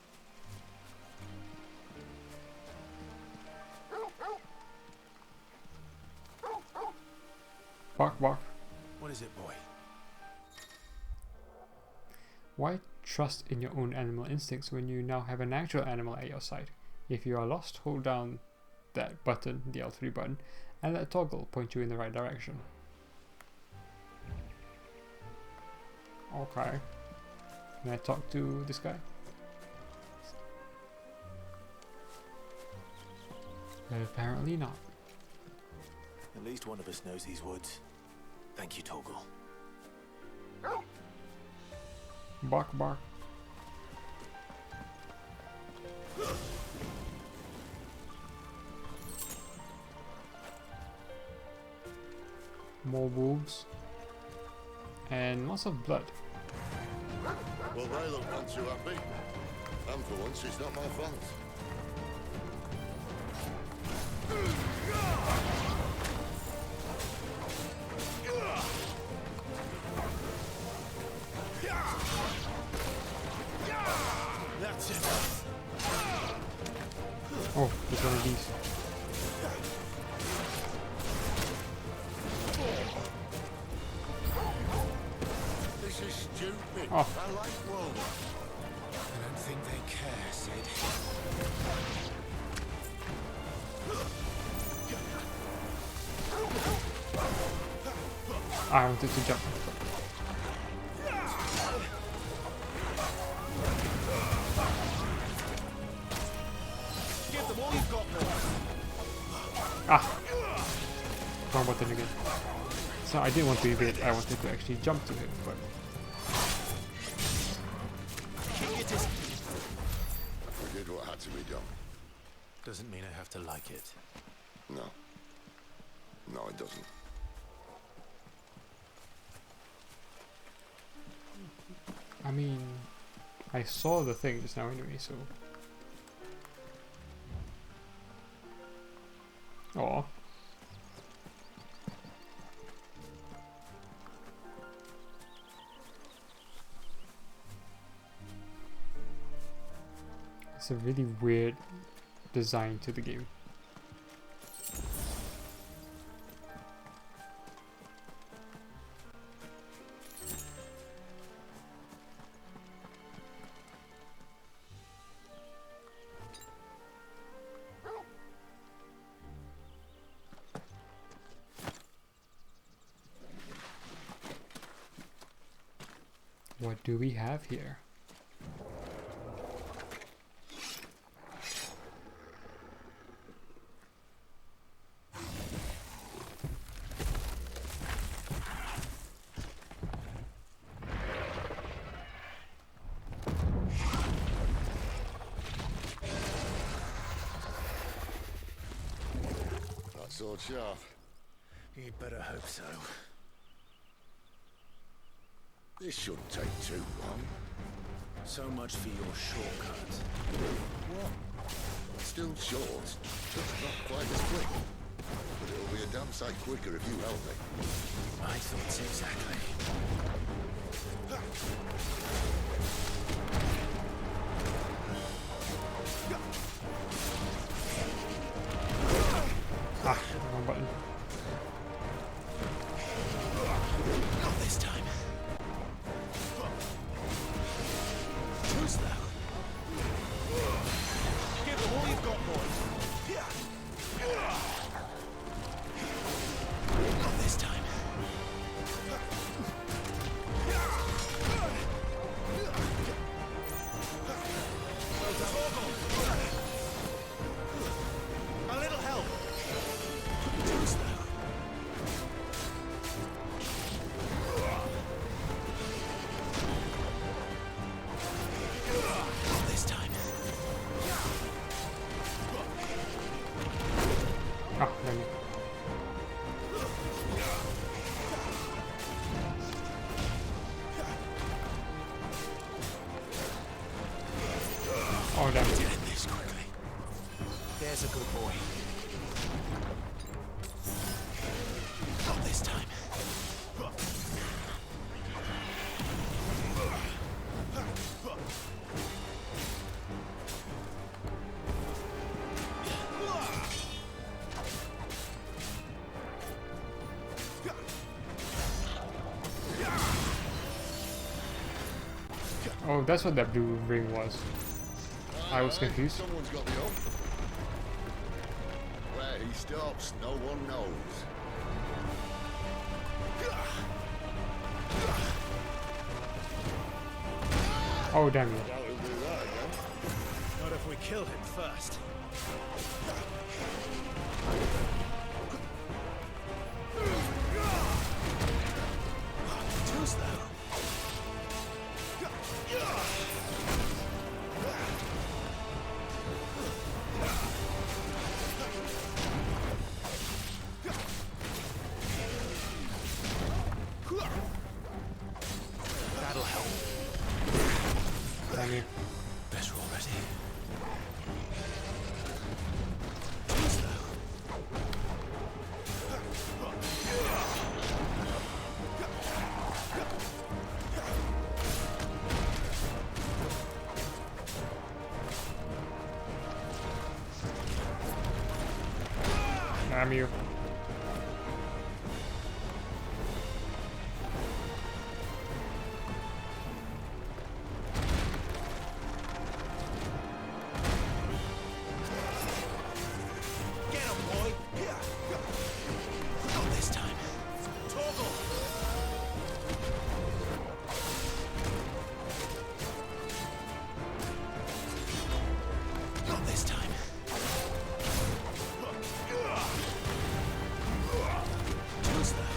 Bark, bark. What is it, boy? Why trust in your own animal instincts when you now have an actual animal at your side? If you are lost, hold down that button, the L3 button, and let toggle point you in the right direction. Okay. Can I talk to this guy? But apparently not. At least one of us knows these woods. Thank you, Toggle. Bark, bark. More wolves. And lots of blood. Well, they look not too happy. And for once, it's not my fault. That's enough. Oh, there's one of these. This is stupid. Oh. I like wolves. I don't think they care, Sid. I wanted to jump. Give them all you've got, Ah! Wrong button again. So I didn't want to evade, I wanted to actually jump to him, but... We did what had to be done. Doesn't mean I have to like it. No. No, it doesn't. I mean... I saw the thing just now anyway, so... Aw. It's a really weird design to the game. What do we have here? That sword sharp. You'd better hope so. This shouldn't take too long. So much for your shortcut. What? Still short. Just not quite as quick. But it'll be a damn sight quicker if you help me. My thoughts exactly. Ah, wrong button. Not this time. Too slow. Give them all you've got, boys. Not this time. A little help. Too slow. Oh, that's what that blue ring was. I was confused. Someone's got the up. Where he stops, no one knows. Oh, damn it. Doubt he'll do that again. Not if we kill him first. Too slow. That'll help. Damn you. Better already. Too slow. Damn you. Get him, boy. Not this time. Toggle. Not this time. Too slow.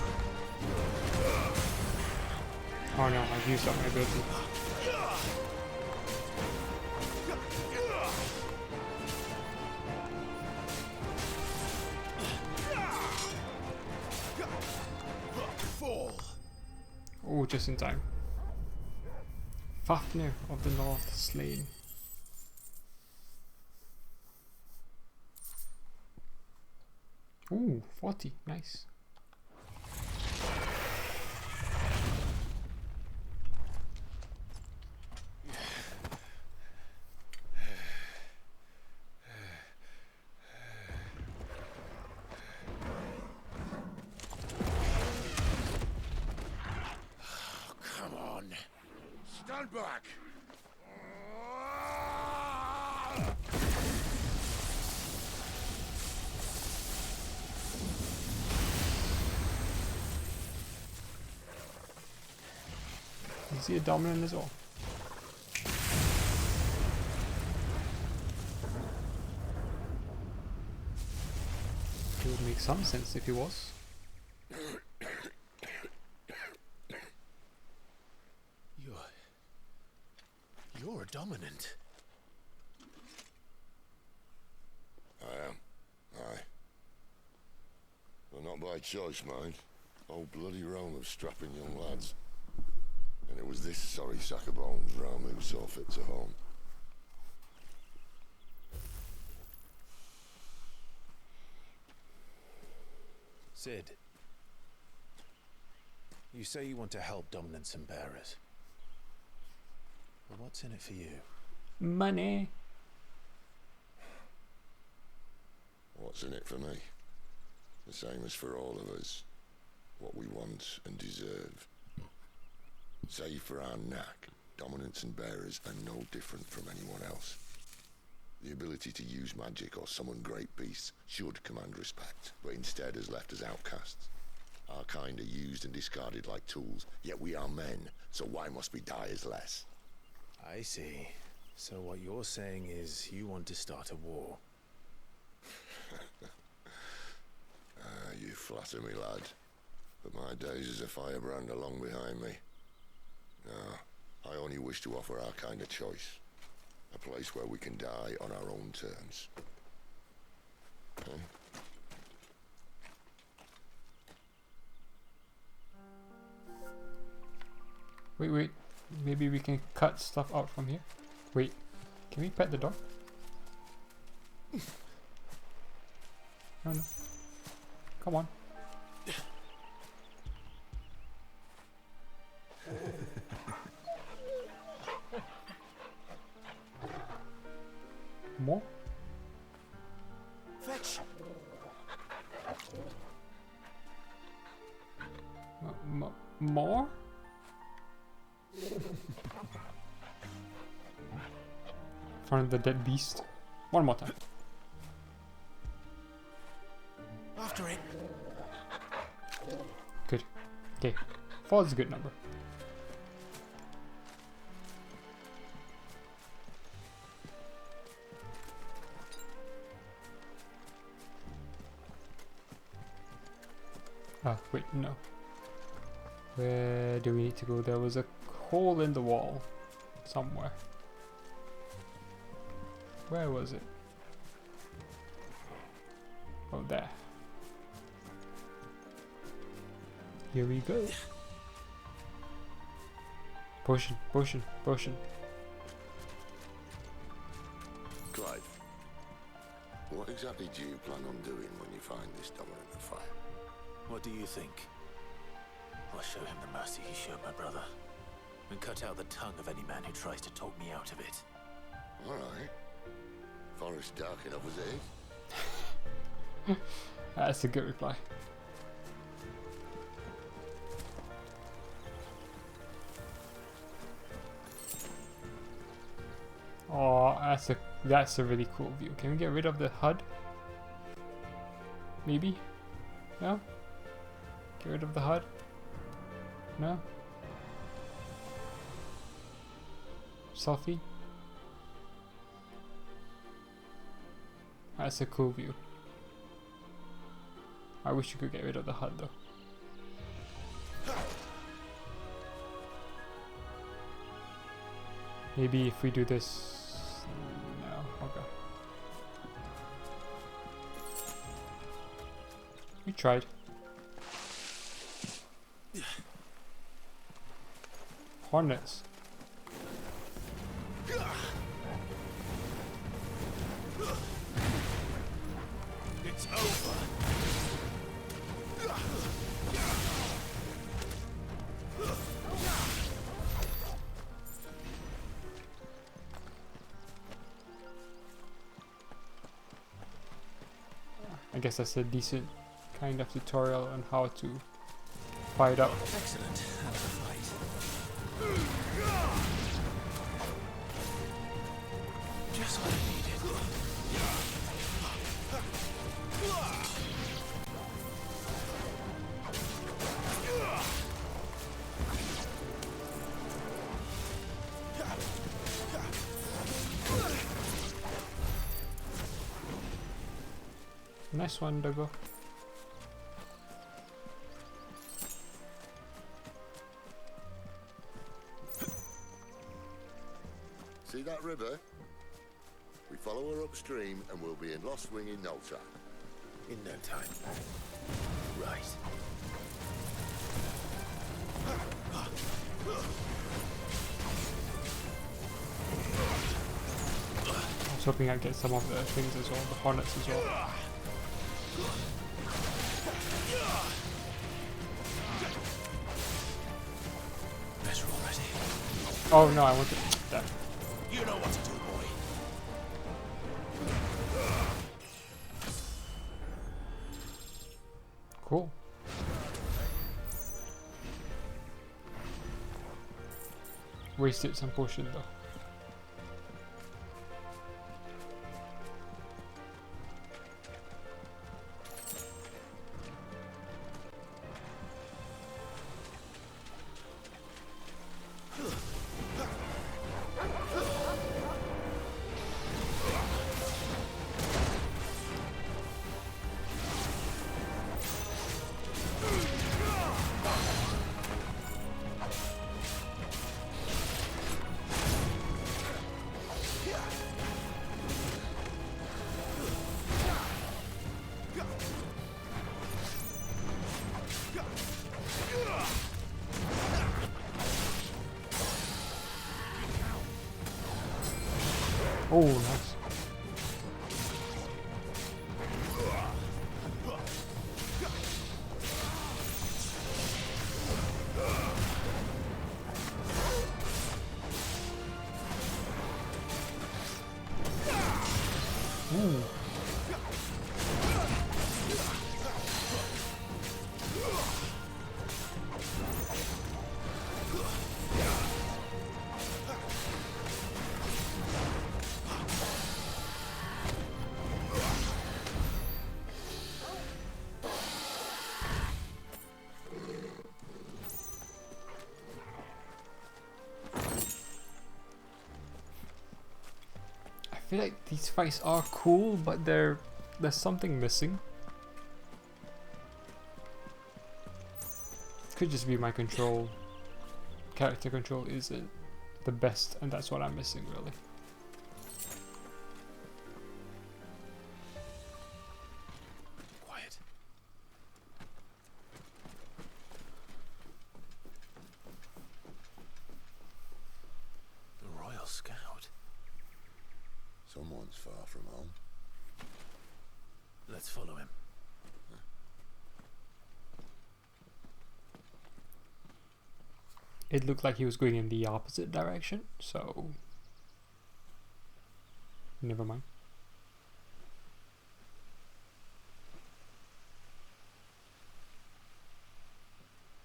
Oh no, I've used up my ability. Fall. Oh, just in time. Fafnir of the North slain. Ooh, 40, nice. Come on. Stand back. Is he a dominant as well? It would make some sense if he was. You're a dominant. I am. Aye. But not by choice, mind. Whole bloody realm of strapping young lads. And it was this sorry sack of bones realm who saw fit to home. Sid, you say you want to help dominants and bearers. But what's in it for you? Money. What's in it for me? The same as for all of us. What we want and deserve. Save for our knack, dominants and bearers are no different from anyone else. The ability to use magic or summon great beasts should command respect, but instead has left us outcasts. Our kind are used and discarded like tools, yet we are men, so why must we die as less? I see. So what you're saying is you want to start a war. You flatter me, lad. But my days as a firebrand are long behind me. No, I only wish to offer our kind of choice. A place where we can die on our own terms. Huh? Wait. Maybe we can cut stuff out from here. Wait, can we pet the dog? No. Come on. More? Fetch. More? front of the dead beast. One more time. After it. Good. Okay. 4 is a good number. Ah, wait, no. Where do we need to go? There was a hole in the wall somewhere. Where was it? Oh, there. Here we go. Potion, potion, potion. Clive, what exactly do you plan on doing when you find this dominant of fire? What do you think? I'll show him the mercy he showed my brother, and cut out the tongue of any man who tries to talk me out of it. All right. Forest dark enough as it is. That's a good reply. Oh, that's a really cool view. Can we get rid of the HUD? Maybe? No? Get rid of the HUD? No? Selfie? That's a cool view. I wish you could get rid of the HUD though. Maybe if we do this... No, okay. We tried. Hornets. It's over. I guess that's a decent kind of tutorial on how to fight up. Excellent. That was a fight. Just what I needed. Nice one, Dogo. See that river? We follow her upstream and we'll be in Lost Wing in no time. In no time. Right. I was hoping I'd get some of the things as well, the hornets as well. Better already. Oh no, I wanted that. You know what to do, boy. Cool. Wasted some potion though. Oh, nice. Ooh. feel like these fights are cool, but there's something missing. Could just be my control. Character control isn't the best, and that's what I'm missing, really. Quiet. The Royal Scout. Someone's far from home. Let's follow him. It looked like he was going in the opposite direction, so never mind.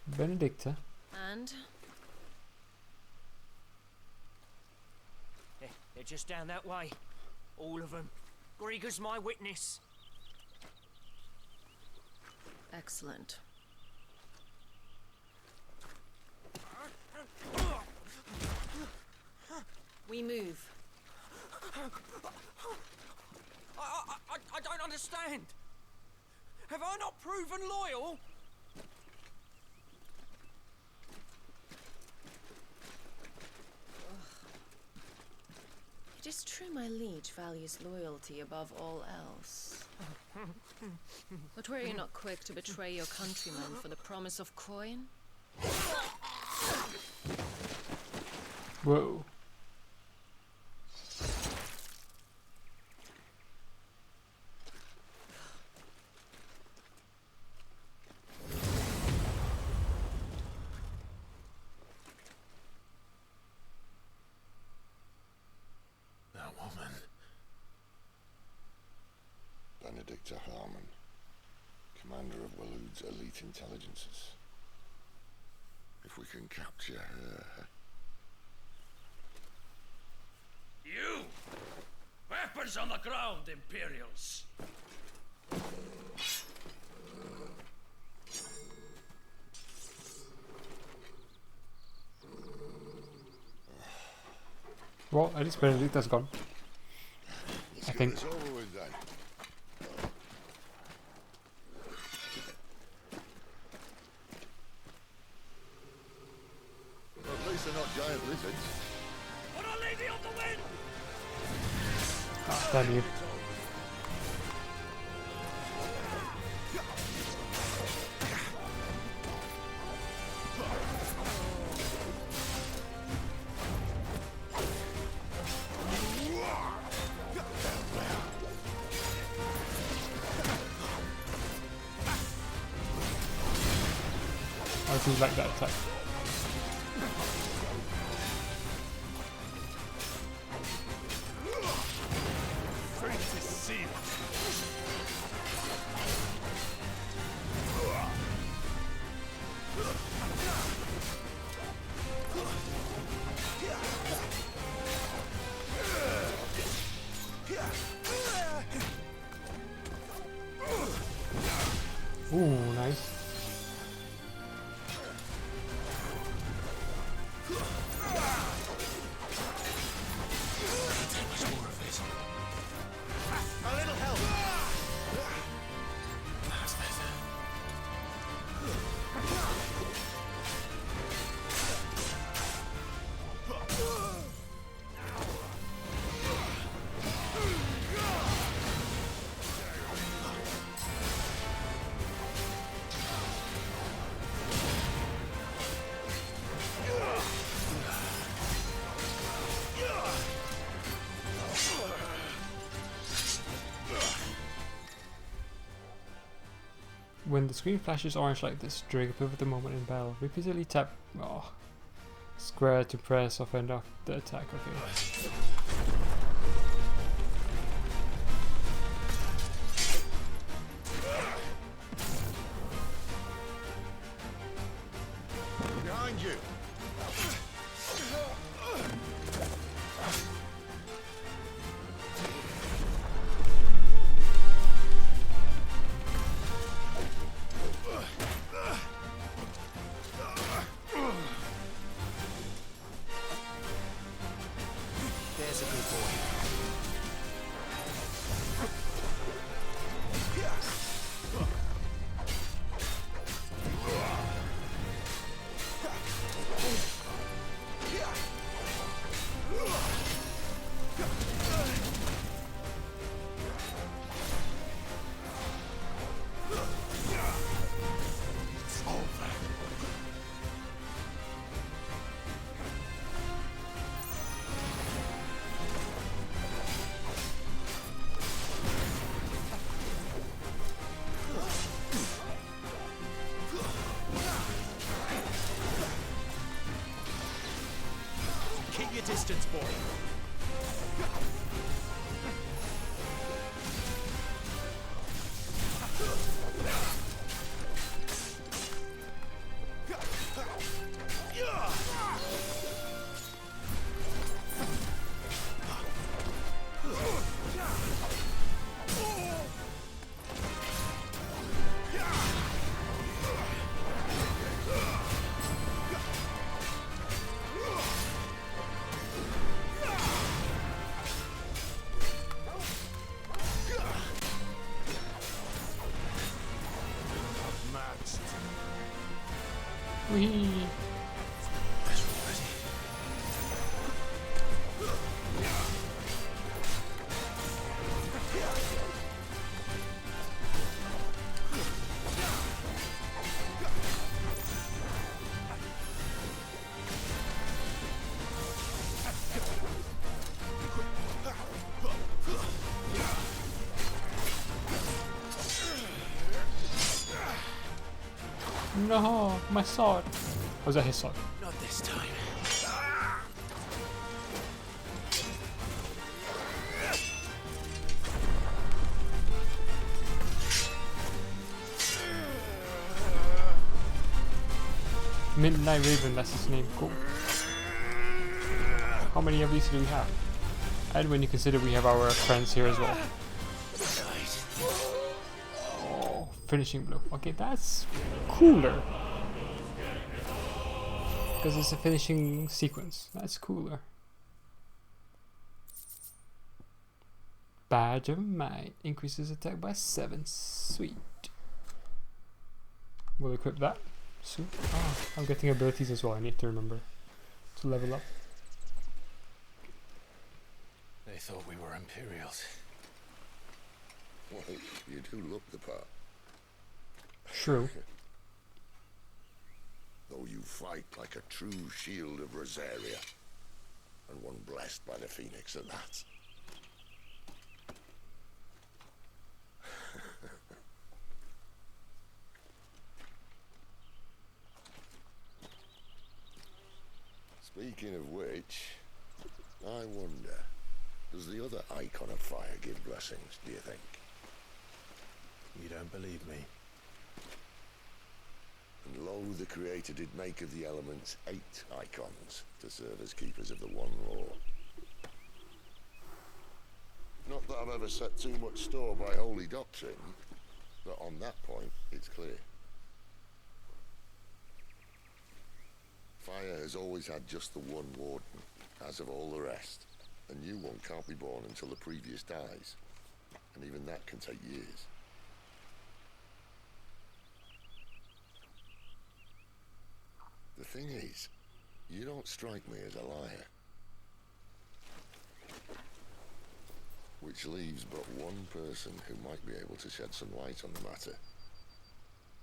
Benedicta. And? They're just down that way. All of them. Grieger's my witness. Excellent. We move. I don't understand. Have I not proven loyal? It is true my liege values loyalty above all else. But were you not quick to betray your countrymen for the promise of coin? Whoa. That woman. Benedicta Harmon, commander of Waloed's elite intelligences. If we can capture her... You! Weapons on the ground, Imperials! Well, at least Benedicta's gone. I think. It's over with then. At least they're not giant lizards. Put a lady on the wind! Ah, damn you. I do like that attack. Ooh, nice. A little help. That's better. When the screen flashes orange like this during a pivotal moment in battle, repeatedly tap square to press or fend off the attack. Okay. Behind you. There's a good boy. distance, boy. Whee! No, my sword. Was that his sword? Not this time. Midnight Raven, that's his name. Cool. How many of these do we have? And when you consider we have our friends here as well. Oh, finishing blow. Okay, that's cooler. Because it's a finishing sequence. That's cooler. Badge of Might. Increases attack by 7. Sweet. We'll equip that. Sweet. Oh, I'm getting abilities as well. I need to remember to level up. They thought we were Imperials. Well, you do look the part. True. Though you fight like a true shield of Rosaria, and one blessed by the Phoenix at that. Speaking of which, I wonder, does the other icon of fire give blessings, do you think? You don't believe me? And lo, the Creator did make of the elements 8 icons to serve as keepers of the one law. Not that I've ever set too much store by holy doctrine, but on that point, it's clear. Fire has always had just the one warden, as of all the rest. A new one can't be born until the previous dies, and even that can take years. The thing is, you don't strike me as a liar. Which leaves but one person who might be able to shed some light on the matter.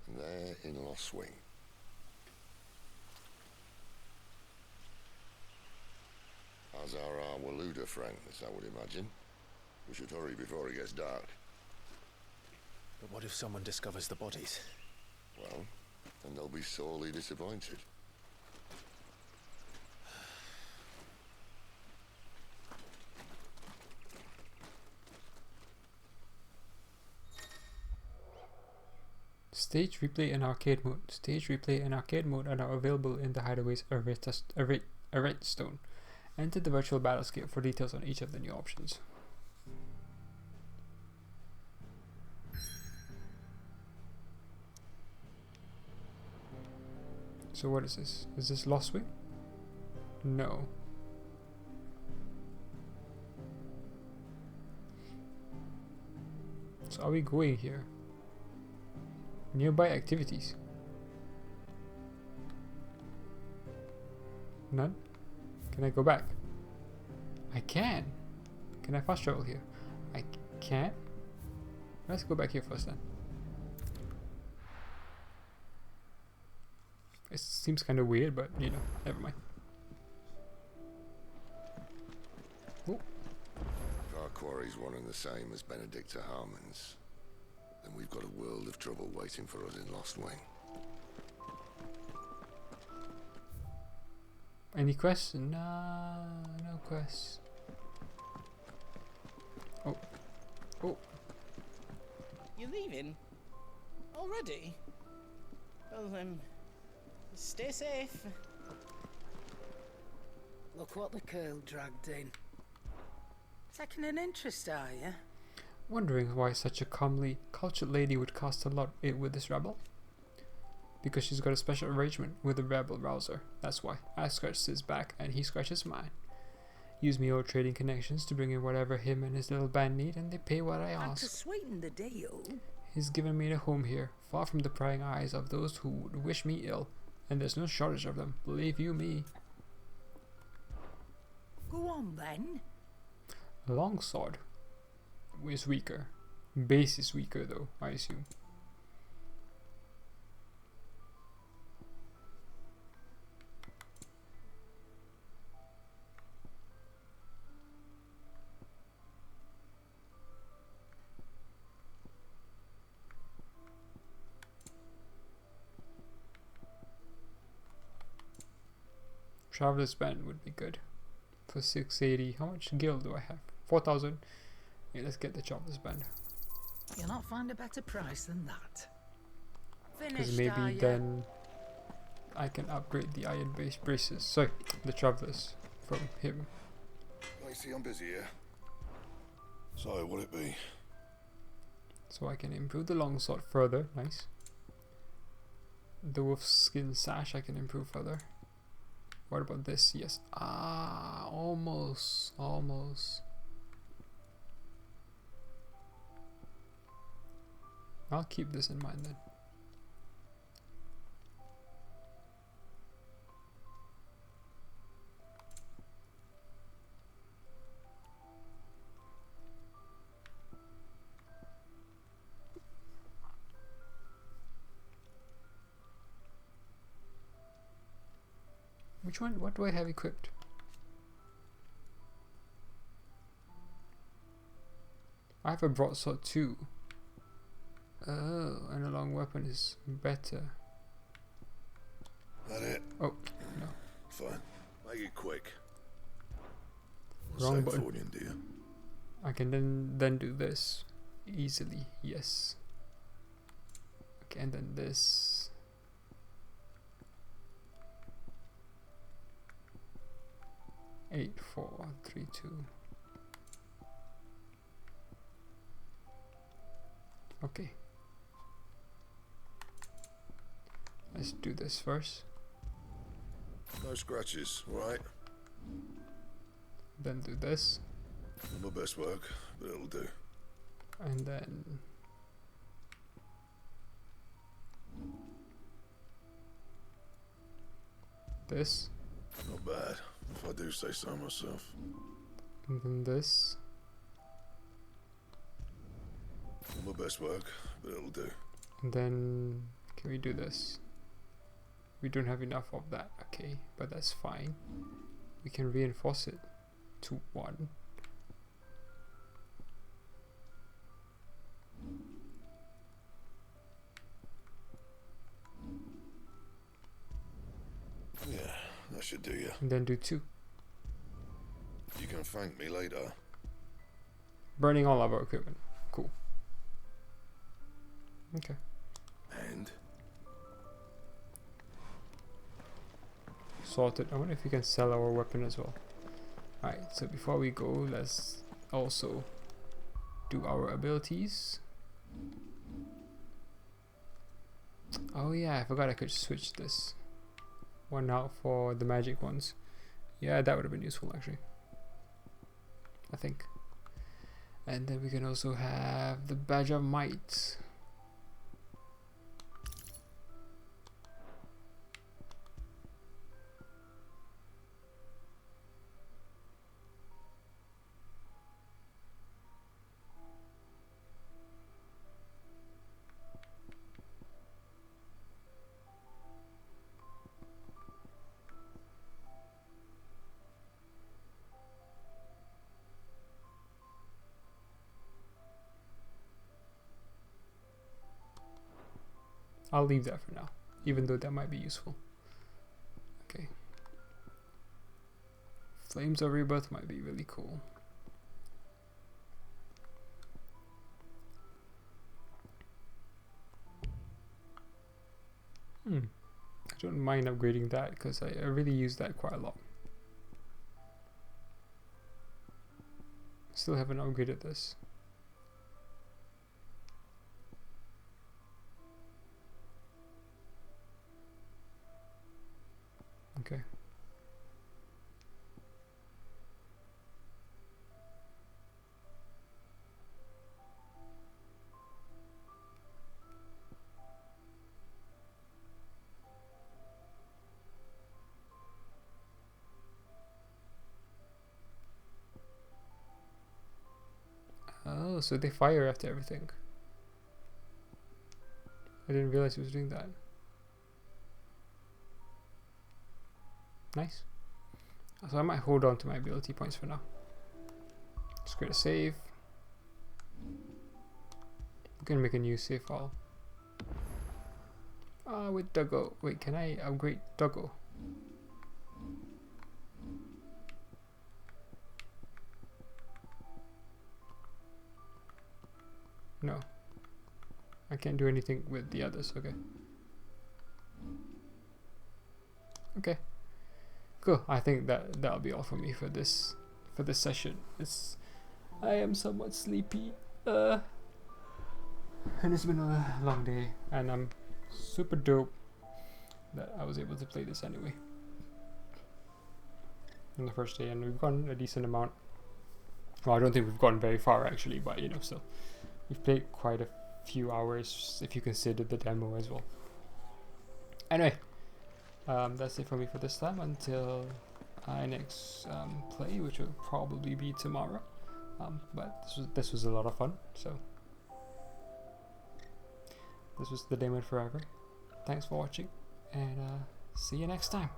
And they're in Lost Swing. As are our Waluda friends, I would imagine. We should hurry before it gets dark. But what if someone discovers the bodies? Well, then they'll be sorely disappointed. Stage replay and arcade mode. Stage replay and arcade mode are now available in the Hideaway's Redstone. Enter the virtual battlescape for details on each of the new options. So what is this? Is this Lost Way? No. So are we going here? Nearby activities. None? Can I go back? I can. Can I fast travel here? I can. Let's go back here first then. It seems kind of weird, but you know, never mind. Oh. If our quarry's one and the same as Benedicta Harmon's, then we've got a world of trouble waiting for us in Lost Wing. Any quests? Nah, no quests. Oh. Oh. You're leaving? Already? Well, stay safe. Look what the girl dragged in. Taking an interest, are you? Wondering why such a comely, cultured lady would cast a lot with this rebel? Because she's got a special arrangement with the rebel rouser. That's why. I scratched his back and he scratches mine. Use me old trading connections to bring in whatever him and his little band need, and they pay what I And to ask. sweeten the deal, He's given me a home here, far from the prying eyes of those who would wish me ill, and there's no shortage of them, believe you me. go on then. Longsword is weaker. Base is weaker though, I assume. Traveler's Band would be good for 680. How much gil do I have? 4,000. Yeah, let's get the Traveler's Band. You'll not find a better price than that. Because Finished, are maybe ya? then I can upgrade the iron base braces. Sorry, the Travelers from him. I see I'm busy here. So, will it be? So I can improve the longsword further. Nice. The wolf skin sash I can improve further. What about this? Yes. Ah, almost. Almost. I'll keep this in mind then. Which one? What do I have equipped? I have a broadsword too. Oh, and a long weapon is better. That it? Oh, no. Fine. Make it quick. Wrong Same button. fortune, do you? I can then do this easily. Yes. Okay, and then this. 8, 4, 3, 2. Okay. Let's do this first. No scratches, right? Then do this. Not my best work, but it'll do. And then this. Not bad, if I do say so myself. And then this. Not my best work, but it'll do. And then can we do this? We don't have enough of that, okay, but that's fine. We can reinforce it to 1. Yeah, that should do you. And then do 2. You can thank me later. Burning all of our equipment. Cool. Okay. And? Sorted. I wonder if we can sell our weapon as well. Alright, so before we go, let's also do our abilities. Oh yeah, I forgot I could switch this one out for the magic ones. Yeah, that would have been useful actually, I think. And then we can also have the Badge of Might. I'll leave that for now, even though that might be useful. Okay. Flames of Rebirth might be really cool. I don't mind upgrading that because I really use that quite a lot. Still haven't upgraded this. Okay. Oh, so they fire after everything. I didn't realize he was doing that. Nice. So I might hold on to my ability points for now. Just create a save. I'm gonna make a new save file. With Duggo. Wait, can I upgrade Duggo? No. I can't do anything with the others, okay. Okay. Cool. I think that'll be all for me for this session. I am somewhat sleepy. And it's been a long day, and I'm super dope that I was able to play this anyway. On the first day, and we've gone a decent amount. Well, I don't think we've gone very far actually, but you know, still. We've played quite a few hours if you consider the demo as well. Anyway, that's it for me for this time until I next play, which will probably be tomorrow. But this was a lot of fun. So this was the Demon Forever. Thanks for watching, and see you next time.